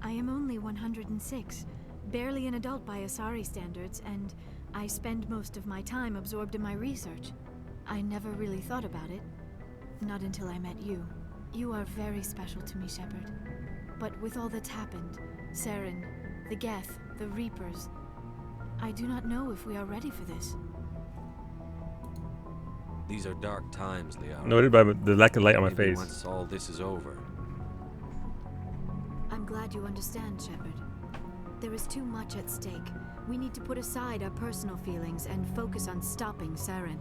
S14: I am only 106, barely an adult by Asari standards, and I spend most of my time absorbed in my research. I never really thought about it. Not until I met you. You are very special to me, Shepard. But with all that's happened, Saren, the Geth, the Reapers, I do not know if we are ready for this.
S3: These are dark times, Liara.
S1: Noted by the lack of light on my
S3: Maybe
S1: face.
S3: once all this is over.
S14: I'm glad you understand, Shepard. There is too much at stake. We need to put aside our personal feelings and focus on stopping Saren.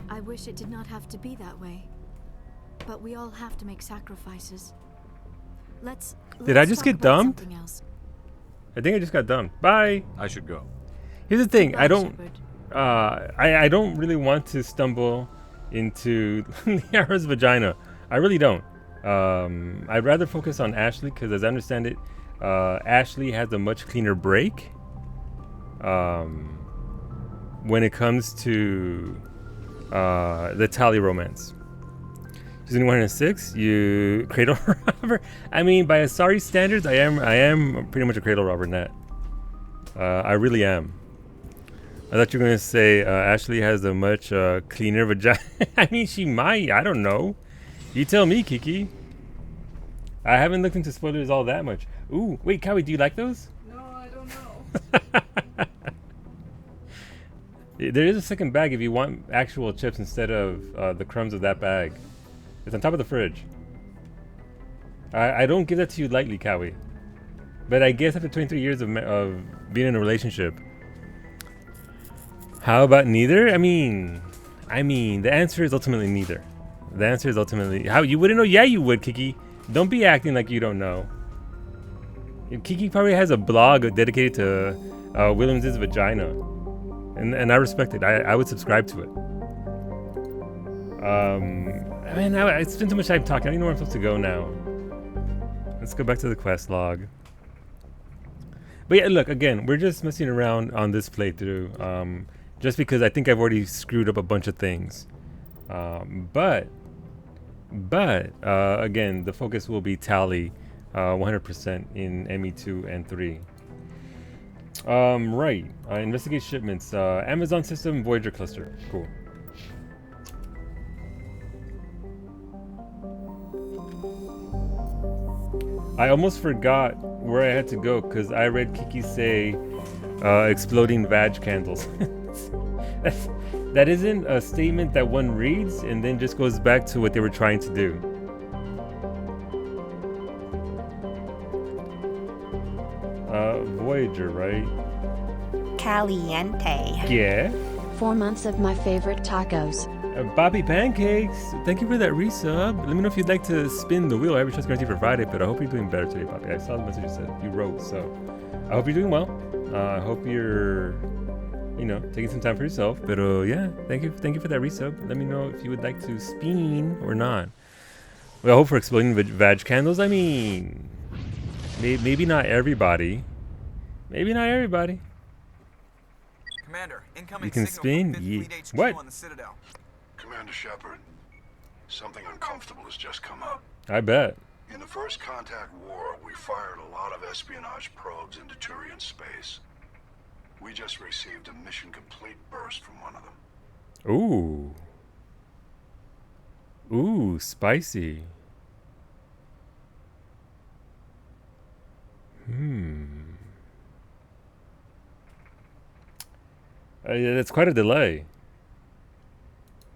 S14: I wish it did not have to be that way. But we all have to make sacrifices. Let's
S1: Did I just
S14: talk
S1: get
S14: about
S1: dumped?
S14: something else.
S1: I think I just got dumped. Bye.
S3: I should go.
S1: Here's the thing. I
S14: Goodbye,
S1: don't.
S14: Shepard.
S1: I don't really want to stumble into Liara's vagina. I really don't. I'd rather focus on Ashley because, as I understand it, Ashley has a much cleaner break. When it comes to the Tali romance. She's only 106. You cradle robber. I mean, by Asari standards, I am pretty much a cradle robber net. I really am. I thought you were gonna say Ashley has a much cleaner vagina. I mean, she might. I don't know. You tell me, Kiki. I haven't looked into spoilers all that much. Ooh, wait, Kawi, do you like those?
S9: No, I don't know.
S1: There is a second bag if you want actual chips instead of the crumbs of that bag. It's on top of the fridge. I don't give that to you lightly, Kawi. But I guess after 23 years of being in a relationship, how about neither? I mean, the answer is ultimately neither. The answer is ultimately how you wouldn't know. Yeah, you would, Kiki. Don't be acting like you don't know. Kiki probably has a blog dedicated to Williams' vagina, and I respect it. I would subscribe to it. I mean, I spent too much time talking. I don't even know where I'm supposed to go now. Let's go back to the quest log. But yeah, look, again, we're just messing around on this playthrough, just because I think I've already screwed up a bunch of things. But again, the focus will be Tali, 100% in ME2 and 3. Right. Investigate shipments. Amazon system, Voyager cluster. Cool. I almost forgot where I had to go because I read Kiki say exploding vag candles. That isn't a statement that one reads and then just goes back to what they were trying to do. Voyager, right?
S8: Caliente.
S1: Yeah.
S8: 4 months of my favorite tacos.
S1: Bobby Pancakes, thank you for that resub. Let me know if you'd like to spin the wheel. I have a trust guarantee for Friday, but I hope you're doing better today, Bobby. I saw the message you wrote, so I hope you're doing well. I hope you're, taking some time for yourself. But yeah, thank you for that resub. Let me know if you would like to spin or not. Well, I hope for exploding vag candles. I mean, maybe not everybody. Maybe not everybody.
S2: Commander, incoming
S1: You can
S2: signal
S1: spin?
S2: from Fifth
S1: Yeah.
S2: Fleet HQ
S1: What?
S2: on the Citadel.
S13: Commander Shepard, something uncomfortable has just come up.
S1: I bet.
S13: In the First Contact War, we fired a lot of espionage probes into Turian space. We just received a mission complete burst from one of them.
S1: Ooh, spicy. That's quite a delay.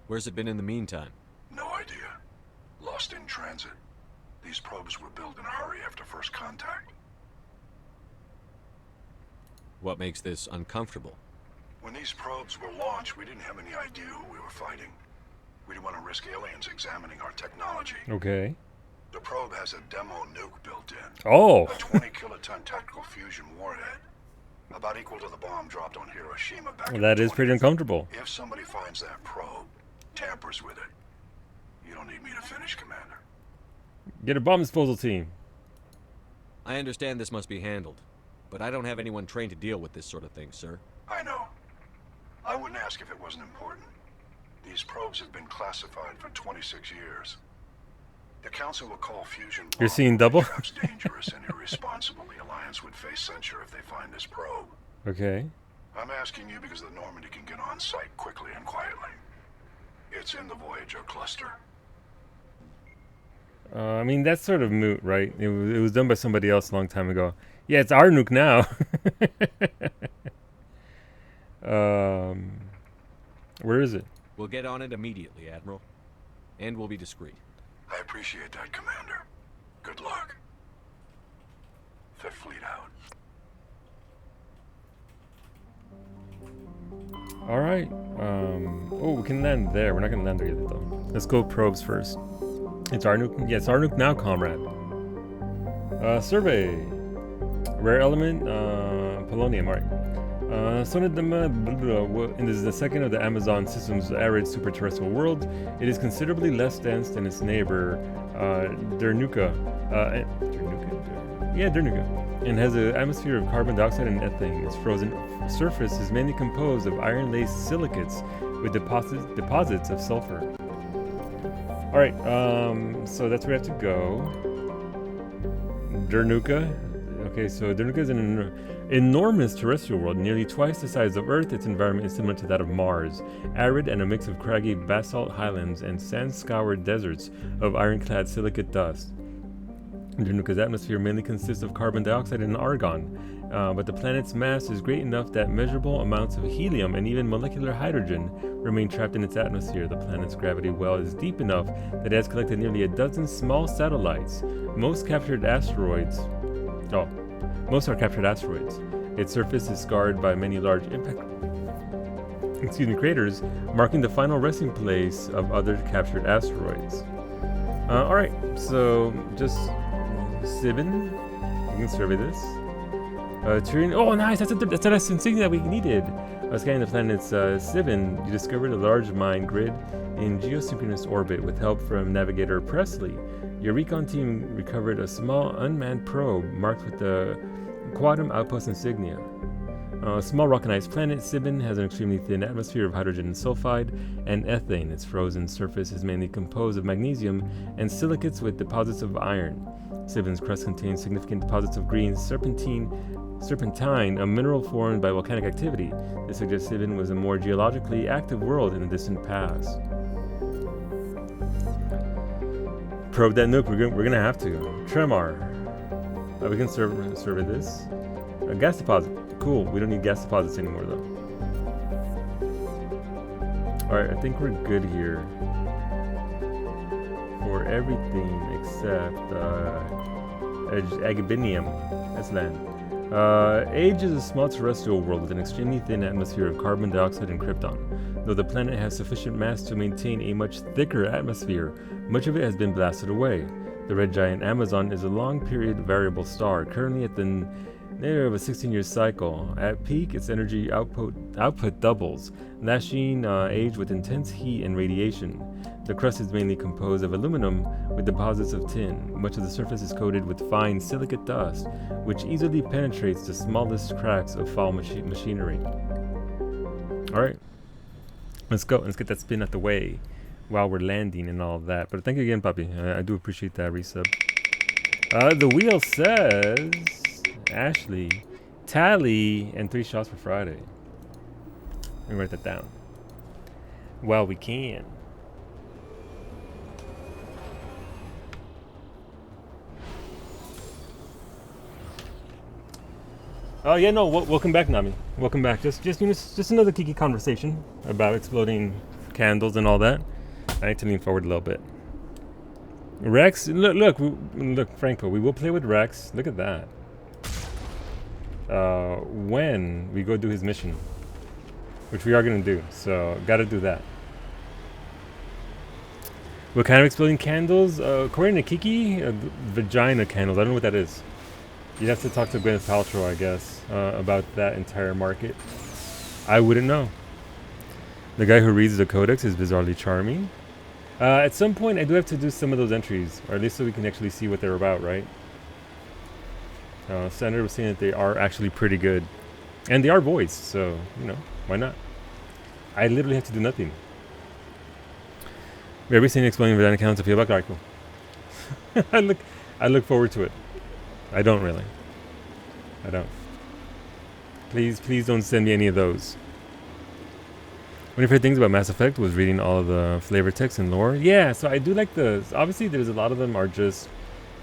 S3: Where's it been in the meantime?
S13: No idea. Lost in transit. These probes were built in a hurry after First Contact.
S3: What makes this uncomfortable?
S13: When these probes were launched, we didn't have any idea who we were fighting. We didn't want to risk aliens examining our technology.
S1: Okay.
S13: The probe has a demo nuke built in.
S1: Oh.
S13: A 20-kiloton tactical fusion warhead. About equal to the bomb dropped on Hiroshima back in
S1: That
S13: the
S1: is pretty
S13: 20s.
S1: uncomfortable.
S13: If somebody finds that probe, tampers with it, you don't need me to finish, Commander.
S1: Get a bomb disposal team.
S3: I understand this must be handled, but I don't have anyone trained to deal with this sort of thing, sir.
S13: I know. I wouldn't ask if it wasn't important. These probes have been classified for 26 years. The Council will call fusion
S1: You're seeing double?
S13: traps dangerous and irresponsible. The Alliance would face censure if they find this probe.
S1: Okay.
S13: I'm asking you because the Normandy can get on site quickly and quietly. It's in the Voyager cluster.
S1: I mean, that's sort of moot, right? It was done by somebody else a long time ago. Yeah, it's our nuke now. Where is it?
S3: We'll get on it immediately, Admiral. And we'll be discreet.
S13: I appreciate that, Commander. Good luck. Fifth Fleet out.
S1: All right. Oh, we can land there. We're not gonna land there yet, though. Let's go probes first. It's our nuke. Yeah, it's our nuke now, comrade. Survey. Rare element, polonium. All right. This is the second of the Amazon system's arid superterrestrial worlds. It is considerably less dense than its neighbor, Dernuka. Dernuka. And has an atmosphere of carbon dioxide and ethane. Its frozen surface is mainly composed of iron-laced silicates with deposits of sulfur. All right, so that's where we have to go. Dernuka. Okay, so Dernuka is an enormous terrestrial world, nearly twice the size of Earth. Its environment is similar to that of Mars, arid and a mix of craggy basalt highlands and sand-scoured deserts of ironclad silicate dust. Dernuka's atmosphere mainly consists of carbon dioxide and argon, but the planet's mass is great enough that measurable amounts of helium and even molecular hydrogen remain trapped in its atmosphere. The planet's gravity well is deep enough that it has collected nearly a dozen small satellites. Most are captured asteroids. Its surface is scarred by many large craters, marking the final resting place of other captured asteroids. Alright, so just Sibin. You can survey this. Turing. Oh, nice! That's an insignia that we needed. Scanning the planet's Sibin, you discovered a large mine grid in geosynchronous orbit with help from navigator Presley. Your recon team recovered a small unmanned probe marked with the Quantum Outpost insignia. A small rock-and-ice planet, Sibin has an extremely thin atmosphere of hydrogen sulfide and ethane. Its frozen surface is mainly composed of magnesium and silicates with deposits of iron. Sibin's crust contains significant deposits of green serpentine, a mineral formed by volcanic activity. This suggests Sibin was a more geologically active world in the distant past. Probe that nuke. We're gonna have to. Tremor. We can survey this. A gas deposit. Cool. We don't need gas deposits anymore, though. All right. I think we're good here for everything except Agabinium. That's land. Age is a small terrestrial world with an extremely thin atmosphere of carbon dioxide and krypton. Though the planet has sufficient mass to maintain a much thicker atmosphere, much of it has been blasted away. The red giant Amazon is a long-period variable star, currently at the near of a 16-year cycle. At peak, its energy output doubles, lashing age with intense heat and radiation. The crust is mainly composed of aluminum with deposits of tin. Much of the surface is coated with fine silicate dust, which easily penetrates the smallest cracks of foul machinery. All right, let's go. Let's get that spin out the way while we're landing and all of that. But thank you again, Poppy. I do appreciate that resub. The wheel says Ashley, Tally, and 3 shots for Friday. Let me write that down. Well, we can. Oh yeah, no. Welcome back, Nami. Welcome back. Just another kiki conversation about exploding candles and all that. I need to lean forward a little bit. Rex, look, Franco. We will play with Rex. Look at that. When we go do his mission, which we are gonna do, so gotta do that. What kind of exploding candles? According to Kiki, vagina candles. I don't know what that is. You'd have to talk to Gwyneth Paltrow, I guess, about that entire market. I wouldn't know. The guy who reads the codex is bizarrely charming. At some point, I do have to do some of those entries, or at least so we can actually see what they're about, right? Senator was saying that they are actually pretty good. And they are voiced, so, you know, why not? I literally have to do nothing. Every scene explaining vagina candles to feel about cool. I look forward to it. I don't really. I don't. Please don't send me any of those. One of my favorite things about Mass Effect was reading all of the flavor text and lore. Yeah, so I do like the... Obviously, there's a lot of them are just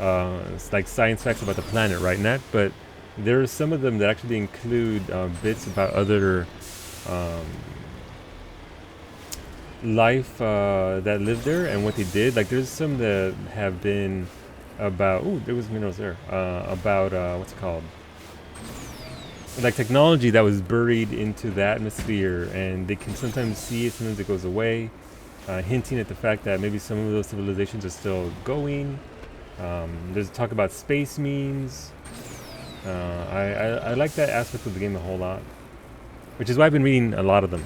S1: it's like science facts about the planet, right, Nat? But there are some of them that actually include bits about other life that lived there and what they did. Like, there's some that have been about... Ooh, there was minerals there. About, what's it called? Like technology that was buried into the atmosphere, and they can sometimes see it, sometimes it goes away, hinting at the fact that maybe some of those civilizations are still going. There's talk about space memes. I like that aspect of the game a whole lot, which is why I've been reading a lot of them.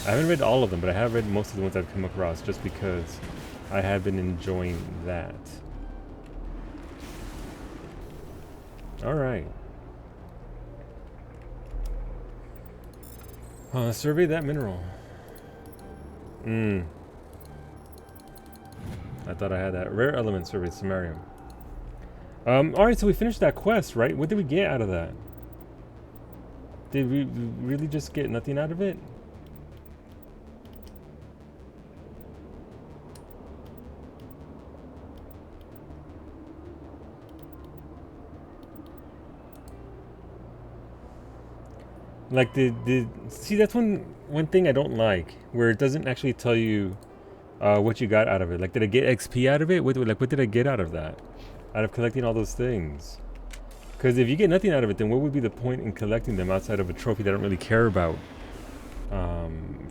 S1: I haven't read all of them, but I have read most of the ones I've come across, just because I have been enjoying that. All right. Survey that mineral. I thought I had that. Rare element survey, samarium. Alright, so we finished that quest, right? What did we get out of that? Did we really just get nothing out of it? Like see, that's one thing I don't like, where it doesn't actually tell you what you got out of it. Like, did I get XP out of it? What did I get out of that? Out of collecting all those things? Because if you get nothing out of it, then what would be the point in collecting them outside of a trophy that I don't really care about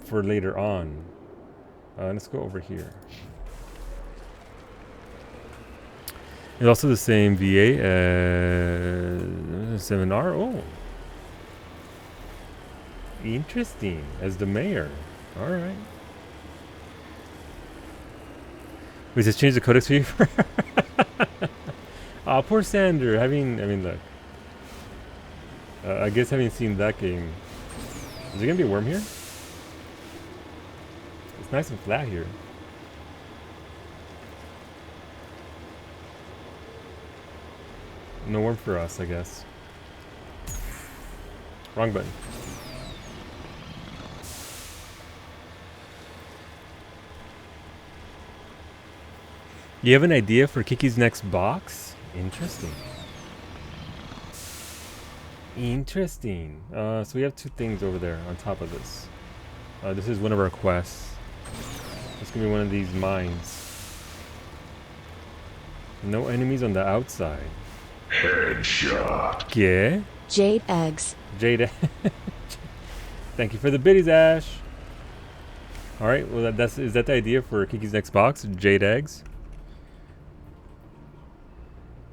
S1: for later on? Let's go over here. It's also the same VA as seminar. Oh. Interesting. As the mayor. Alright. We just changed the codex for you? Aw, poor Sander. I mean, look. I guess having seen that game. Is there gonna be a worm here? It's nice and flat here. No worm for us, I guess. Wrong button. You have an idea for Kiki's next box? Interesting. Interesting. So we have two things over there on top of this. This is one of our quests. It's gonna be one of these mines. No enemies on the outside.
S13: Headshot.
S1: Yeah.
S8: Jade eggs.
S1: Jade. Thank you for the biddies, Ash. All right. Well, is that the idea for Kiki's next box? Jade eggs.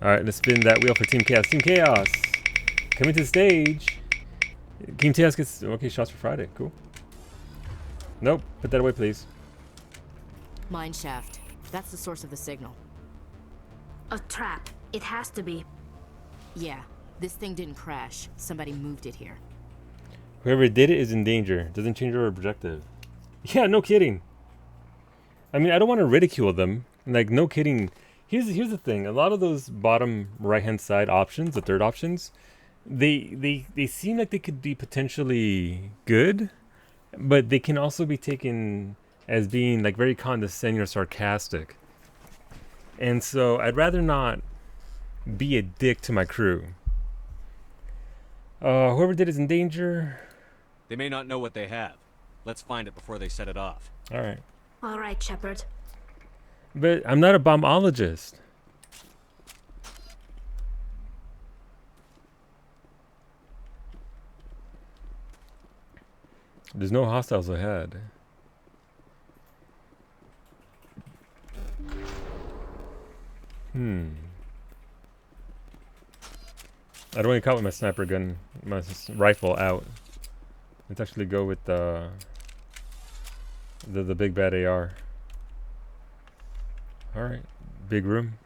S1: All right. Let's spin that wheel for Team Chaos. Team Chaos coming to the stage. Team Chaos gets shots for Friday. Cool. Nope. Put that away, please.
S6: Mine shaft. That's the source of the signal.
S10: A trap. It has to be.
S6: Yeah. This thing didn't crash. Somebody moved it here.
S1: Whoever did it is in danger. Doesn't change our objective. Yeah, no kidding. I mean, I don't want to ridicule them. Like, no kidding. Here's the thing. A lot of those bottom right-hand side options, the third options, they seem like they could be potentially good, but they can also be taken as being like very condescending or sarcastic. And so I'd rather not be a dick to my crew. Whoever did is in danger.
S3: They may not know what they have. Let's find it before they set it off.
S1: All right.
S10: All right, Shepard.
S1: But I'm not a bombologist. There's no hostiles ahead. I don't want to caught with my sniper gun, my rifle out. Let's actually go with the big bad AR. All right, big room.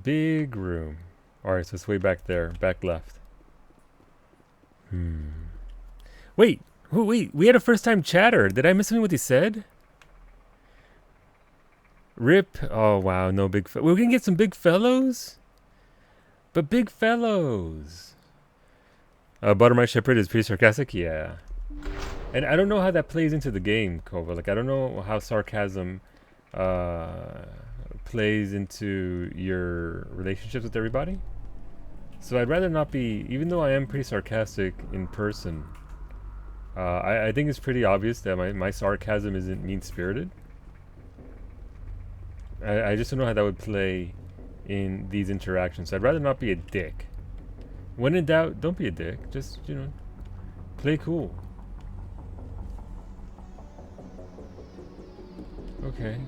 S1: Big room. All right, so it's way back there, back left. Wait, we had a first time chatter. Did I miss something what he said? Rip. Oh, wow. No big. We're going to get some big fellows? But big fellows. Buttermilk Shepherd is pretty sarcastic? Yeah. And I don't know how that plays into the game, Kova. Like, I don't know how sarcasm plays into your relationships with everybody. So I'd rather not be, even though I am pretty sarcastic in person, I think it's pretty obvious that my sarcasm isn't mean-spirited. I just don't know how that would play in these interactions. So I'd rather not be a dick. When in doubt, don't be a dick. Just, you know, play cool. Okay.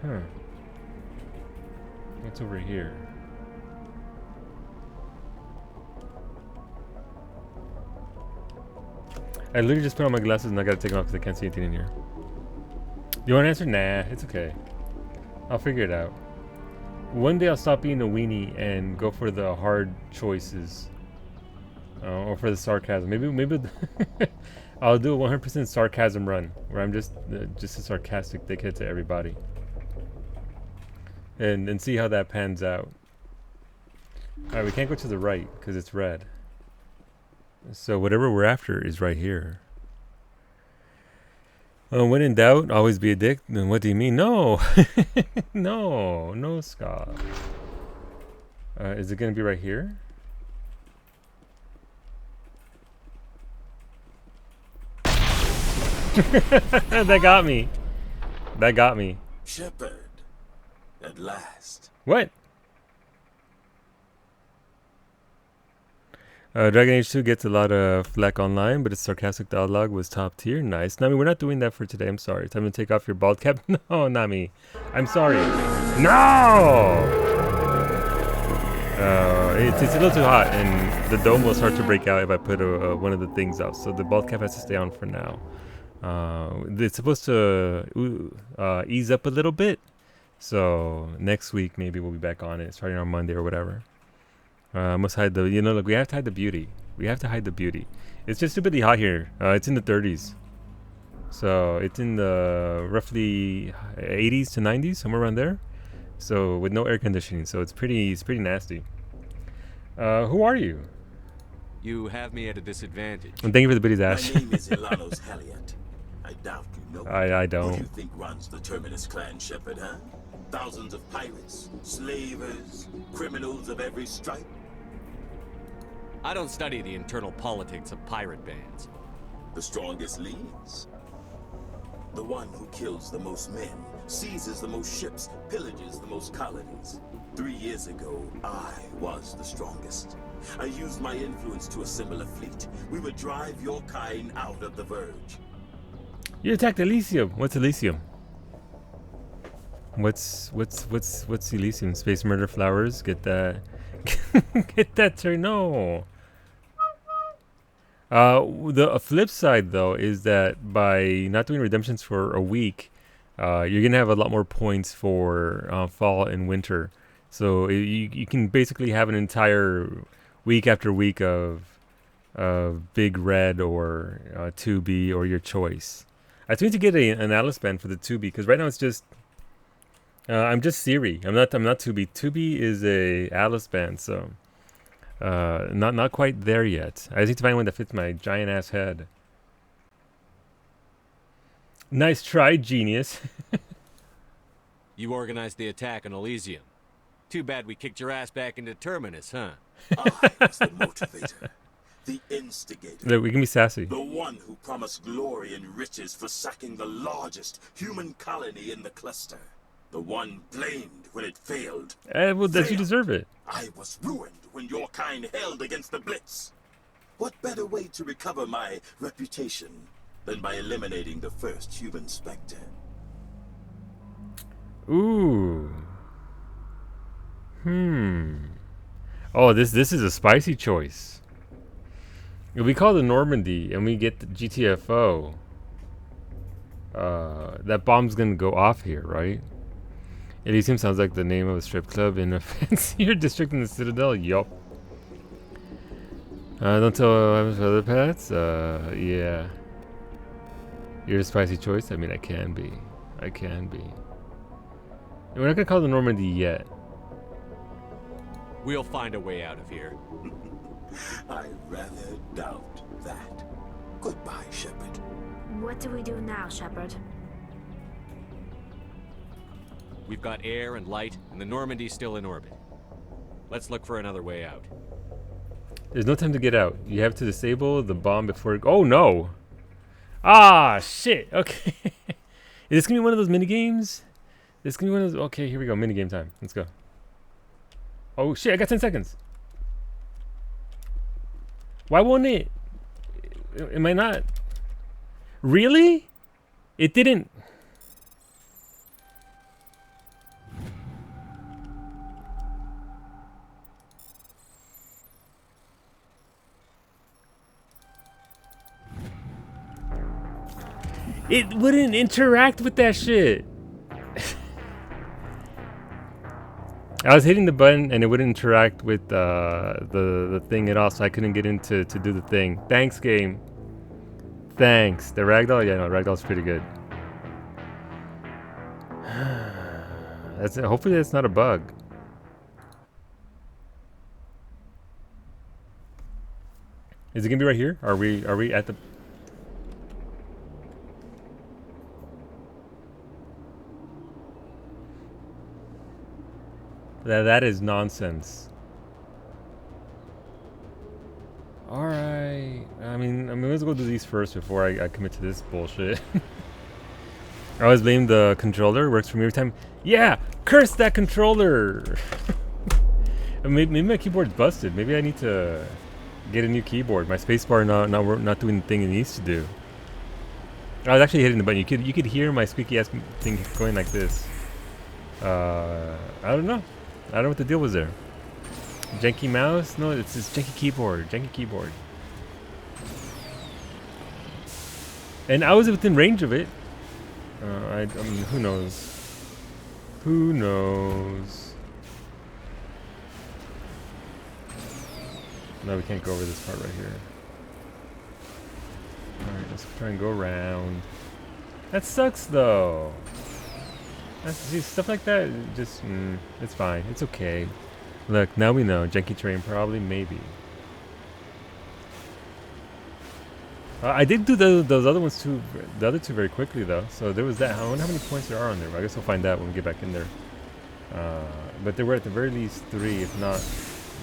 S1: Huh. What's over here? I literally just put on my glasses and I gotta take them off because I can't see anything in here. You want to answer? Nah, it's okay. I'll figure it out. One day I'll stop being a weenie and go for the hard choices. Or for the sarcasm. Maybe I'll do a 100% sarcasm run where I'm just a sarcastic dickhead to everybody. And see how that pans out. Alright, we can't go to the right because it's red. So whatever we're after is right here. When in doubt, always be a dick. Then what do you mean? No. no, Scott. Is it going to be right here? That got me. That got me.
S15: Shepard, at last.
S1: What? Dragon Age 2 gets a lot of flack online, but its sarcastic dialogue was top tier. Nice. Nami, we're not doing that for today. I'm sorry. Time to take off your bald cap. No, Nami. I'm sorry. No! It's a little too hot, and the dome will start to break out if I put one of the things out. So the bald cap has to stay on for now. It's supposed to ease up a little bit. So next week, maybe we'll be back on it, starting on Monday or whatever. Must hide the, look, we have to hide the beauty. We have to hide the beauty. It's just stupidly hot here. It's in the 30s. So it's in the roughly 80s to 90s, somewhere around there. So with no air conditioning. So it's pretty nasty. Who are you?
S3: You have me at a disadvantage.
S1: And thank you for the biddies, Ash.
S15: My name is Ilanos Haliat. I doubt you know.
S1: I don't.
S15: Who do you think runs the Terminus clan, Shepard, huh? Thousands of pirates, slavers, criminals of every stripe.
S3: I don't study the internal politics of pirate bands.
S15: The strongest leads. The one who kills the most men, seizes the most ships, pillages the most colonies. 3 years ago, I was the strongest. I used my influence to assemble a fleet. We would drive your kind out of the Verge.
S1: You attacked Elysium. What's Elysium? What's Elysium? Space murder flowers? Get that. Get that turn. No. The flip side though is that by not doing redemptions for a week, you're gonna have a lot more points for fall and winter. So you can basically have an entire week after week of Big Red or 2B or your choice. I think to get an Alice band for the 2B because right now it's just I'm just Siri. I'm not 2B. 2B is a Alice band, so not quite there yet. I just need to find one that fits my giant ass head. Nice try, genius.
S3: You organized the attack on Elysium. Too bad we kicked your ass back into Terminus, huh?
S15: I was the motivator, the instigator.
S1: Look, we can be sassy.
S15: The one who promised glory and riches for sacking the largest human colony in the cluster. The one blamed when it failed.
S1: Well, that you deserve it.
S15: I was ruined when your kind held against the Blitz. What better way to recover my reputation than by eliminating the first human Spectre?
S1: Ooh. Oh, this is a spicy choice. If we call the Normandy and we get the GTFO, that bomb's gonna go off here, right? Elysium sounds like the name of a strip club in a fancier district in the Citadel. Yup. Don't tell what happens to other pets. Yeah. You're a spicy choice? I mean, I can be. We're not gonna call the Normandy yet.
S3: We'll find a way out of here.
S15: I rather doubt that. Goodbye, Shepard.
S10: What do we do now, Shepard?
S3: We've got air and light, and the Normandy's still in orbit. Let's look for another way out.
S1: There's no time to get out. You have to disable the bomb before... Oh, no! Ah, shit! Okay. Is this gonna be one of those minigames? This gonna be one of those... Okay, here we go. Minigame time. Let's go. Oh, shit. I got 10 seconds. Why won't it... Am I not... Really? It didn't... It wouldn't interact with that shit. I was hitting the button and it wouldn't interact with the thing at all, so I couldn't get into to do the thing. Thanks, game. Thanks. The ragdoll, yeah, no, ragdoll's pretty good. That's it. Hopefully that's not a bug. Is it gonna be right here? Are we at the... That is nonsense. Alright. I mean, let's go do these first before I commit to this bullshit. I always blame the controller. Works for me every time. Yeah! Curse that controller! Maybe my keyboard's busted. Maybe I need to get a new keyboard. My spacebar not doing the thing it needs to do. I was actually hitting the button. You could hear my squeaky ass thing going like this. I don't know. I don't know what the deal was there. Janky mouse? No, it's this janky keyboard. Janky keyboard. And I was within range of it. I mean, who knows? Who knows? No, we can't go over this part right here. Alright, let's try and go around. That sucks, though. See, stuff like that, just, it's fine. It's okay. Look, now we know. Janky terrain, probably, maybe. I did do those other ones too, the other two very quickly, though. So there was that. I wonder how many points there are on there. I guess we'll find out when we get back in there. But there were at the very least 3, if not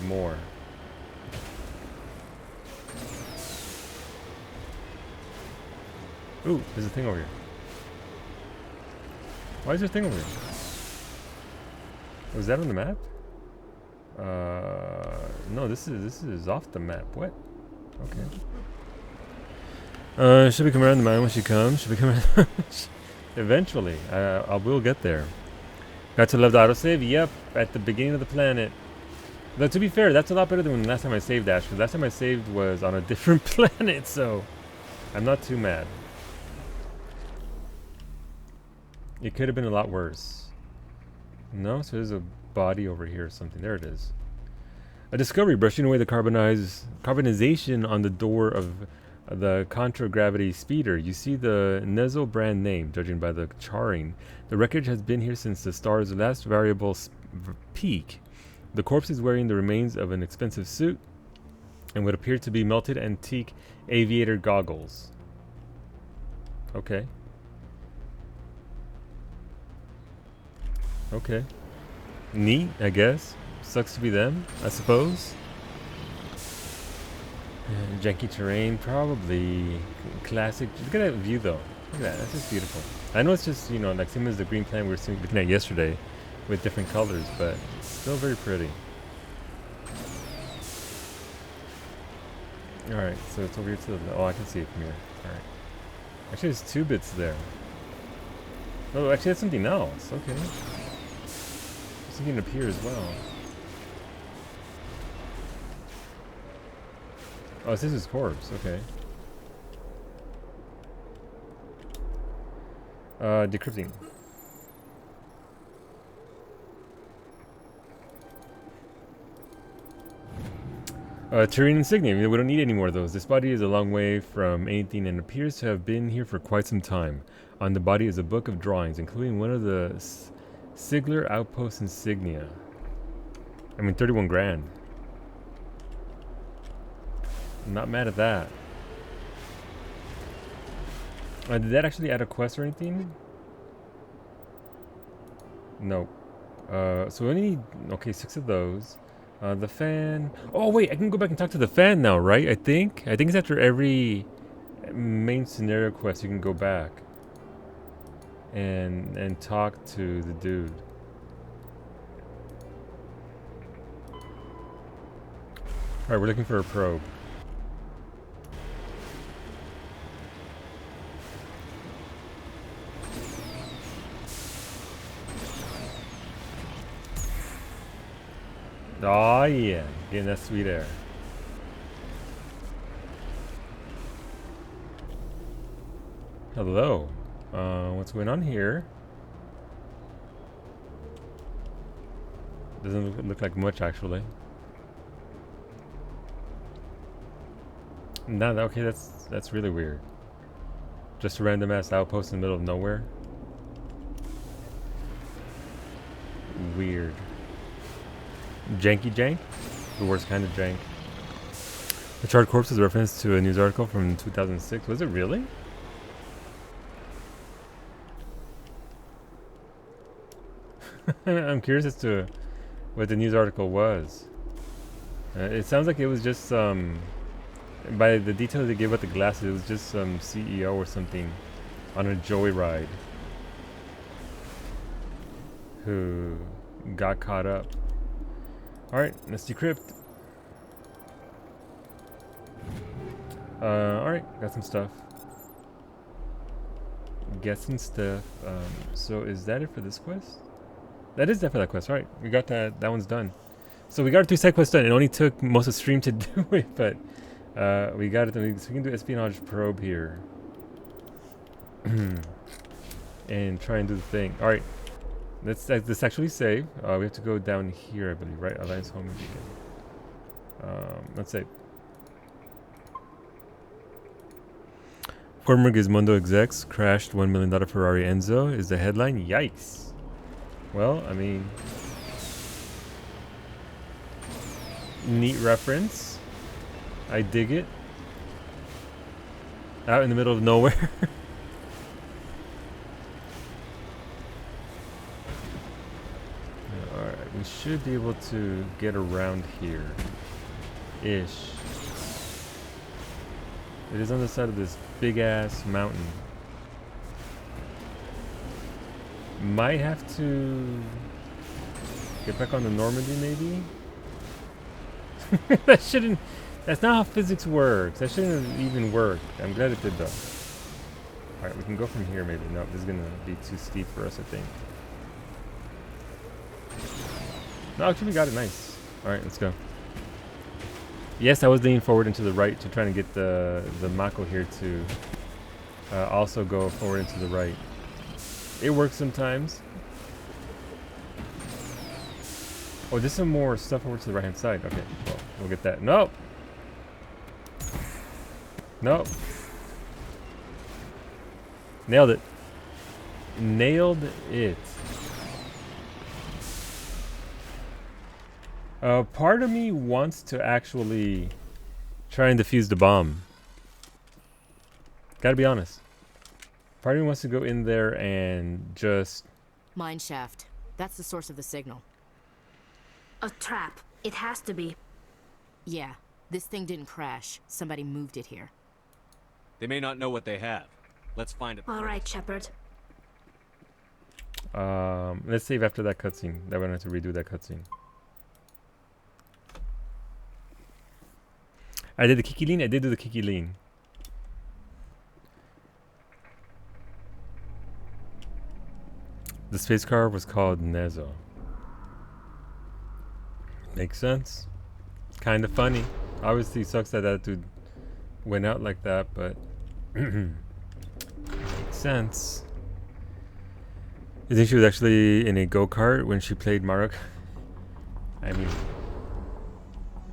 S1: more. Ooh, there's a thing over here. Why is there a thing over here? Was that on the map? No, this is off the map. What? Okay. Should we come around the mountain when she comes? Should we come around? Eventually. I will get there. Got to love the autosave? Yep, at the beginning of the planet. Though to be fair, that's a lot better than the last time I saved, Ash, because last time I saved was on a different planet, so I'm not too mad. It could have been a lot worse. No? So there's a body over here or something. There it is. A discovery brushing away the carbonization on the door of the contragravity speeder. You see the Nezo brand name, judging by the charring. The wreckage has been here since the star's last variable peak. The corpse is wearing the remains of an expensive suit and what appear to be melted antique aviator goggles. Okay. Okay. Neat, I guess. Sucks to be them, I suppose. Janky terrain, probably. Classic. Look at that view, though. Look at that. That's just beautiful. I know it's just, you know, like same as the green planet we were looking at yesterday with different colors, but still very pretty. Alright, so it's over here to the... Oh, I can see it from here. Alright. Actually, there's 2 bits there. Oh, actually, that's something else. Okay. Something up here as well. Oh, this is his corpse. Okay. Decrypting. Tyrian insignia. We don't need any more of those. This body is a long way from anything and appears to have been here for quite some time. On the body is a book of drawings, including one of the Sigler Outpost insignia. I mean, 31 grand. I'm not mad at that. Did that actually add a quest or anything? No. So we only need, okay, 6 of those. The fan. Oh wait, I can go back and talk to the fan now, right? I think it's after every main scenario quest you can go back and talk to the dude. All right, we're looking for a probe. Oh yeah, getting that sweet air. Hello. What's going on here? Doesn't look like much actually. No, okay, that's really weird. Just a random ass outpost in the middle of nowhere. Weird. Janky jank? The worst kind of jank. The charred corpse is a reference to a news article from 2006. Was it really? I'm curious as to what the news article was. It sounds like it was just by the details they gave about the glasses, it was just some CEO or something on a joyride who got caught up. Alright, let's decrypt. Alright, got some stuff. So is that it for this quest? That is it for that quest. Alright, we got that. That one's done. So we got our 2 side quests done. It only took most of the stream to do it, but we got it done. So we can do espionage probe here. And try and do the thing. Alright. Let's actually save. We have to go down here, I believe, right? Alliance Home Beacon. Let's save. Former Gizmondo execs crashed $1 million Ferrari Enzo is the headline. Yikes. Well, I mean, neat reference. I dig it. Out in the middle of nowhere. Alright, we should be able to get around here. Ish. It is on the side of this big ass mountain. Might have to get back on the Normandy, maybe? That shouldn't... That's not how physics works. That shouldn't have even worked. I'm glad it did, though. Alright, we can go from here, maybe. No, this is going to be too steep for us, I think. No, actually, we got it nice. Alright, let's go. Yes, I was leaning forward and to the right to try and get the Mako here to also go forward and to the right. It works sometimes. Oh, there's some more stuff over to the right-hand side. Okay, well, we'll get that. Nope! Nope. Nailed it. Nailed it. Part of me wants to actually try and defuse the bomb. Gotta be honest. Part of me wants to go in there and just...
S6: Mine shaft. That's the source of the signal.
S10: A trap. It has to be.
S6: Yeah, this thing didn't crash. Somebody moved it here.
S3: They may not know what they have. Let's find it.
S10: All right, Shepard.
S1: Let's save after that cutscene. That we don't have to redo that cutscene. I did the Kiki lean. I did do the Kiki lean. The space car was called Nezo. Makes sense. Kind of funny. Obviously sucks that that dude went out like that, but makes sense. You think she was actually in a go-kart when she played Mario? I mean,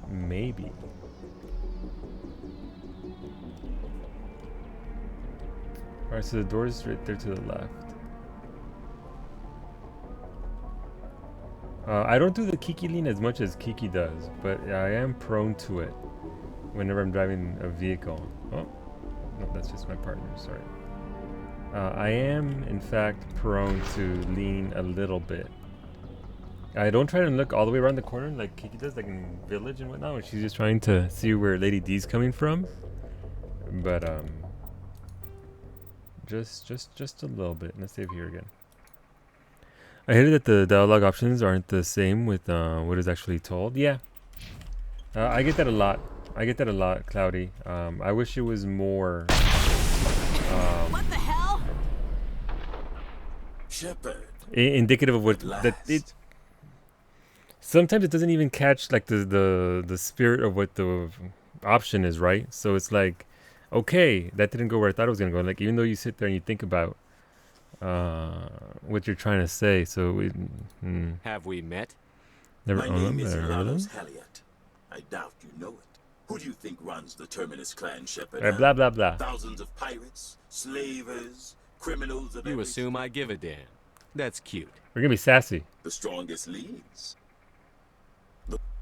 S1: maybe. Alright, so the door's right there to the left. I don't do the Kiki lean as much as Kiki does, but I am prone to it whenever I'm driving a vehicle. Oh, no, that's just my partner, sorry. I am, in fact, prone to lean a little bit. I don't try to look all the way around the corner like Kiki does, like in Village and whatnot, when she's just trying to see where Lady D's coming from. But, just a little bit. Let's save here again. I hated that the dialogue options aren't the same with what is actually told. Yeah, I get that a lot. I get that a lot, Cloudy. I wish it was more.
S14: What the hell?
S15: Shepard.
S1: Indicative of what that it. Sometimes it doesn't even catch like the spirit of what the option is, right? So it's like, okay, that didn't go where I thought it was gonna go. Like even though you sit there and you think about what you're trying to say, so we
S3: Have we met?
S1: Never.
S15: My name is Elanos Halliot. I doubt you know it. Who do you think runs the Terminus clan, Shepard?
S1: Blah blah blah.
S15: Thousands of pirates, slavers, criminals of
S3: You
S15: every
S3: assume I give a damn. That's cute.
S1: We're gonna be sassy.
S15: The strongest leads.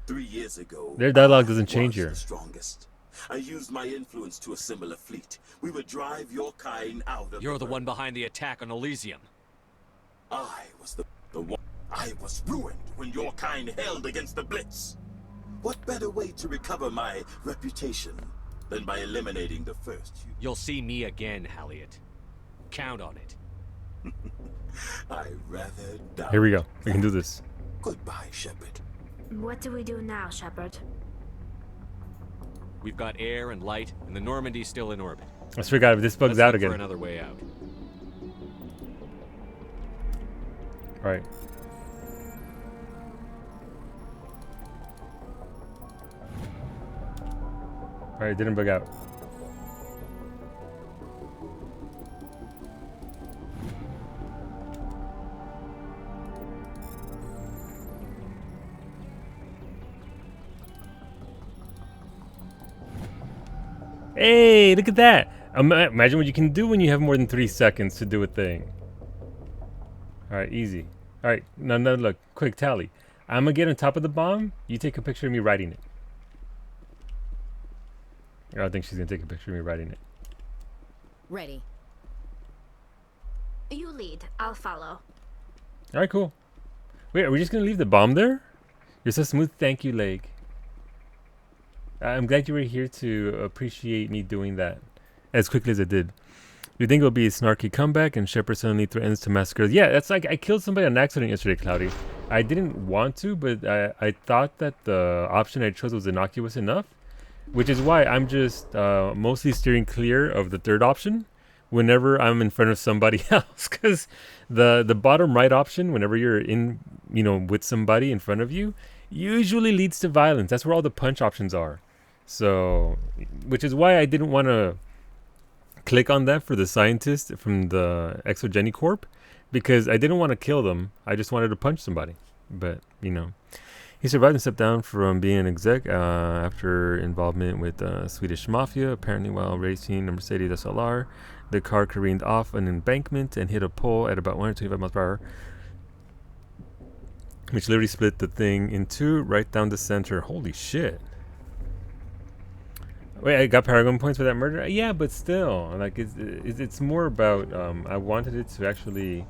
S15: 3 years ago,
S1: Their dialogue
S15: I
S1: doesn't change
S15: was
S1: here.
S15: the strongest. I used my influence to assemble a fleet. We would drive your kind out of
S3: You're the one behind the attack on Elysium.
S15: I was the one. I was ruined when your kind held against the Blitz. What better way to recover my reputation than by eliminating the first?
S3: You'll see me again, Halliot. Count on it.
S15: I rather die.
S1: Here we go. We can do this.
S15: Goodbye, Shepard.
S10: What do we do now, Shepard?
S3: We've got air and light, and the Normandy's still in orbit.
S1: I swear to God, if this bug's
S3: Let's
S1: out
S3: look for
S1: again.
S3: another way out.
S1: All right. All right, didn't bug out. Hey, look at that. Imagine what you can do when you have more than 3 seconds to do a thing. All right, easy. All right, no, look, quick tally. I'm gonna get on top of the bomb. You take a picture of me riding it. I don't think she's gonna take a picture of me riding it.
S6: Ready.
S10: You lead. I'll follow.
S1: All right, cool. Wait, are we just gonna leave the bomb there? You're so smooth. Thank you, Lake. I'm glad you were here to appreciate me doing that as quickly as I did. You think it'll be a snarky comeback and Shepard suddenly threatens to massacre? Yeah, that's like I killed somebody on accident yesterday, Cloudy. I didn't want to, but I thought that the option I chose was innocuous enough, which is why I'm just mostly steering clear of the third option whenever I'm in front of somebody else. Because the bottom right option, whenever you're in, with somebody in front of you, usually leads to violence. That's where all the punch options are. So, which is why I didn't want to click on that for the scientist from the Exogeny Corp, because I didn't want to kill them. I just wanted to punch somebody. But, he survived and stepped down from being an exec after involvement with Swedish mafia. Apparently, while racing a Mercedes SLR, the car careened off an embankment and hit a pole at about 125 miles per hour, which literally split the thing in two right down the center. Holy shit. Wait, I got Paragon points for that murder? Yeah, but still, like, it's more about, I wanted it to actually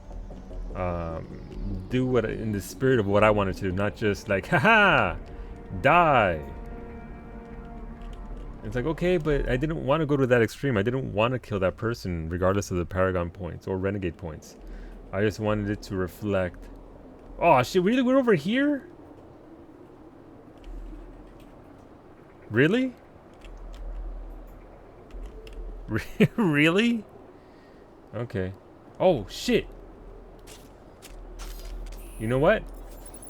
S1: do what, in the spirit of what I wanted to, not just like, haha, die. It's like, okay, but I didn't want to go to that extreme. I didn't want to kill that person, regardless of the Paragon points or Renegade points. I just wanted it to reflect. Oh, shit, really? We're over here? Really? Really? Okay. Oh, shit. You know what?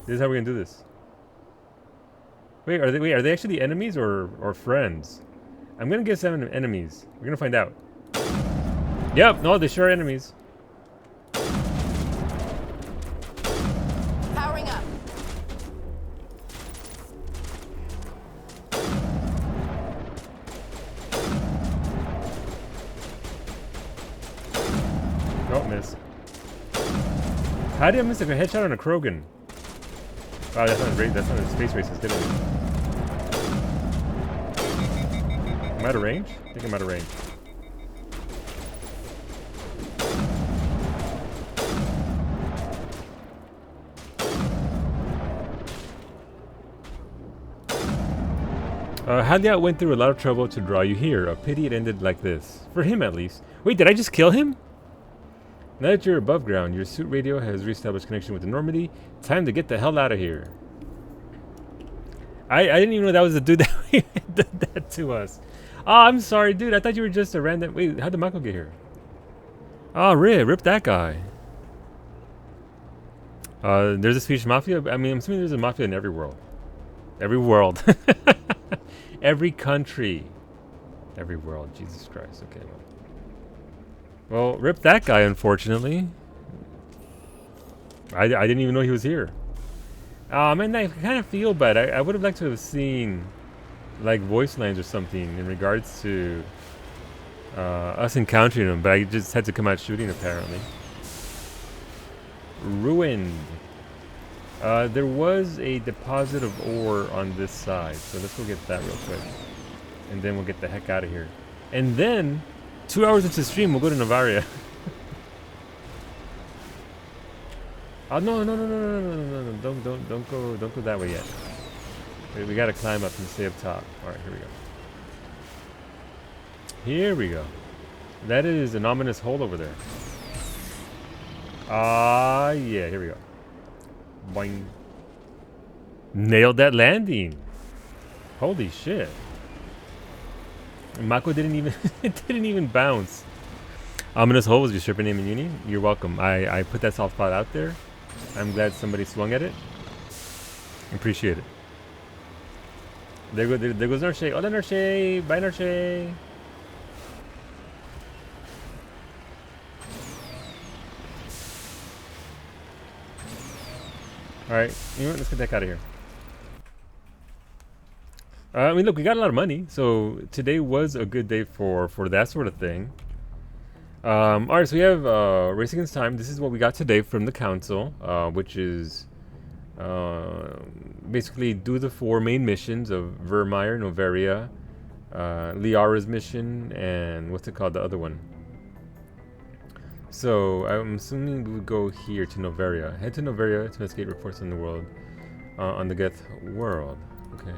S1: This is how we're gonna do this. Wait, are they actually enemies or friends? I'm gonna guess them enemies. We're gonna find out. Yep, no, they sure are enemies.
S6: Powering up.
S1: Don't miss. How did I miss a headshot on a Krogan? Wow, that's not great. That's not a space racist, did it? Am I out of range? I think I'm out of range. Halyat went through a lot of trouble to draw you here. A pity it ended like this. For him, at least. Wait, did I just kill him? Now that you're above ground, your suit radio has reestablished connection with the Normandy. Time to get the hell out of here. I didn't even know that was the dude that did that to us. Oh, I'm sorry, dude. I thought you were just a random... Wait, how'd the Mako get here? Oh, rip that guy. There's a Swedish mafia. I mean, I'm assuming there's a mafia in every world. Every world. Every country. Every world. Jesus Christ. Okay. Well, rip that guy, unfortunately. I didn't even know he was here. Man, I kind of feel bad. I would have liked to have seen, like, voice lines or something in regards to us encountering him, but I just had to come out shooting, apparently. Ruined. There was a deposit of ore on this side, so let's go get that real quick. And then we'll get the heck out of here. And then, 2 hours into stream, we'll go to Novaria. Oh, no, don't go that way yet. Wait, we gotta climb up and stay up top. Alright, here we go. Here we go. That is an ominous hole over there. Ah, yeah, here we go. Boing. Nailed that landing. Holy shit. Mako didn't even it didn't even bounce. Ominous hole was your stripper name in uni. You're welcome. I put that soft spot out there. I'm glad somebody swung at it. Appreciate it. There goes Narche. Hola Narche. Bye Narche. Alright, you know what? Let's get the heck out of here. I mean, look, we got a lot of money, so today was a good day for that sort of thing. Alright, so we have Race Against Time. This is what we got today from the council, which is basically do the 4 main missions of Virmire, Noveria, Liara's mission, and what's it called, the other one? So I'm assuming we would go here to Noveria. Head to Noveria to investigate reports on the world, on the Geth world. Okay.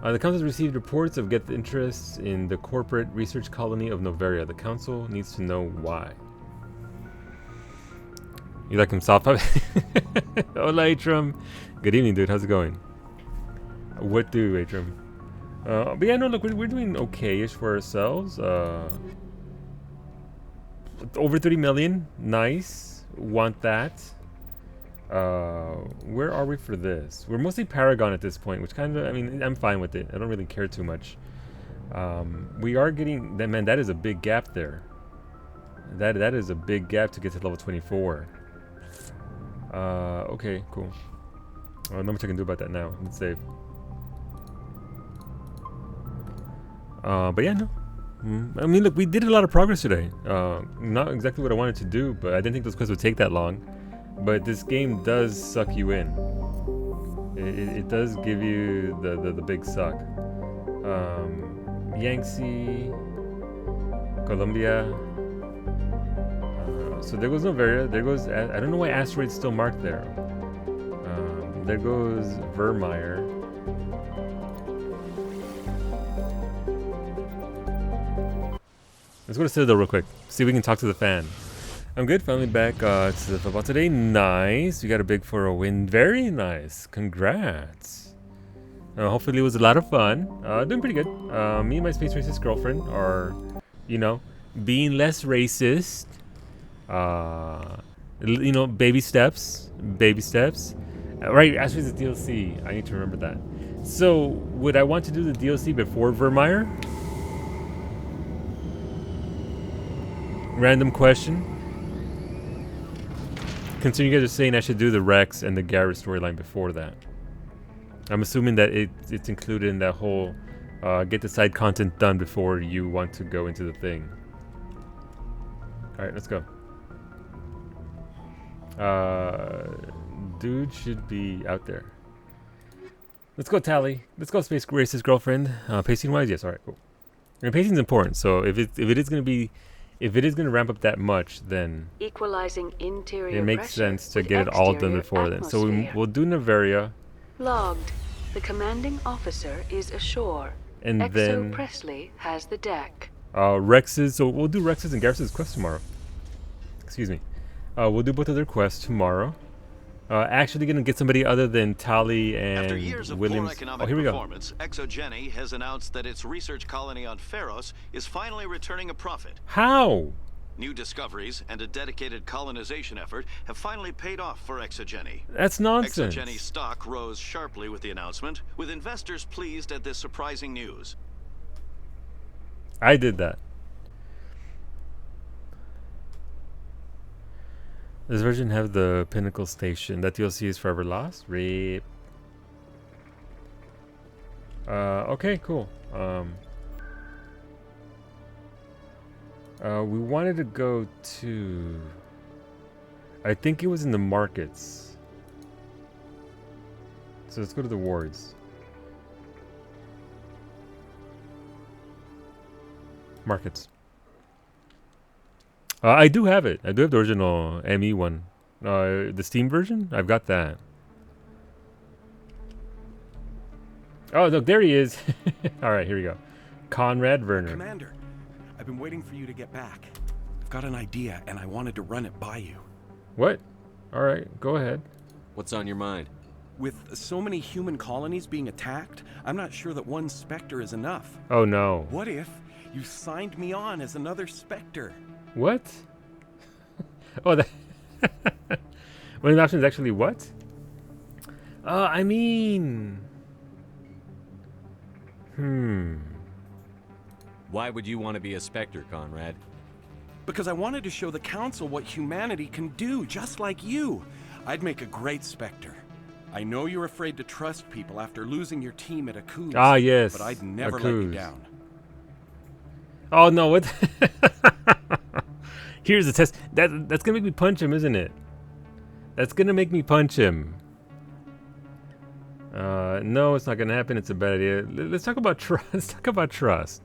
S1: The council has received reports of Geth interests in the corporate research colony of Noveria. The council needs to know why. You like him soft? Hola, Atrum. Good evening, dude. How's it going? What do, Atrum? But yeah, no, look, we're doing okay-ish for ourselves. Over 30 million. Nice. Want that. Where are we for this? We're mostly Paragon at this point, which kind of, I mean, I'm fine with it. I don't really care too much. We are getting, man, that is a big gap there. That is a big gap to get to level 24. Okay, cool. Not much I can do about that now. Let's save. But yeah, no. I mean, look, we did a lot of progress today. Not exactly what I wanted to do, but I didn't think those quests would take that long. But this game does suck you in. It does give you the big suck. Yangtze, Colombia. So there goes Noveria. There goes, I don't know why Asteroid's still marked there. There goes Virmire. Let's go to Citadel real quick. See if we can talk to the fan. I'm good. Finally back to the football today. Nice. We got a big 4-0 win. Very nice. Congrats. Hopefully it was a lot of fun. Doing pretty good. Me and my space racist girlfriend are, you know, being less racist. You know, baby steps. Baby steps. Right, actually the DLC. I need to remember that. So, would I want to do the DLC before Vermeer? Random question. Considering you guys are saying I should do the Rex and the Garrett storyline before that. I'm assuming that it's included in that whole get the side content done before you want to go into the thing. Alright, let's go. Dude should be out there. Let's go, Tally. Let's go, Space Racist Girlfriend. Pacing wise, yes. Alright, cool. I mean, pacing is important, so if it is gonna ramp up that much, then
S16: Equalizing interior
S1: it makes sense to get it all done before then. So we'll do Neveria.
S16: Logged. The commanding officer is ashore.
S1: And
S16: Exo
S1: then
S16: Presley has the deck.
S1: Rex's. So we'll do Rex's and Garrus's quest tomorrow. Excuse me. We'll do both of their quests tomorrow. Actually gonna get somebody other than Tally and
S17: After years of
S1: Williams.
S17: poor economic
S1: Here we go.
S17: performance, ExoGeni has announced that its research colony on Pharos is finally returning a profit.
S1: How?
S17: New discoveries and a dedicated colonization effort have finally paid off for ExoGeni.
S1: That's nonsense.
S17: ExoGeni stock rose sharply with the announcement, with investors pleased at this surprising news.
S1: I did that. Does this version have the Pinnacle Station? That DLC is forever lost? Rip. Okay, cool. We wanted to go to... I think it was in the markets. So let's go to the wards. Markets. I do have it. I do have the original ME one. The Steam version? I've got that. Oh, look, there he is. Alright, here we go. Conrad Werner.
S18: Commander, I've been waiting for you to get back. I've got an idea, and I wanted to run it by you.
S1: What? Alright, go ahead.
S3: What's on your mind?
S18: With so many human colonies being attacked, I'm not sure that one Spectre is enough.
S1: Oh, no.
S18: What if you signed me on as another Spectre?
S1: What? Oh, that... One of the options is actually what? I mean...
S3: Why would you want to be a Spectre, Conrad?
S18: Because I wanted to show the Council what humanity can do, just like you. I'd make a great Spectre. I know you're afraid to trust people after losing your team at Akuz.
S1: Ah, yes.
S18: But I'd never let you
S1: Akuz.
S18: down.
S1: Oh, no, what? Here's the test. That's gonna make me punch him, isn't it? That's gonna make me punch him. No, it's not gonna happen. It's a bad idea. Let's talk about trust. Let's talk about trust.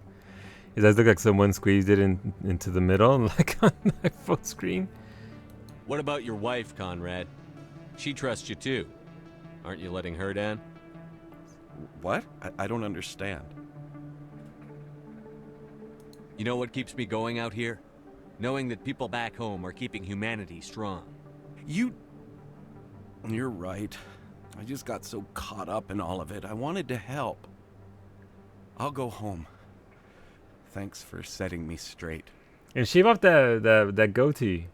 S1: It does look like someone squeezed it into the middle, like on my phone screen.
S3: What about your wife, Conrad? She trusts you too. Aren't you letting her down?
S18: What? I don't understand.
S3: You know what keeps me going out here? Knowing that people back home are keeping humanity strong.
S18: You're right. I just got so caught up in all of it. I wanted to help. I'll go home. Thanks for setting me straight.
S1: And shave off that goatee.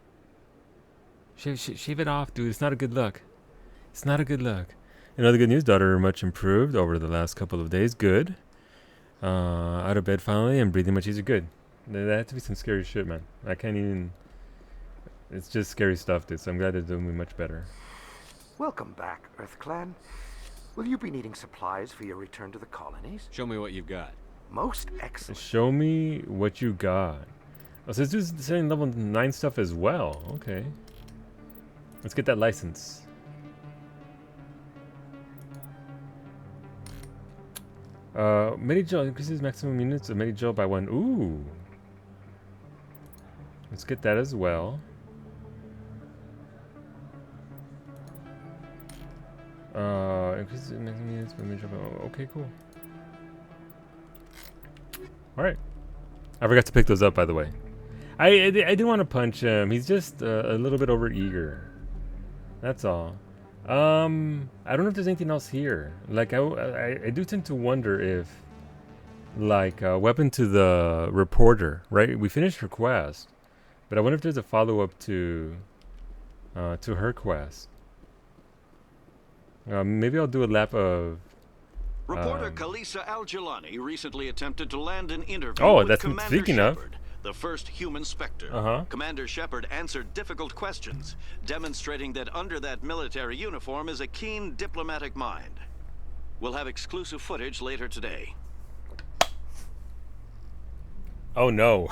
S1: Shave it off, dude. It's not a good look. It's not a good look. And other good news, daughter much improved over the last couple of days. Good. Out of bed finally and breathing much easier. Good. That had to be some scary shit, man. I can't even... It's just scary stuff, dude. So I'm glad they're doing me much better.
S19: Welcome back, EarthClan. Will you be needing supplies for your return to the colonies?
S3: Show me what you've got.
S19: Most excellent.
S1: Show me what you got. Oh, so this dude's selling level 9 stuff as well. Okay. Let's get that license. Medi-gel increases maximum units of Medi-gel by 1. Ooh. Let's get that as well. Increases maximum units by Medi-gel by 1. Okay, cool. Alright. I forgot to pick those up, by the way. I didn't want to punch him. He's just a little bit overeager. That's all. I don't know if there's anything else here. Like, I do tend to wonder if, like, weapon to the reporter, right? We finished her quest, but I wonder if there's a follow-up to to her quest. Maybe I'll do a lap of...
S17: Reporter Kalisa Al-Jalani recently attempted to land an interview
S1: Oh,
S17: with
S1: that's
S17: Commander
S1: speaking of.
S17: Shepard, the first human Spectre. Commander Shepard answered difficult questions, demonstrating that under that military uniform is a keen diplomatic mind. We'll have exclusive footage later today.
S1: Oh no.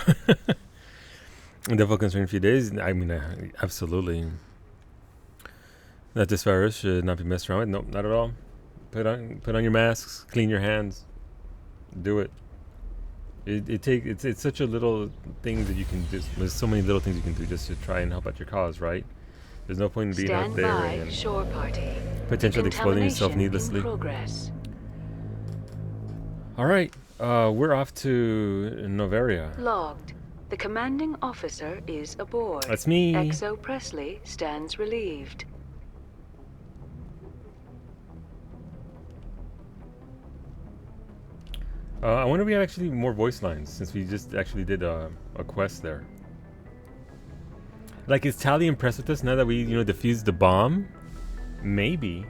S1: Difficult constraint in a few days. I mean, absolutely. That this virus should not be messed around with. Nope, not at all. Put on your masks. Clean your hands. Do it. It's such a little thing that you can do. There's so many little things you can do just to try and help out your cause, right? There's no point in being out there and
S16: shore party.
S1: potentially exploding yourself needlessly. All right, we're off to Noveria.
S16: Logged. The commanding officer is aboard.
S1: That's me.
S16: XO Presley stands relieved.
S1: I wonder if we have actually more voice lines since we just actually did a quest there. Like, is Tali impressed with us now that we, defused the bomb? Maybe.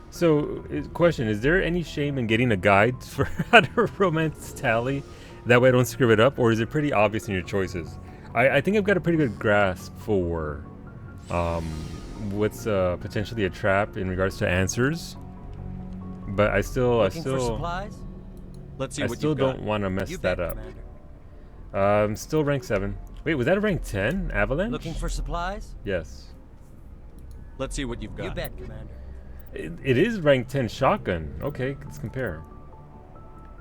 S1: So, question, is there any shame in getting a guide for how to romance Tali? That way I don't screw it up? Or is it pretty obvious in your choices? I think I've got a pretty good grasp for what's potentially a trap in regards to answers. But I still...
S12: Looking for supplies?
S3: Let's see
S1: I
S3: what
S1: still
S3: you've got.
S1: don't want to mess
S12: You
S1: that
S12: bet,
S1: up.
S12: Commander.
S1: Still rank 7. Wait, was that a rank 10? Avalanche?
S12: Looking for supplies?
S1: Yes.
S3: Let's see what you've got.
S12: You bet, Commander.
S1: It is rank 10 shotgun. Okay, let's compare.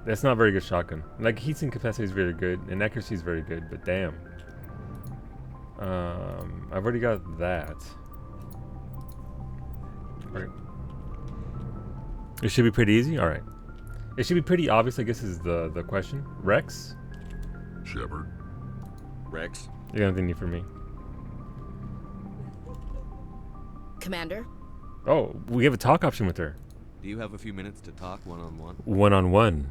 S1: That's not very good shotgun. Like, heatsink capacity is very good, and accuracy is very good, but damn. I've already got that. Alright. It should be pretty easy? Alright. It should be pretty obvious, I guess, is the question. Rex?
S13: Shepard.
S3: Rex?
S1: You got anything new for me?
S6: Commander?
S1: Oh, we have a talk option with her.
S3: Do you have a few minutes to talk one-on-one?
S1: One-on-one.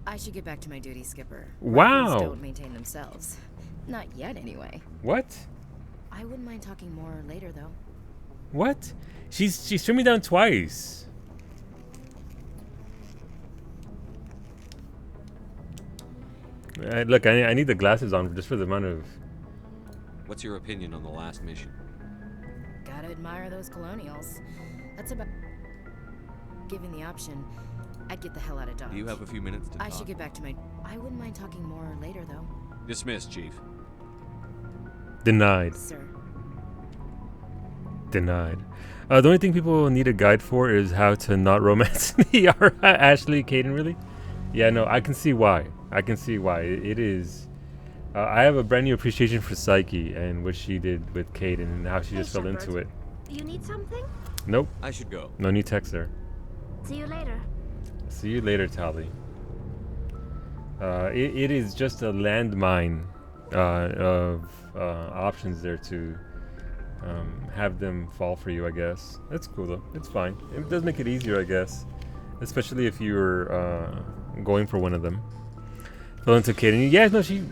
S6: I should get back to my duty, Skipper.
S1: Wow.
S6: Weapons don't maintain themselves. Not yet, anyway.
S1: What?
S6: I wouldn't mind talking more later, though.
S1: What? She's turned me down twice. Look, I need the glasses on just for the amount of...
S3: What's your opinion on the last mission?
S6: Gotta admire those colonials. That's about... Given the option, I'd get the hell out of Dodge.
S3: Do you have a few minutes to talk?
S6: I should get back to my... I wouldn't mind talking more later, though.
S3: Dismissed, Chief.
S1: Denied.
S6: Sir.
S1: Denied. The only thing people need a guide for is how to not romance Yara, Ashley, Kaidan, really? Yeah, no, I can see why. I can see why. It is... I have a brand new appreciation for Psyche and what she did with Kaidan and how she just fell into it.
S10: You need something?
S1: Nope.
S3: I should go.
S1: No new text there.
S10: See you later.
S1: See you later, Tali. It is just a landmine of options there to have them fall for you, I guess. That's cool, though. It's fine. It does make it easier, I guess. Especially if you're going for one of them. Fell into Kaidan. Yeah, no, she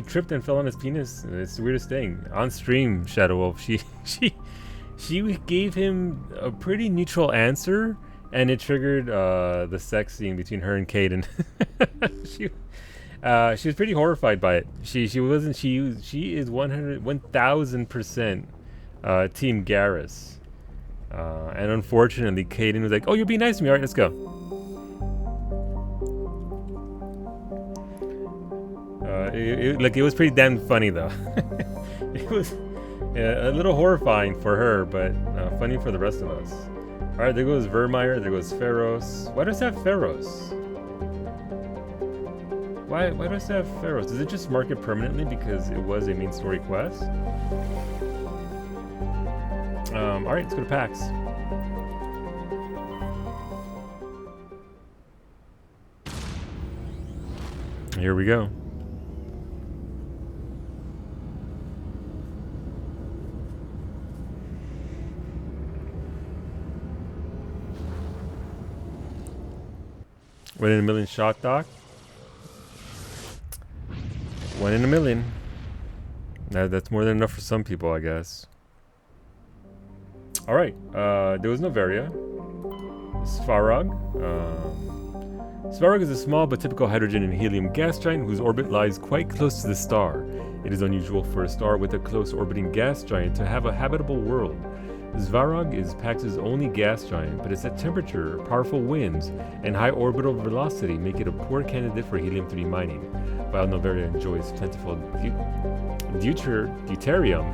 S1: tripped and fell on his penis. It's the weirdest thing. On stream, Shadow Wolf, she gave him a pretty neutral answer, and it triggered the sex scene between her and Kaidan. She was pretty horrified by it. She is 1000% Team Garrus. And unfortunately, Kaidan was like, "Oh, you're being nice to me. All right, let's go." It was pretty damn funny though. It was a little horrifying for her, but funny for the rest of us. All right, there goes Vermeer. There goes Feros. Why does it have Feros? Why does it have Feros? Does it just mark it permanently because it was a main story quest? All right, let's go to PAX. Here we go. $1 in a million shot, Doc. 1 in a million. That's more than enough for some people, I guess. All right. There was Noveria. Svarog. Svarog is a small but typical hydrogen and helium gas giant whose orbit lies quite close to the star. It is unusual for a star with a close orbiting gas giant to have a habitable world. Svarog is Pax's only gas giant, but its temperature, powerful winds, and high orbital velocity make it a poor candidate for helium-3 mining. While Noveria enjoys plentiful deuterium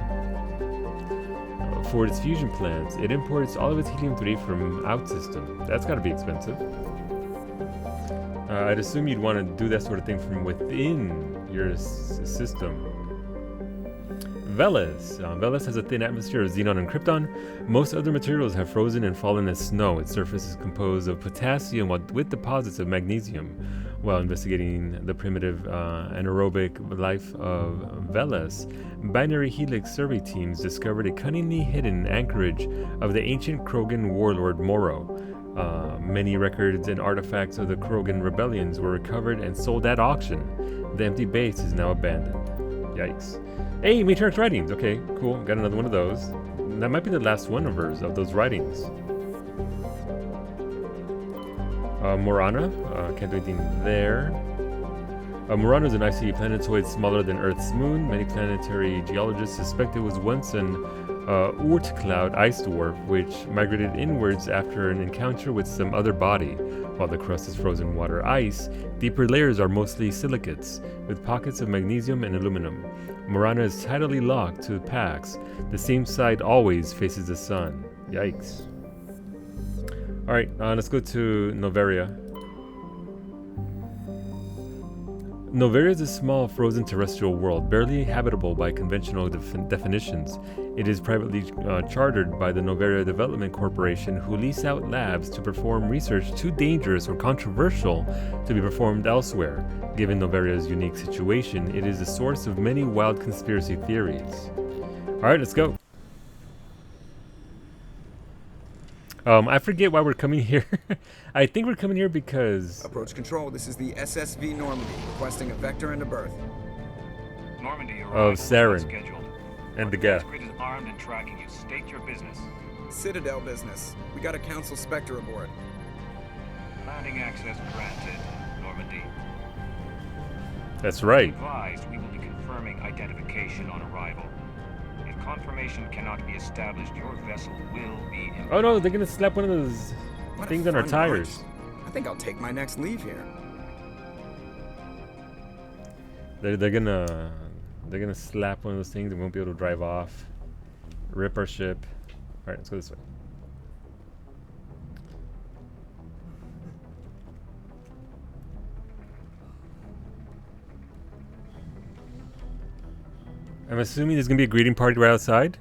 S1: for its fusion plants, it imports all of its helium-3 from OutSystem. That's gotta be expensive. I'd assume you'd want to do that sort of thing from within your system. Veles. Veles has a thin atmosphere of xenon and krypton. Most other materials have frozen and fallen as snow. Its surface is composed of potassium with deposits of magnesium. While investigating the primitive anaerobic life of Veles, binary helix survey teams discovered a cunningly hidden anchorage of the ancient Krogan warlord Moro. Many records and artifacts of the Krogan rebellions were recovered and sold at auction. The empty base is now abandoned. Yikes. Hey, Matriarch's writings. Okay, cool. Got another one of those. That might be the last one of those writings. Morana. Can't do anything there. Morana is an icy planetoid smaller than Earth's moon. Many planetary geologists suspect it was once an Oort cloud ice dwarf, which migrated inwards after an encounter with some other body. While the crust is frozen water ice, deeper layers are mostly silicates, with pockets of magnesium and aluminum. Morana is tidally locked to Pax. The same side always faces the sun. Yikes. Alright, let's go to Noveria. Noveria is a small, frozen terrestrial world, barely habitable by conventional definitions. It is privately chartered by the Noveria Development Corporation, who lease out labs to perform research too dangerous or controversial to be performed elsewhere. Given Noveria's unique situation, it is the source of many wild conspiracy theories. Alright, let's go. I forget why we're coming here. I think we're coming here because...
S2: Approach control, this is the SSV Normandy, requesting a vector and a berth.
S20: Normandy
S1: of Saren and the Geth.
S20: Grid is armed and tracking you. State your business.
S2: Citadel business. We got a Council Spectre aboard.
S20: Landing access granted, Normandy.
S1: That's right.
S20: Advised, we will be confirming identification on arrival. If confirmation cannot be established, your vessel will be...
S1: Oh no, they're gonna slap one of those things on our tires.
S2: I think I'll take my next leave here.
S1: They're gonna slap one of those things and we won't be able to drive off. Rip our ship. Alright, let's go this way. I'm assuming there's gonna be a greeting party right outside.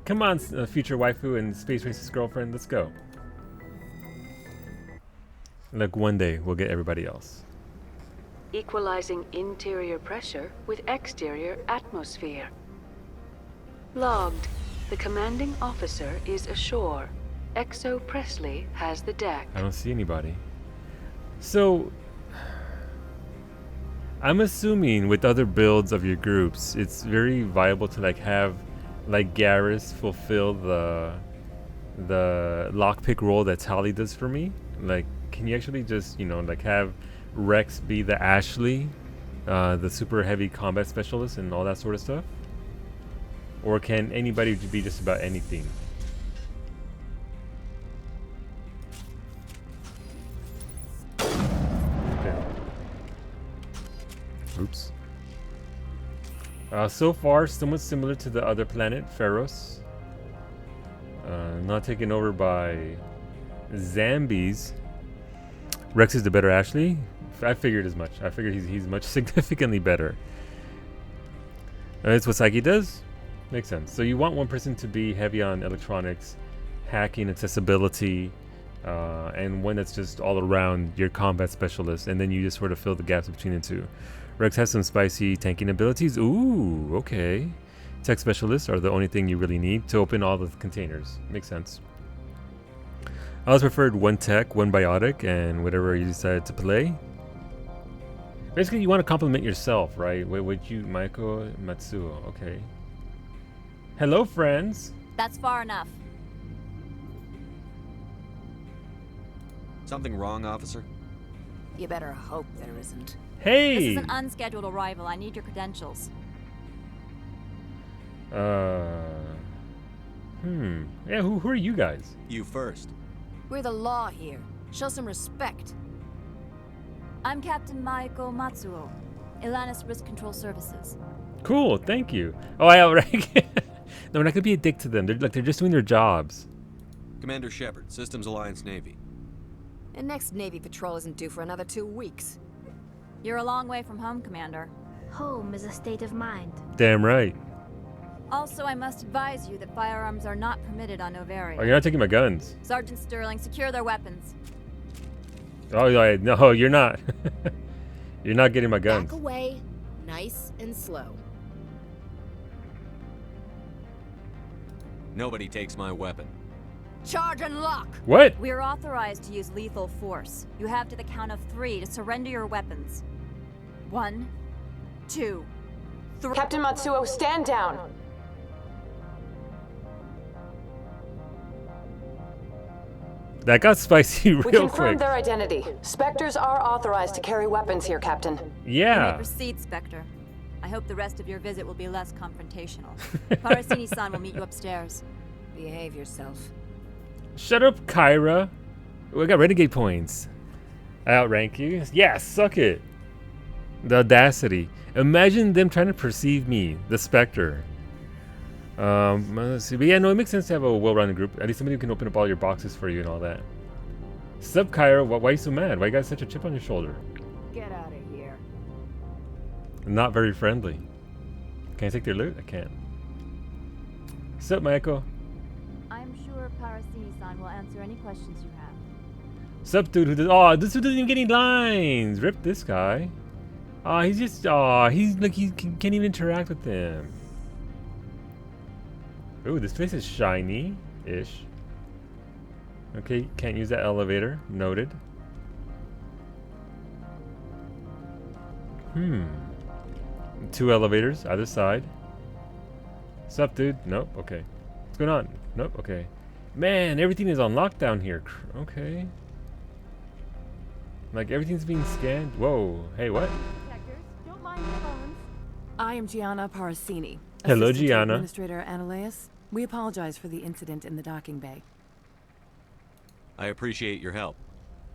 S1: Come on, future waifu and space racist girlfriend, let's go. Look, one day we'll get everybody else.
S16: Equalizing interior pressure with exterior atmosphere. Logged. The commanding officer is ashore. Exo Presley has the deck.
S1: I don't see anybody. So, I'm assuming with other builds of your groups, it's very viable to like have like Garrus fulfill the lockpick role that Tali does for me. Like, can you actually just, you know, like have Rex be the Ashley, the super heavy combat specialist and all that sort of stuff? Or can anybody be just about anything? Okay. Oops. So far, somewhat similar to the other planet, Pharos. Not taken over by zombies. Rex is the better Ashley. I figured as much. I figured he's much significantly better. That's what Psyche does. Makes sense. So you want one person to be heavy on electronics, hacking, accessibility, and one that's just all around your combat specialist, and then you just sort of fill the gaps between the two. Rex has some spicy tanking abilities. Ooh, okay. Tech specialists are the only thing you really need to open all the containers. Makes sense. I always preferred one tech, one biotic, and whatever you decide to play. Basically, you want to compliment yourself, right? Would you, Maiko Matsuo? Okay. Hello, friends.
S21: That's far enough.
S3: Something wrong, officer?
S6: You better hope there isn't.
S1: Hey!
S21: This is an unscheduled arrival. I need your credentials.
S1: Yeah, who are you guys?
S3: You first.
S6: We're the law here. Show some respect.
S21: I'm Captain Maiko Matsuo, Ilanis Risk Control Services.
S1: Cool, thank you. Oh, I outrank. No, we're not gonna be a dick to them. They're just doing their jobs.
S3: Commander Shepard, Systems Alliance Navy.
S6: And next Navy patrol isn't due for another 2 weeks.
S21: You're a long way from home, Commander.
S10: Home is a state of mind.
S1: Damn right.
S21: Also, I must advise you that firearms are not permitted on Noveria.
S1: Oh, you're not taking my guns.
S21: Sergeant Sterling, secure their weapons.
S1: Oh, yeah, no, you're not. You're not getting my guns.
S6: Back away, nice and slow.
S3: Nobody takes my weapon.
S21: Charge and lock!
S1: What?
S21: We are authorized to use lethal force. You have to the count of 3 to surrender your weapons. 1, 2, 3.
S4: Captain Matsuo, stand down.
S1: That got spicy real
S4: We
S1: quick.
S4: confirmed their identity. Spectres are authorized to carry weapons here, Captain.
S21: You
S1: Yeah.
S21: may proceed, Spectre. I hope the rest of your visit will be less confrontational. Parasini-san will meet you upstairs.
S6: Behave yourself.
S1: Shut up, Kyra. We got renegade points. I outrank you. Yeah, suck it. The audacity. Imagine them trying to perceive me, the Spectre. Let's see. But yeah, no, it makes sense to have a well-rounded group. At least somebody who can open up all your boxes for you and all that. Sup, Kyra? Why are you so mad? Why you got such a chip on your shoulder?
S6: Get out of here.
S1: Not very friendly. Can I take their loot? I can't. Sup, Maiko?
S21: I'm sure Parasini-san will answer any questions you have.
S1: Sup, dude? Who does? Oh, this dude doesn't even get any lines. Rip this guy. Oh, he's just. Oh, he's like he can't even interact with them. Ooh, this place is shiny-ish. Okay, can't use that elevator. Noted. 2 elevators, either side. Sup, dude? Nope, okay. What's going on? Nope, okay. Man, everything is on lockdown here. Okay. Like, everything's being scanned. Whoa. Hey, what?
S22: Don't mind the phones. I am Gianna Parasini.
S1: Hello,
S22: Assistant to
S1: Gianna.
S22: Administrator Ananias. We apologize for the incident in the docking bay.
S3: I appreciate your help.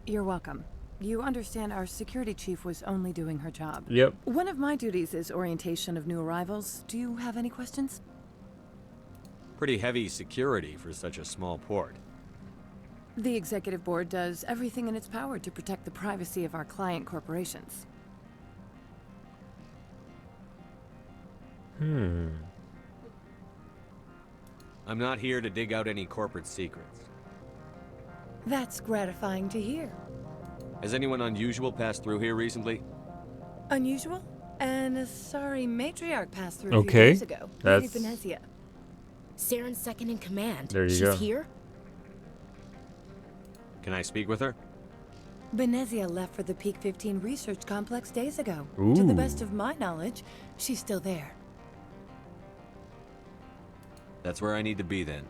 S22: You're welcome. You understand our security chief was only doing her job.
S1: Yep.
S22: One of my duties is orientation of new arrivals. Do you have any questions?
S3: Pretty heavy security for such a small port.
S22: The executive board does everything in its power to protect the privacy of our client corporations.
S3: I'm not here to dig out any corporate secrets.
S22: That's gratifying to hear.
S3: Has anyone unusual passed through here recently?
S22: Unusual? And a sorry matriarch passed through a few
S1: Okay,
S22: days ago.
S1: that's-
S22: Lady Venezia.
S6: Saren's second in command.
S1: There you
S6: She's
S1: go.
S6: here?
S3: Can I speak with her?
S22: Venezia left for the Peak 15 research complex days ago. To the
S1: Ooh.
S22: best of my knowledge, she's still there.
S3: That's where I need to be then.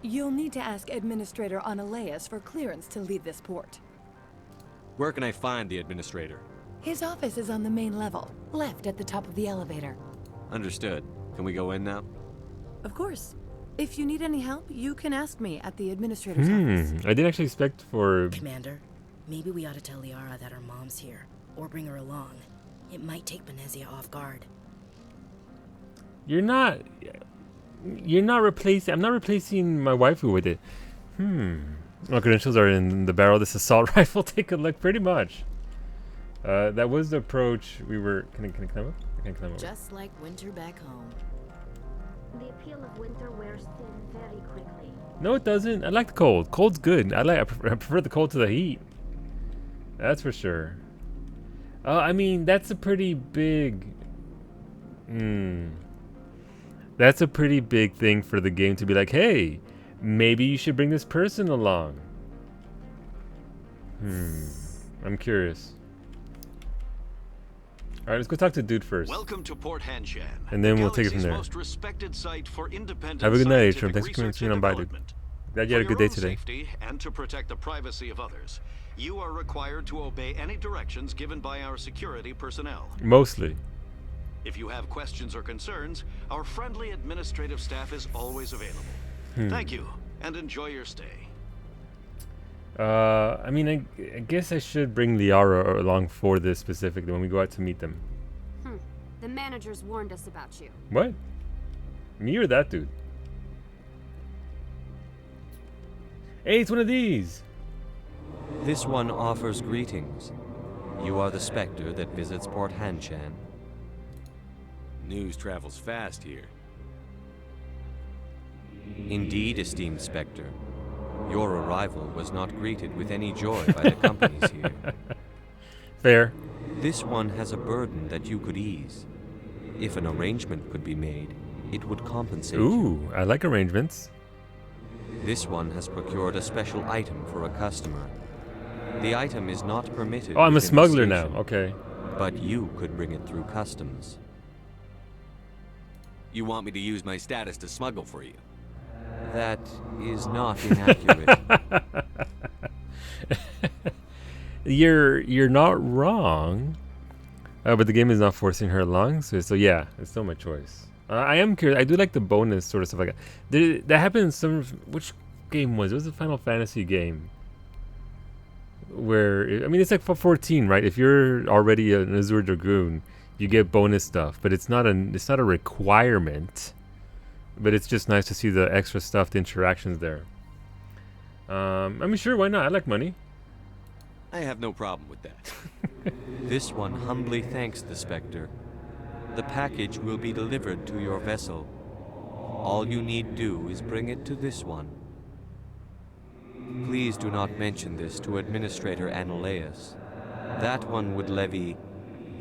S22: You'll need to ask Administrator Ananias for clearance to leave this port.
S3: Where can I find the administrator?
S22: His office is on the main level, left at the top of the elevator.
S3: Understood. Can we go in now?
S22: Of course. If you need any help, you can ask me at the Administrator's office.
S1: I didn't actually expect for.
S6: Commander, maybe we ought to tell Liara that her mom's here, or bring her along. It might take Venezia off guard.
S1: You're not replacing. I'm not replacing my waifu with it. My credentials are in the barrel. This assault rifle. Take a look. Pretty much. That was the approach we were. Can I climb up? I can't climb up.
S6: Just like winter back home.
S10: The appeal of winter wears thin very quickly.
S1: No, it doesn't. I like the cold. Cold's good. I prefer the cold to the heat. That's for sure. I mean, that's a pretty big. That's a pretty big thing for the game to be like, hey, maybe you should bring this person along. I'm curious. All right, let's go talk to dude first.
S17: Welcome to Port Hanshan,
S1: and then we'll take it from there.
S17: most respected site for independent
S1: Have a good night,
S17: scientific
S1: Atrum. Thanks for
S17: research
S1: tuning
S17: and
S1: on by, dude.
S17: development.
S1: Glad you had a good day
S17: For
S1: today.
S17: your own safety and to protect the privacy of others, you are required to obey any directions given by our security personnel.
S1: Mostly.
S17: If you have questions or concerns, our friendly administrative staff is always available. Thank you, and enjoy your stay.
S1: I mean, I guess I should bring Liara along for this specifically when we go out to meet them.
S5: The managers warned us about you.
S1: What? Me or that dude? Hey, it's one of these!
S11: This one offers greetings. You are the Spectre that visits Port Hanshan.
S3: News travels fast here.
S11: Indeed, esteemed Spectre. Your arrival was not greeted with any joy by the companies here.
S1: Fair.
S11: This one has a burden that you could ease. If an arrangement could be made, it would compensate you.
S1: Ooh, I like arrangements.
S11: This one has procured a special item for a customer. The item is not permitted.
S1: Oh, I'm a
S11: within the
S1: smuggler now.
S11: station,
S1: Okay.
S11: But you could bring it through customs.
S3: You want me to use my status to smuggle for you?
S11: That is not inaccurate.
S1: You're not wrong. But the game is not forcing her along, so yeah, it's still my choice. I am curious. I do like the bonus sort of stuff like that. That happened in some. Which game was it? It was a Final Fantasy game. Where I mean, it's like for 14, right? If you're already an Azure Dragoon, you get bonus stuff, but it's not a requirement. But it's just nice to see the extra stuff, the interactions there. I mean, sure, why not? I like money.
S3: I have no problem with that.
S11: This one humbly thanks the Spectre. The package will be delivered to your vessel. All you need do is bring it to this one. Please do not mention this to Administrator Anolaeus. That one would levy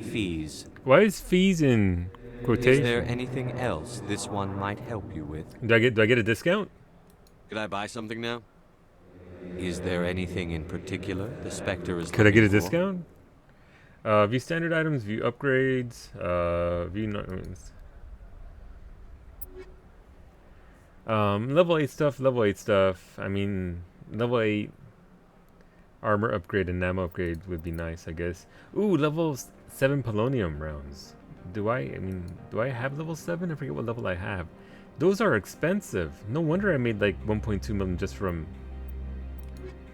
S11: fees.
S1: Why is fees in quotation?
S11: Is there anything else this one might help you with?
S1: Do I get a discount?
S3: Could I buy something now?
S11: Is there anything in particular the Spectre is
S1: Could I get a
S11: looking for?
S1: discount? View standard items, view upgrades, view level 8 stuff. I mean, level 8 armor upgrade and ammo upgrade would be nice, I guess. Ooh, level 7 polonium rounds. Do I have level 7? I forget what level I have. Those are expensive. No wonder I made like 1.2 million just from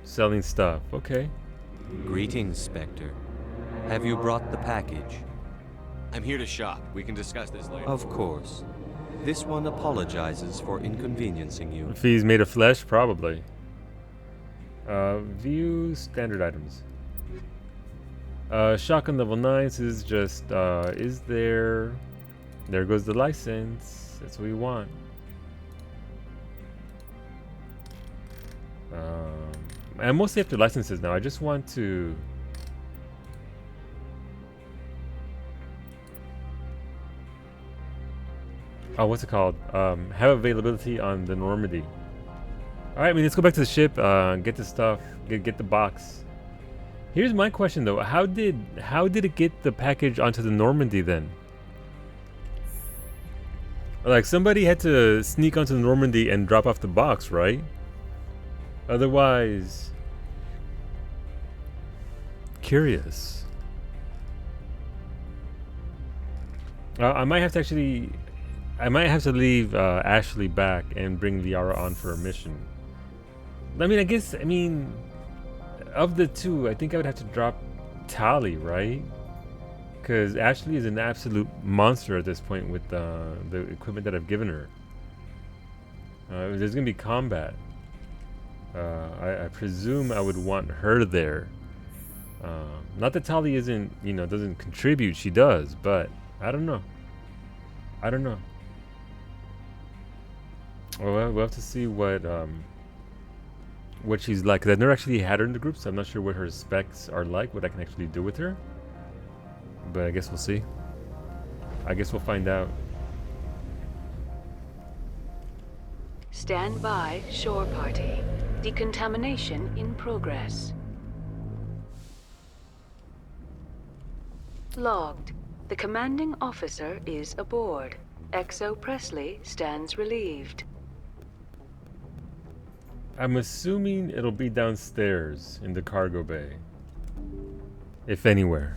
S1: selling stuff. Okay.
S11: Greetings, Spectre. Have you brought the package?
S3: I'm here to shop. We can discuss this later.
S11: Of course. This one apologizes for inconveniencing you.
S1: Fees made of flesh? Probably. View standard items. Shotgun level 9 is just, is there... There goes the license. That's what we want. I mostly have to licenses now. I just want to... Oh, what's it called? Have availability on the Normandy. Alright, I mean, let's go back to the ship, get the stuff, get the box. Here's my question though, how did it get the package onto the Normandy then? Like, somebody had to sneak onto the Normandy and drop off the box, right? Otherwise... Curious. I might have to leave Ashley back and bring Liara on for a mission. I mean, of the two, I think I would have to drop Tali, right? Because Ashley is an absolute monster at this point with the equipment that I've given her. There's going to be combat. I presume I would want her there. Not that Tali doesn't contribute, she does, but I don't know. Well, we'll have to see what she's like. 'Cause I've never actually had her in the group, so I'm not sure what her specs are like, what I can actually do with her. But I guess we'll see. I guess we'll find out.
S16: Stand by, shore party. Decontamination in progress. Logged. The commanding officer is aboard. XO Presley stands relieved.
S1: I'm assuming it'll be downstairs in the cargo bay. If anywhere.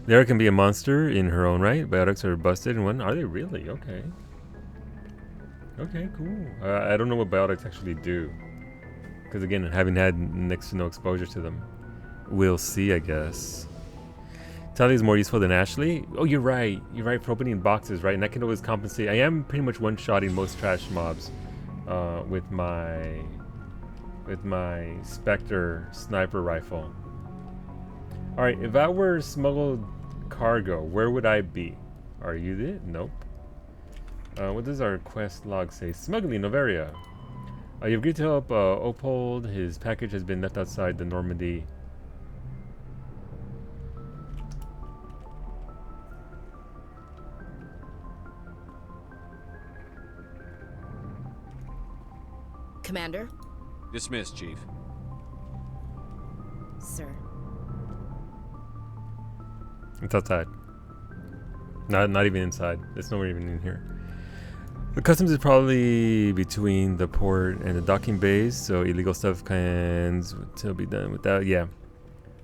S1: There can be a monster in her own right. Biotics are busted and one. Are they really? Okay. Okay, cool. I don't know what biotics actually do. Because again, having had next to no exposure to them. We'll see, I guess. Tali is more useful than Ashley. Oh, you're right. You're right for opening boxes, right? And I can always compensate. I am pretty much one-shotting most trash mobs with my Spectre sniper rifle. All right, if I were smuggled cargo, where would I be? Are you there? Nope. What does our quest log say? Smuggling Novaria. You've agreed to help Opold. His package has been left outside the Normandy.
S6: Commander?
S3: Dismissed, Chief.
S6: Sir.
S1: It's outside. Not even inside. It's nowhere even in here. The customs is probably between the port and the docking bays, so illegal stuff can still be done with that. Yeah.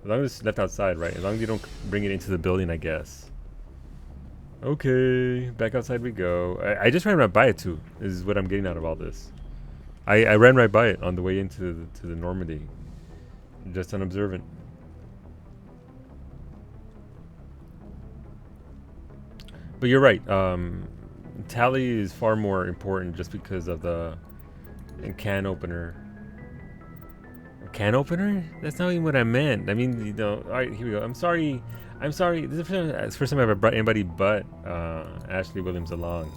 S1: As long as it's left outside, right? As long as you don't bring it into the building, I guess. Okay, back outside we go. I just ran right by it too, is what I'm getting out of all this. I ran right by it on the way into the Normandy. Just unobservant. But you're right. Tali is far more important just because of the can opener. A can opener? That's not even what I meant. I mean, you know. All right, here we go. I'm sorry. This is the first time I've ever brought anybody but Ashley Williams along.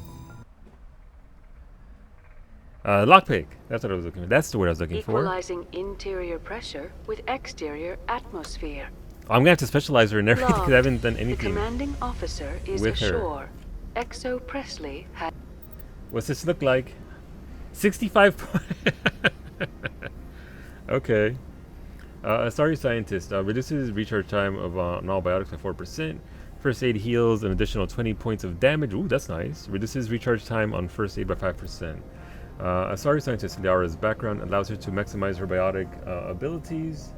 S1: Lockpick. That's what I was looking for. That's the word I was looking for.
S16: Equalizing interior pressure with exterior atmosphere.
S1: I'm gonna have to specialize her in everything because I haven't done anything.
S16: The commanding officer is
S1: with
S16: ashore. XO Presley had.
S1: What's this look like? 65. Okay. Sorry, scientist. Reduces recharge time of on all biotics by 4%. First aid heals an additional 20 points of damage. Ooh, that's nice. Reduces recharge time on first aid by 5%. Sorry, scientist. Liara's background allows her to maximize her biotic abilities.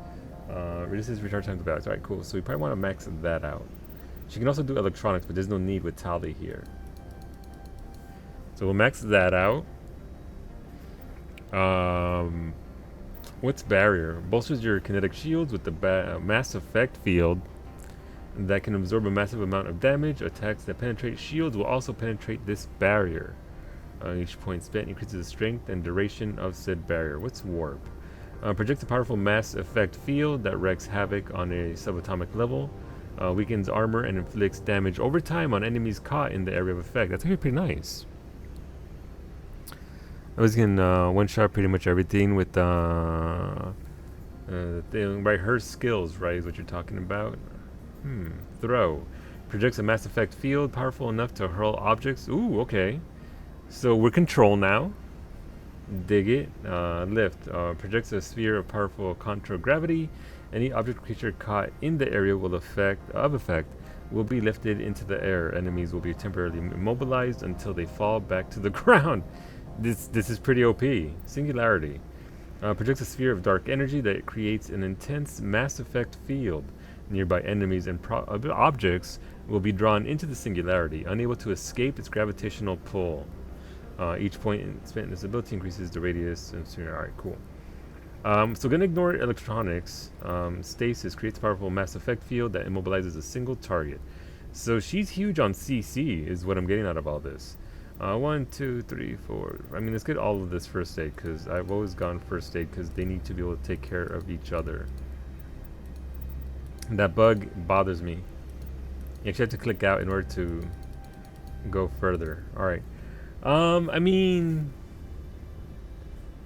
S1: Reduces recharge time to biotics. Alright, cool. So we probably want to max that out. She can also do electronics, but there's no need with Tali here. So we'll max that out. What's barrier? Bolsters your kinetic shields with the mass effect field that can absorb a massive amount of damage. Attacks that penetrate shields will also penetrate this barrier. Each point spent increases the strength and duration of said barrier. What's warp? Projects a powerful mass effect field that wreaks havoc on a subatomic level. Weakens armor and inflicts damage over time on enemies caught in the area of effect. That's actually pretty nice. I was gonna one-shot pretty much everything with right, her skills, right, is what you're talking about. Throw. Projects a mass effect field powerful enough to hurl objects. Ooh, okay. So we're control now. Dig it. Lift. Projects a sphere of powerful contragravity. Any object or creature caught in the area will will be lifted into the air. Enemies will be temporarily immobilized until they fall back to the ground. This is pretty OP. Singularity. Projects a sphere of dark energy that creates an intense mass effect field. Nearby enemies and objects will be drawn into the singularity, unable to escape its gravitational pull. Each point spent in this ability increases the radius. Alright, cool. So gonna ignore electronics. Stasis creates a powerful mass effect field that immobilizes a single target. So she's huge on CC is what I'm getting out of all this. 1, 2, 3, 4. I mean, let's get all of this first aid because I've always gone first aid because they need to be able to take care of each other. That bug bothers me. You actually have to click out in order to go further. Alright. I mean,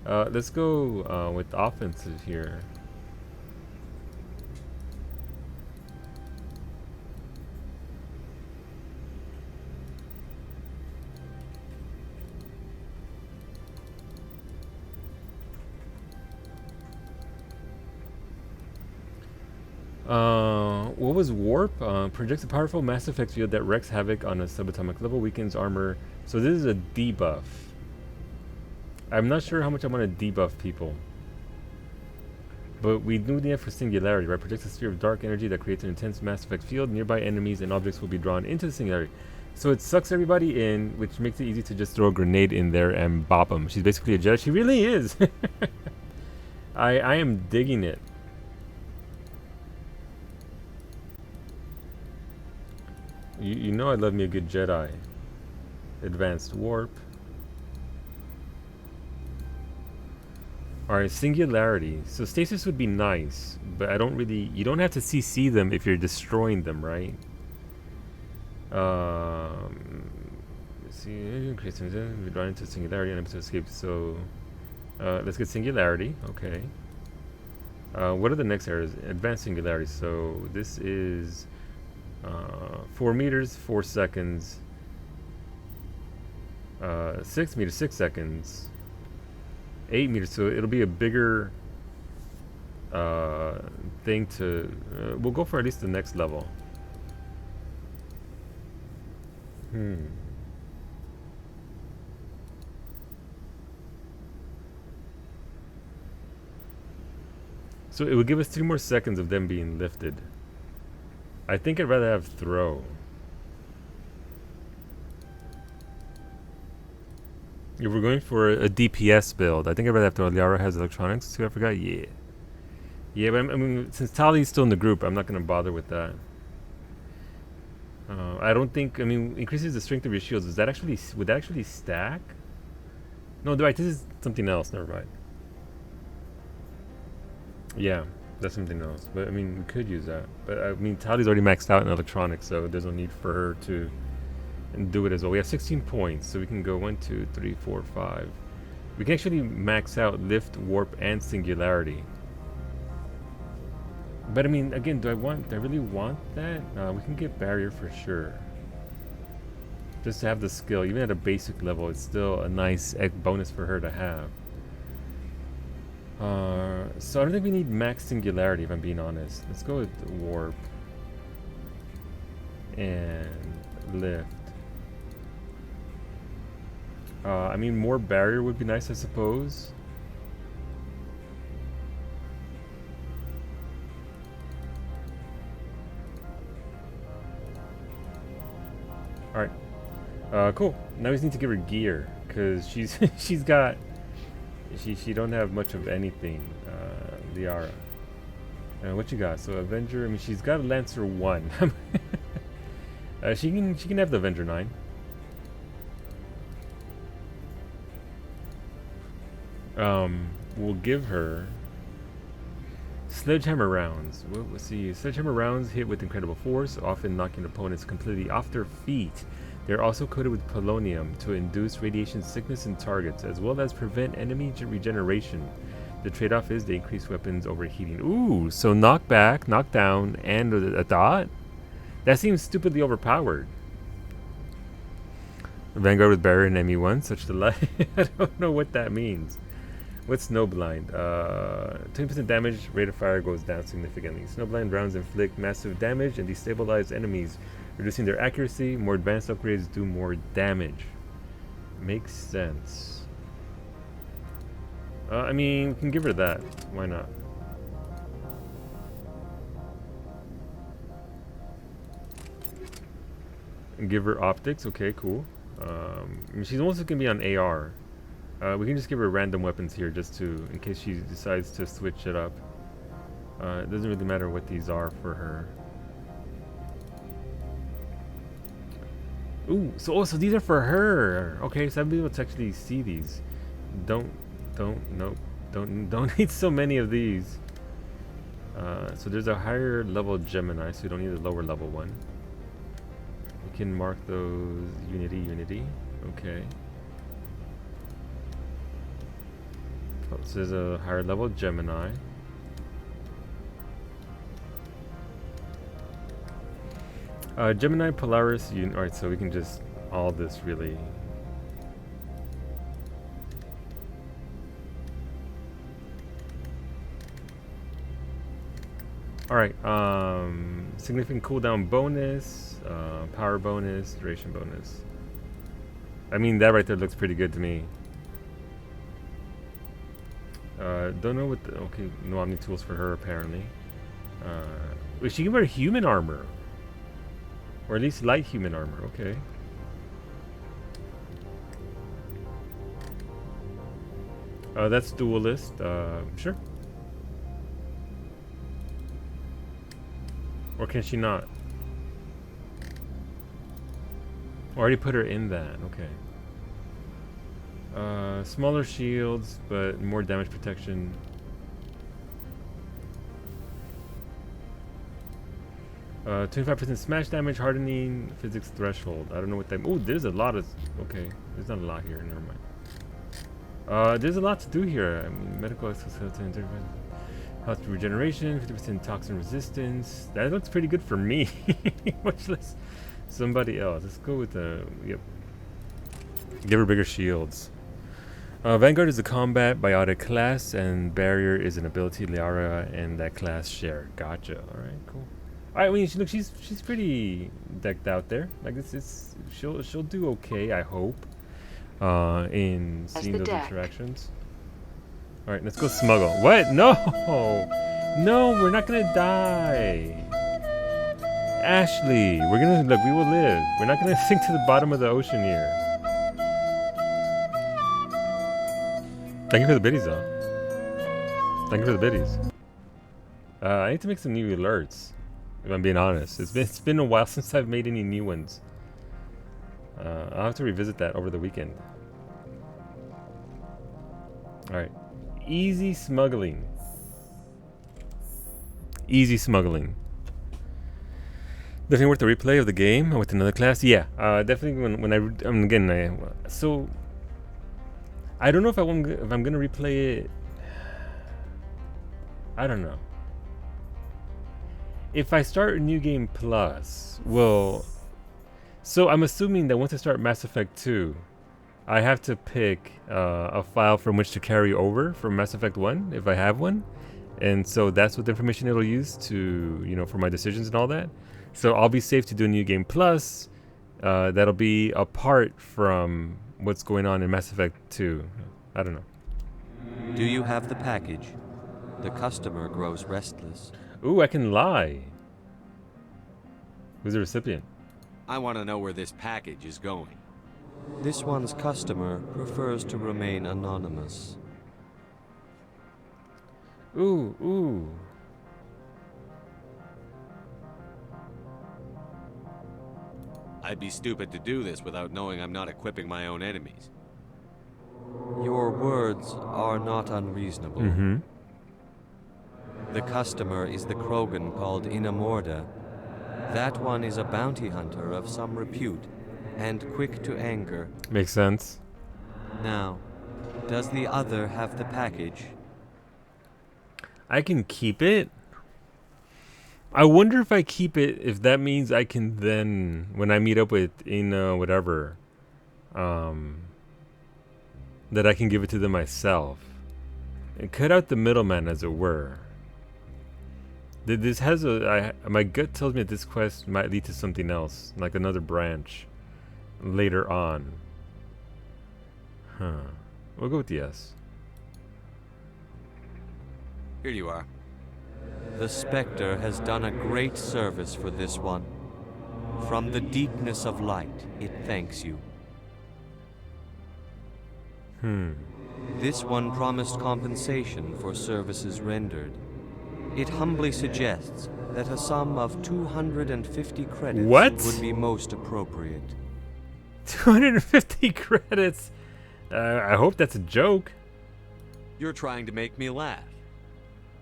S1: let's go with offensive here. what was warp? Projects a powerful mass effect field that wreaks havoc on a subatomic level, weakens armor. So this is a debuff. I'm not sure how much I want to debuff people. But we do need it for singularity, right? Projects a sphere of dark energy that creates an intense mass effect field. Nearby enemies and objects will be drawn into the singularity. So it sucks everybody in, which makes it easy to just throw a grenade in there and bop them. She's basically a Jedi. She really is. I am digging it. You know I love me a good Jedi. Advanced warp. Alright, singularity. So stasis would be nice, but I don't really... You don't have to CC them if you're destroying them, right? Let's see... We run into singularity and to escape, so... let's get singularity, okay. What are the next areas? Advanced singularity, so this is... 4 meters, 4 seconds. 6 meters, 6 seconds. 8 meters, so it'll be a bigger thing to... we'll go for at least the next level. So it would give us 3 more seconds of them being lifted. I think I'd rather have throw. If we're going for a DPS build, I think I'd rather have throw. Liara has electronics too, I forgot. Yeah. Yeah, but I mean, since Tali's still in the group, I'm not going to bother with that. I don't think, I mean, increases the strength of your shields. Is that actually, would that actually stack? No, right, this is something else, never mind. Yeah, that's something else. But I mean, we could use that. But I mean, Tali's already maxed out in electronics, so there's no need for her to do it as well. We have 16 points, so we can go 1, 2, 3, 4, 5. We can actually max out lift, warp, and singularity. But I mean, again, do I really want that? We can get barrier for sure. Just to have the skill, even at a basic level, it's still a nice bonus for her to have. So I don't think we need max singularity, if I'm being honest. Let's go with warp and lift. I mean, more barrier would be nice, I suppose. All right. Cool. Now we just need to give her gear, because she's she don't have much of anything. Liara. What you got? So Avenger. I mean, she's got a Lancer 1. She can have the Avenger 9. We'll give her sledgehammer rounds. Let's see. Sledgehammer rounds hit with incredible force, often knocking opponents completely off their feet. They're also coated with polonium to induce radiation sickness in targets, as well as prevent enemy regeneration. The trade-off is they increase weapons overheating. Ooh, so knockback, knockdown, and a dot? That seems stupidly overpowered. Vanguard with barrier and ME1, such delight. I don't know what that means. What's Snowblind? 20% damage, rate of fire goes down significantly. Snowblind rounds inflict massive damage and destabilize enemies, reducing their accuracy. More advanced upgrades do more damage. Makes sense. I mean, we can give her that. Why not? And give her optics. Okay, cool. I mean, she's almost going to be on AR. We can just give her random weapons here just to, in case she decides to switch it up. It doesn't really matter what these are for her. Ooh, so these are for her. Okay, so I'll be able to actually see these. Don't need so many of these. So there's a higher level Gemini, so you don't need a lower level one. We can mark those Unity. Okay. Oh, so there's a higher level Gemini. Gemini, Polaris, alright, so we can just all this really. Alright, significant cooldown bonus, power bonus, duration bonus. I mean, that right there looks pretty good to me. Don't know what the, okay, no Omni tools for her apparently. Wait, she can wear human armor. Or at least light human armor, okay. That's duelist, sure. Or can she not? Already put her in that, okay. Smaller shields, but more damage protection. 25% smash damage, hardening, physics threshold. I don't know what that. Oh, there's a lot of. Okay, there's not a lot here. Never mind. There's a lot to do here. I mean, medical exoskeleton, health regeneration, 50% toxin resistance. That looks pretty good for me. Much less somebody else. Let's go with the. Yep. Give her bigger shields. Vanguard is a combat biotic class, and Barrier is an ability Liara and that class share. Gotcha. All right, cool. I mean, she's pretty decked out there. Like she'll do okay, I hope. In seeing those interactions. All right, let's go smuggle. What? No, no, we're not gonna die. Ashley, we're gonna look. We will live. We're not gonna sink to the bottom of the ocean here. Thank you for the biddies, though. Thank you for the biddies. I need to make some new alerts. If I'm being honest, it's been a while since I've made any new ones. I'll have to revisit that over the weekend. All right, easy smuggling. Easy smuggling. Definitely worth the replay of the game with another class. Yeah, definitely. When so I don't know if I'm gonna replay it. I don't know. If I start New Game Plus, well, so I'm assuming that once I start Mass Effect 2, I have to pick a file from which to carry over from Mass Effect 1 if I have one, and so that's what the information it'll use to, you know, for my decisions and all that. So I'll be safe to do a New Game Plus. That'll be apart from what's going on in Mass Effect 2. I don't know.
S11: Do you have the package? The customer grows restless.
S1: Ooh, I can lie. Who's the recipient?
S3: I want to know where this package is going.
S11: This one's customer prefers to remain anonymous.
S1: Ooh, ooh.
S3: I'd be stupid to do this without knowing I'm not equipping my own enemies.
S11: Your words are not unreasonable.
S1: Mm-hmm.
S11: The customer is the Krogan called Inamorda. That one is a bounty hunter of some repute, and quick to anger.
S1: Makes sense.
S11: Now, does the other have the package?
S1: I can keep it. I wonder if I keep it, if that means I can then, when I meet up with whatever, that I can give it to them myself. And cut out the middleman, as it were. This has my gut tells me that this quest might lead to something else, like another branch, later on. Huh. We'll go with yes.
S3: Here you are.
S11: The Spectre has done a great service for this one. From the deepness of light, it thanks you. This one promised compensation for services rendered. It humbly suggests that a sum of 250 credits would be most appropriate.
S1: 250 credits? I hope that's a joke.
S3: You're trying to make me laugh.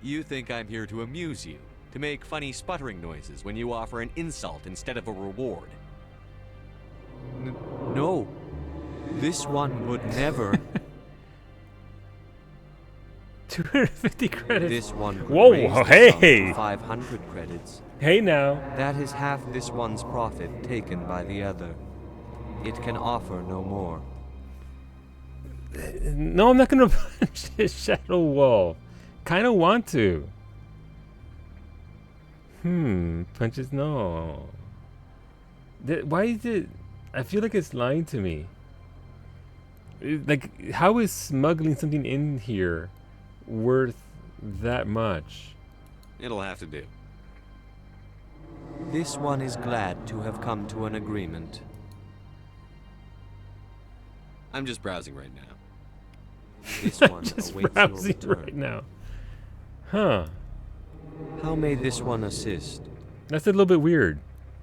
S3: You think I'm here to amuse you, to make funny sputtering noises when you offer an insult instead of a reward.
S11: No. This one would never.
S1: 250 credits.
S11: This one.
S1: Whoa! Hey!
S11: 500 credits.
S1: Hey now.
S11: That is half this one's profit taken by the other. It can offer no more.
S1: No, I'm not gonna punch this shadow wall. Kind of want to. Punches, no. Why is it? I feel like it's lying to me. Like, how is smuggling something in here worth that much?
S3: It'll have to do.
S11: This one is glad to have come to an agreement.
S3: I'm just browsing right now.
S11: This one
S1: just
S11: awaits
S1: browsing
S11: your return.
S1: right now. Huh.
S11: How may this one assist?
S1: That's a little bit weird.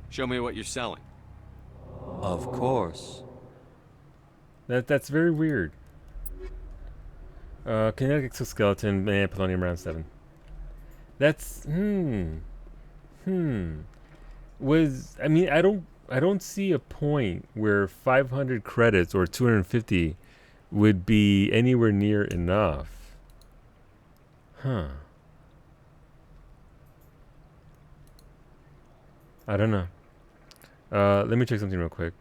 S3: Show me what you're selling.
S11: Of course.
S1: That's very weird. Kinetic exoskeleton, polonium round 7. That's Was I mean I don't see a point where 500 credits or 250 would be anywhere near enough. Huh. I don't know. Let me check something real quick.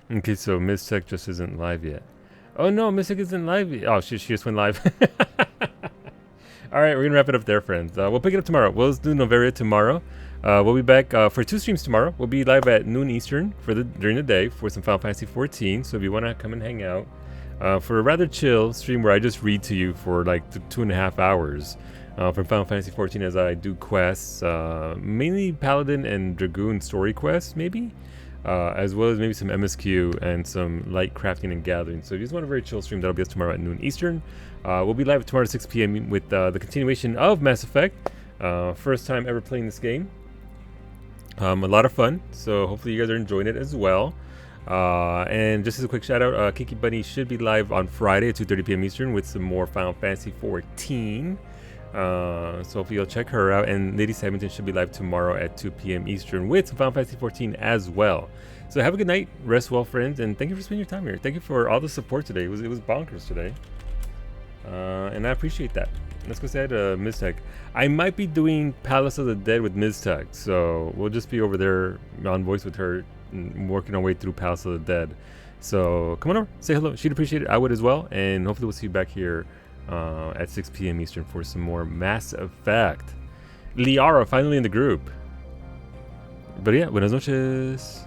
S1: Okay, so Mystech just isn't live yet. Oh no, Mystech isn't live yet. Oh, she just went live. Alright, we're gonna wrap it up there, friends. We'll pick it up tomorrow. We'll do Noveria tomorrow. We'll be back for 2 streams tomorrow. We'll be live at noon Eastern during the day for some Final Fantasy 14. So if you want to come and hang out for a rather chill stream where I just read to you for like 2.5 hours from Final Fantasy 14 as I do quests, mainly Paladin and Dragoon story quests, maybe. As well as maybe some MSQ and some light crafting and gathering. So if you just want a very chill stream, that'll be us tomorrow at noon Eastern. We'll be live tomorrow at 6 p.m. with the continuation of Mass Effect. First time ever playing this game. A lot of fun, so hopefully you guys are enjoying it as well. And just as a quick shout out, Kiki Bunny should be live on Friday at 2:30 p.m. Eastern with some more Final Fantasy 14. So hopefully you'll check her out, and Lady Simonton should be live tomorrow at 2 p.m. Eastern with some Final Fantasy 14 as well. So have a good night, rest well, friends, and thank you for spending your time here. Thank you for all the support today. It was bonkers today, and I appreciate that. Let's go say hi to Mystech. I might be doing Palace of the Dead with Mystech, so we'll just be over there on voice with her, working our way through Palace of the Dead. So come on over, say hello. She'd appreciate it. I would as well, and hopefully we'll see you back here at 6 p.m. Eastern for some more Mass Effect. Liara finally in the group. But yeah, buenas noches.